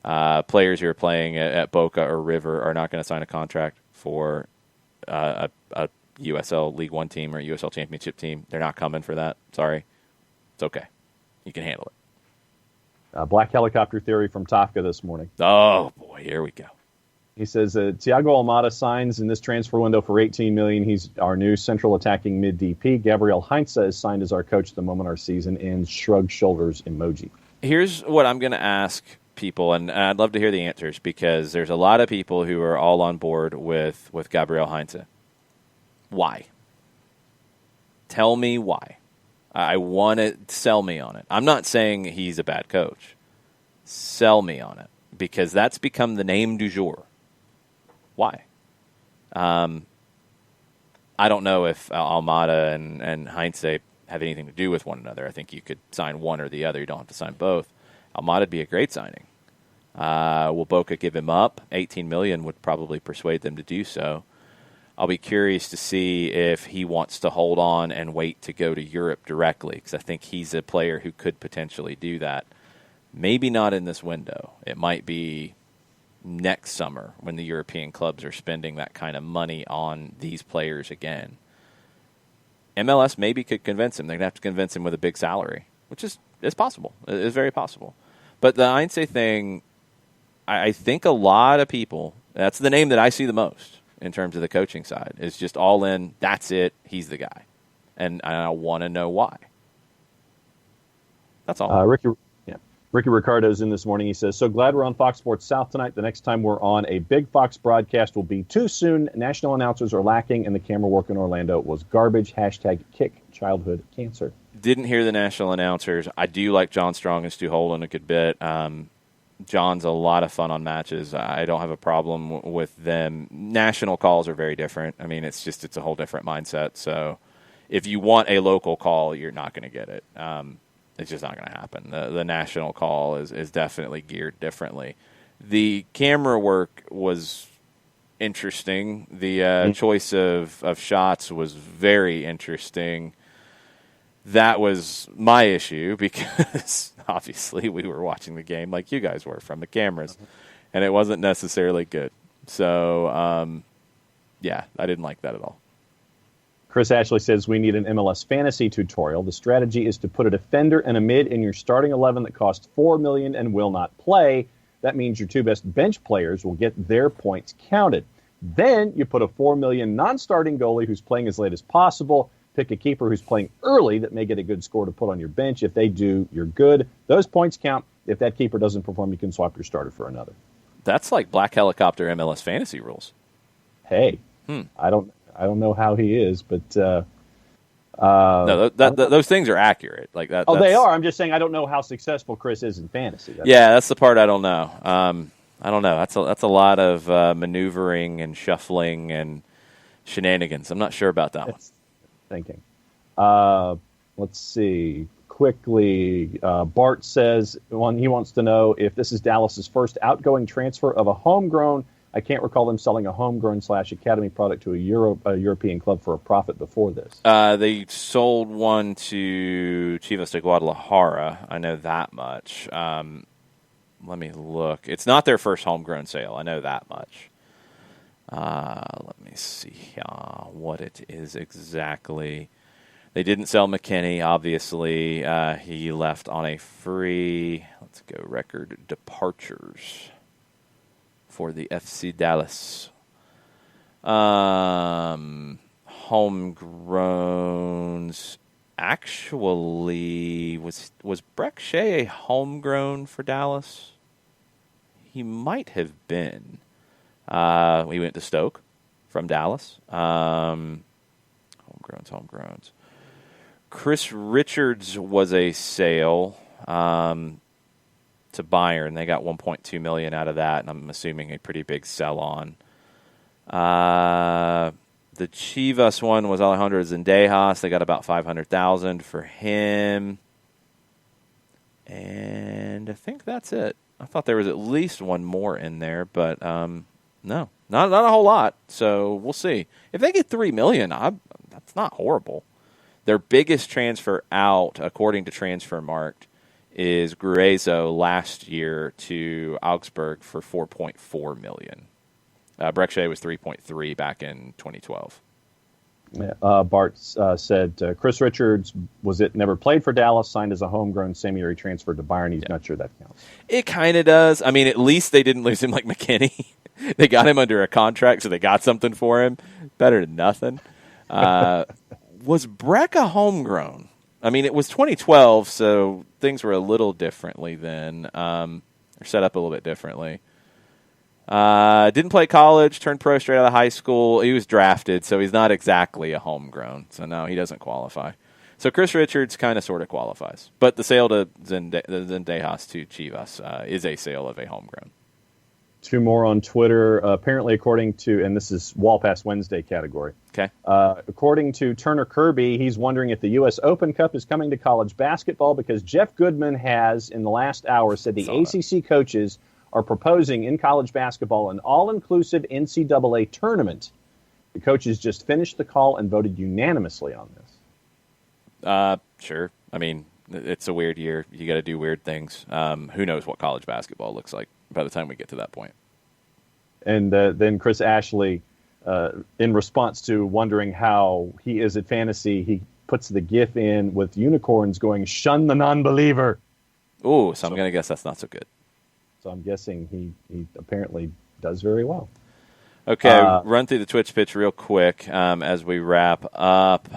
Players who are playing at Boca or River are not going to sign a contract for a USL League One team or USL Championship team. They're not coming for that. Sorry. It's okay. You can handle it. Black helicopter theory from Tafka this morning. Oh, boy, here we go. He says, Thiago Almada signs in this transfer window for $18 million. He's our new central attacking mid-DP. Gabriel Heinze is signed as our coach the moment our season ends. Shrug shoulders emoji. Here's what I'm going to ask people, and I'd love to hear the answers because there's a lot of people who are all on board with Gabriel Heinze. Why? Tell me why. I want to sell me on it. I'm not saying he's a bad coach. Sell me on it because that's become the name du jour. Why? I don't know if Almada and Heinze have anything to do with one another. I think you could sign one or the other. You don't have to sign both. Almada would be a great signing. Will Boca give him up? $18 million would probably persuade them to do so. I'll be curious to see if he wants to hold on and wait to go to Europe directly because I think he's a player who could potentially do that. Maybe not in this window. It might be next summer when the European clubs are spending that kind of money on these players again. MLS maybe could convince him. They're going to have to convince him with a big salary, which is possible. It's very possible. But the Heinze thing, I think a lot of people, that's the name that I see the most in terms of the coaching side, is just all in, that's it, he's the guy. And I want to know why. That's all. Ricky Ricardo's in this morning. He says, so glad we're on Fox Sports South tonight. The next time we're on a big Fox broadcast will be too soon. National announcers are lacking, and the camera work in Orlando was garbage. #kick childhood cancer. Didn't hear the national announcers. I do like John Strong and Stu Holden a good bit. John's a lot of fun on matches. I don't have a problem with them. National calls are very different. I mean, it's a whole different mindset. So if you want a local call, you're not going to get it. It's just not going to happen. The national call is definitely geared differently. The camera work was interesting. The choice of shots was very interesting. that was my issue because obviously we were watching the game like you guys were from the cameras, and it wasn't necessarily good. So, yeah, I didn't like that at all. Chris Ashley says we need an MLS fantasy tutorial. The strategy is to put a defender and a mid in your starting 11 that costs $4 million and will not play. That means your two best bench players will get their points counted. Then you put a $4 million non-starting goalie who's playing as late as possible. Pick a keeper who's playing early that may get a good score to put on your bench. If they do, you're good. Those points count. If that keeper doesn't perform, you can swap your starter for another. That's like Black Helicopter MLS fantasy rules. Hey, I don't know how he is, but no, those things are accurate. Like that. Oh, they are. I'm just saying I don't know how successful Chris is in fantasy. That's the part I don't know. I don't know. That's a lot of maneuvering and shuffling and shenanigans. I'm not sure about that one. Thinking. Let's see. Quickly, Bart says he wants to know if this is Dallas's first outgoing transfer of a homegrown. I can't recall them selling a homegrown / academy product to a European club for a profit before this. They sold one to Chivas de Guadalajara. I know that much. Let me look. It's not their first homegrown sale. I know that much. Let me see what it is exactly. They didn't sell McKinney, obviously. He left on a free, let's go, record departures for the FC Dallas. Homegrowns. Actually, was Breck Shea a homegrown for Dallas? He might have been. We went to Stoke from Dallas. Homegrowns. Chris Richards was a sale to Bayern. They got $1.2 million out of that, and I'm assuming a pretty big sell-on. The Chivas one was Alejandro Zendejas. They got about $500,000 for him. And I think that's it. I thought there was at least one more in there, but no, not a whole lot. So we'll see. If they get $3 million, that's not horrible. Their biggest transfer out, according to Transfermarkt, is Gruezo last year to Augsburg for $4.4 million. Breck Shea was 3.3 back in 2012. Bart said Chris Richards never played for Dallas, signed as a homegrown, same year he transferred to Bayern. He's not sure that counts. It kind of does. I mean, at least they didn't lose him like McKinney. They got him under a contract, so they got something for him. Better than nothing. Was Breck a homegrown? I mean, it was 2012, so things were a little differently then, or set up a little bit differently. Didn't play college, turned pro straight out of high school. He was drafted, so he's not exactly a homegrown. So, no, he doesn't qualify. So Chris Richards kind of sort of qualifies. But the sale to Zendejas to Chivas is a sale of a homegrown. Two more on Twitter. Apparently, according to, and this is Wall Pass Wednesday category. Okay. According to Turner Kirby, he's wondering if the U.S. Open Cup is coming to college basketball because Jeff Goodman has, in the last hour, said the ACC coaches are proposing in college basketball an all-inclusive NCAA tournament. The coaches just finished the call and voted unanimously on this. Sure. I mean, it's a weird year. You got to do weird things. Who knows what college basketball looks like by the time we get to that point. And then Chris Ashley, in response to wondering how he is at fantasy, he puts the GIF in with unicorns going, "Shun the non-believer." Ooh, so I'm going to guess that's not so good. So I'm guessing he apparently does very well. Okay, run through the Twitch pitch real quick as we wrap up.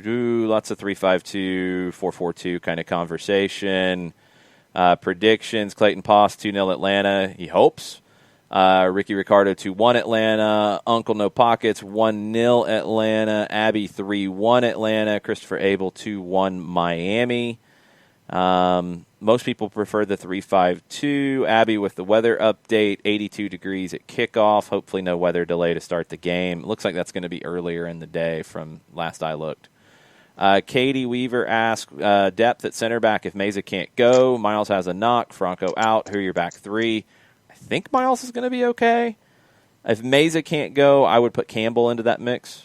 Lots of 3-5-2, 4-4-2 kind of conversation. Predictions, Clayton Poss 2-0 Atlanta, he hopes. Ricky Ricardo 2-1 Atlanta. Uncle No Pockets 1-0 Atlanta. Abby 3-1 Atlanta. Christopher Abel 2-1 Miami. Most people prefer the 3-5-2. Abby with the weather update, 82 degrees at kickoff. Hopefully no weather delay to start the game. Looks like that's going to be earlier in the day from last I looked. Katie Weaver asked, depth at center back if Meza can't go. Miles has a knock. Franco out. Who are your back three? I think Miles is going to be okay. If Meza can't go, I would put Campbell into that mix.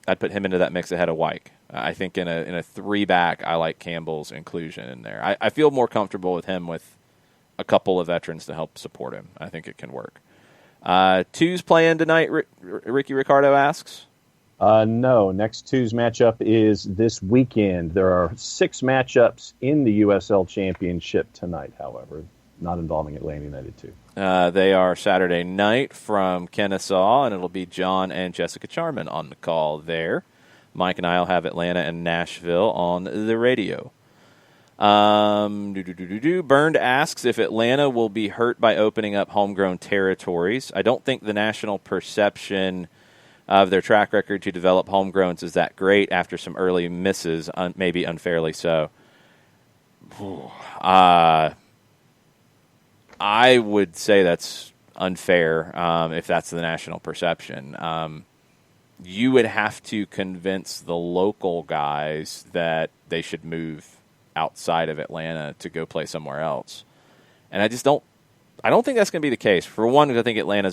I'd put him into that mix ahead of Wyke. I think in a 3-back, I like Campbell's inclusion in there. I feel more comfortable with him with a couple of veterans to help support him. I think it can work. 2's playing tonight, Ricky Ricardo asks? No. Next 2's matchup is this weekend. There are 6 matchups in the USL Championship tonight, however, not involving Atlanta United 2. They are Saturday night from Kennesaw, and it'll be John and Jessica Charman on the call there. Mike and I will have Atlanta and Nashville on the radio. Burned asks if Atlanta will be hurt by opening up homegrown territories. I don't think the national perception of their track record to develop homegrowns is that great after some early misses, maybe unfairly so. I would say that's unfair if that's the national perception. You would have to convince the local guys that they should move outside of Atlanta to go play somewhere else. And I don't think that's going to be the case. For one, because I think Atlanta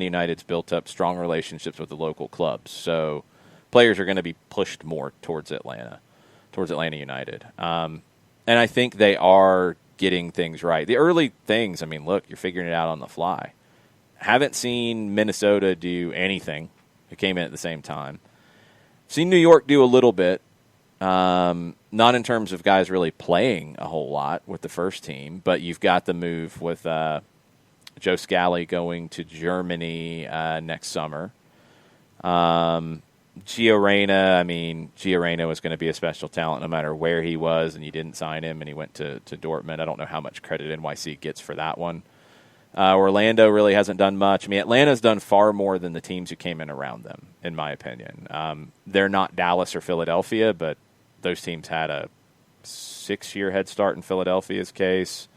United's built up strong relationships with the local clubs. So players are going to be pushed more towards Atlanta United. And I think they are getting things right. The early things, I mean, look, you're figuring it out on the fly. Haven't seen Minnesota do anything. It came in at the same time. Seen New York do a little bit. Not in terms of guys really playing a whole lot with the first team, but you've got the move with Joe Scally going to Germany next summer. Gio Reyna was going to be a special talent no matter where he was, and you didn't sign him, and he went to Dortmund. I don't know how much credit NYC gets for that one. Orlando really hasn't done much. I mean, Atlanta's done far more than the teams who came in around them, in my opinion. They're not Dallas or Philadelphia, but those teams had a 6-year head start in Philadelphia's case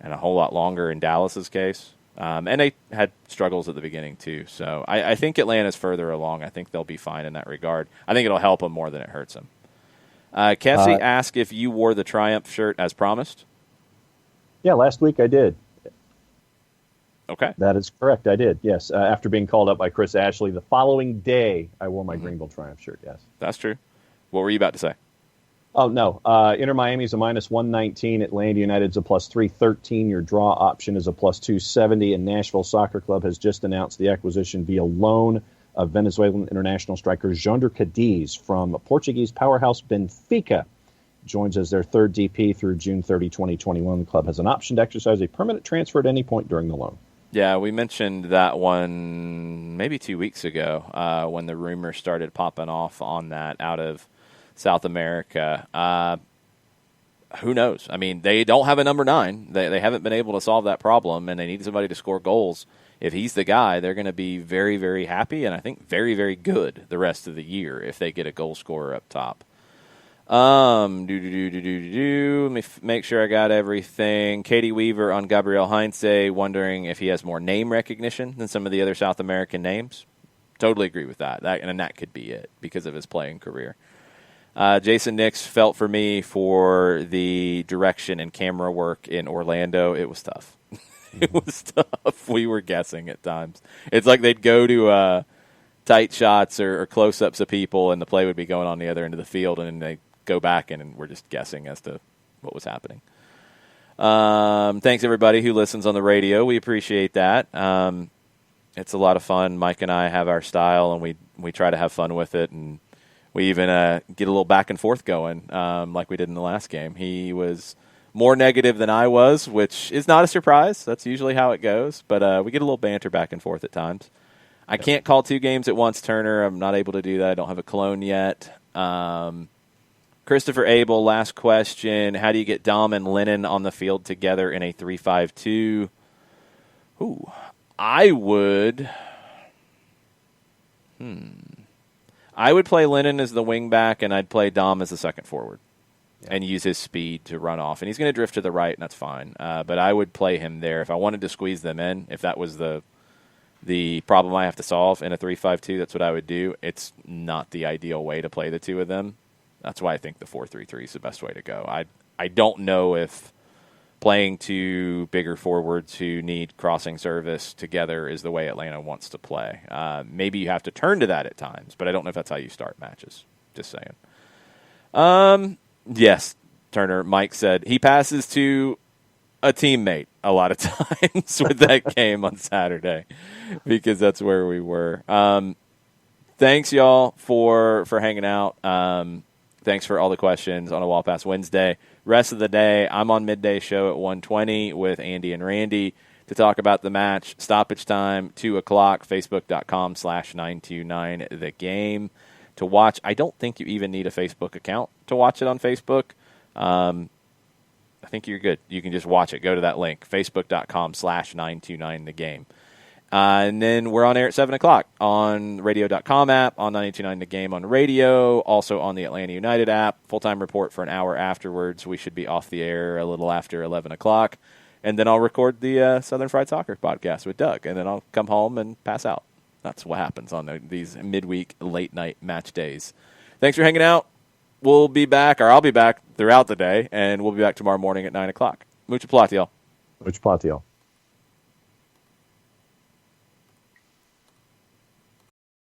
and a whole lot longer in Dallas's case. And they had struggles at the beginning, too. So I think Atlanta's further along. I think they'll be fine in that regard. I think it'll help them more than it hurts them. Cassie asked if you wore the Triumph shirt as promised. Yeah, last week I did. Okay. That is correct. I did, yes. After being called up by Chris Ashley, the following day I wore my Greenville Triumph shirt, yes. That's true. What were you about to say? Oh, no. Inter Miami's a minus 119. Atlanta United's a plus 313. Your draw option is a plus 270. And Nashville Soccer Club has just announced the acquisition via loan of Venezuelan international striker Jonder Cadiz from Portuguese powerhouse Benfica. Joins as their third DP through June 30, 2021. The club has an option to exercise a permanent transfer at any point during the loan. Yeah, we mentioned that one maybe 2 weeks ago when the rumors started popping off on that out of South America. Who knows? I mean, they don't have a number 9. They haven't been able to solve that problem, and they need somebody to score goals. If he's the guy, they're going to be very, very happy, and I think very, very good the rest of the year if they get a goal scorer up top. Let me make sure I got everything. Katie Weaver on Gabriel Heinze wondering if he has more name recognition than some of the other South American names. Totally agree with that. And that could be it because of his playing career. Jason Nix felt for me for the direction and camera work in Orlando. It was tough. It was tough. We were guessing at times. It's like they'd go to tight shots or close-ups of people, and the play would be going on the other end of the field, and then they go back and we're just guessing as to what was happening. Thanks, everybody who listens on the radio. We appreciate that. It's a lot of fun. Mike and I have our style, and we try to have fun with it, and we even get a little back and forth going like we did in the last game. He was more negative than I was, which is not a surprise. That's usually how it goes, but we get a little banter back and forth at times. I can't call 2 games at once, Turner. I'm not able to do that. I don't have a clone yet. Christopher Abel, last question. How do you get Dom and Lennon on the field together in a 3-5-2? Ooh, I would play Lennon as the wingback, and I'd play Dom as the second forward and use his speed to run off. And he's going to drift to the right, and that's fine. But I would play him there. If I wanted to squeeze them in, if that was the problem I have to solve in a 3-5-2, that's what I would do. It's not the ideal way to play the two of them. That's why I think the 4-3-3 is the best way to go. I don't know if playing two bigger forwards who need crossing service together is the way Atlanta wants to play. Maybe you have to turn to that at times, but I don't know if that's how you start matches. Just saying. Yes, Turner, Mike said he passes to a teammate a lot of times with that game on Saturday because that's where we were. Thanks, y'all, for hanging out. Thanks for all the questions on a Wall Pass Wednesday. Rest of the day, I'm on midday show at 1:20 with Andy and Randy to talk about the match. Stoppage time, 2 o'clock, facebook.com/929 the game. To watch, I don't think you even need a Facebook account to watch it on Facebook. I think you're good. You can just watch it. Go to that link, facebook.com/929 the game. And then we're on air at 7 o'clock on radio.com app, on 929 the game on radio, also on the Atlanta United app. Full-time report for an hour afterwards. We should be off the air a little after 11 o'clock. And then I'll record the Southern Fried Soccer podcast with Doug. And then I'll come home and pass out. That's what happens on these midweek late-night match days. Thanks for hanging out. We'll be back, or I'll be back throughout the day, and we'll be back tomorrow morning at 9 o'clock. Mucho plati, y'all. Mucho plati, y'all.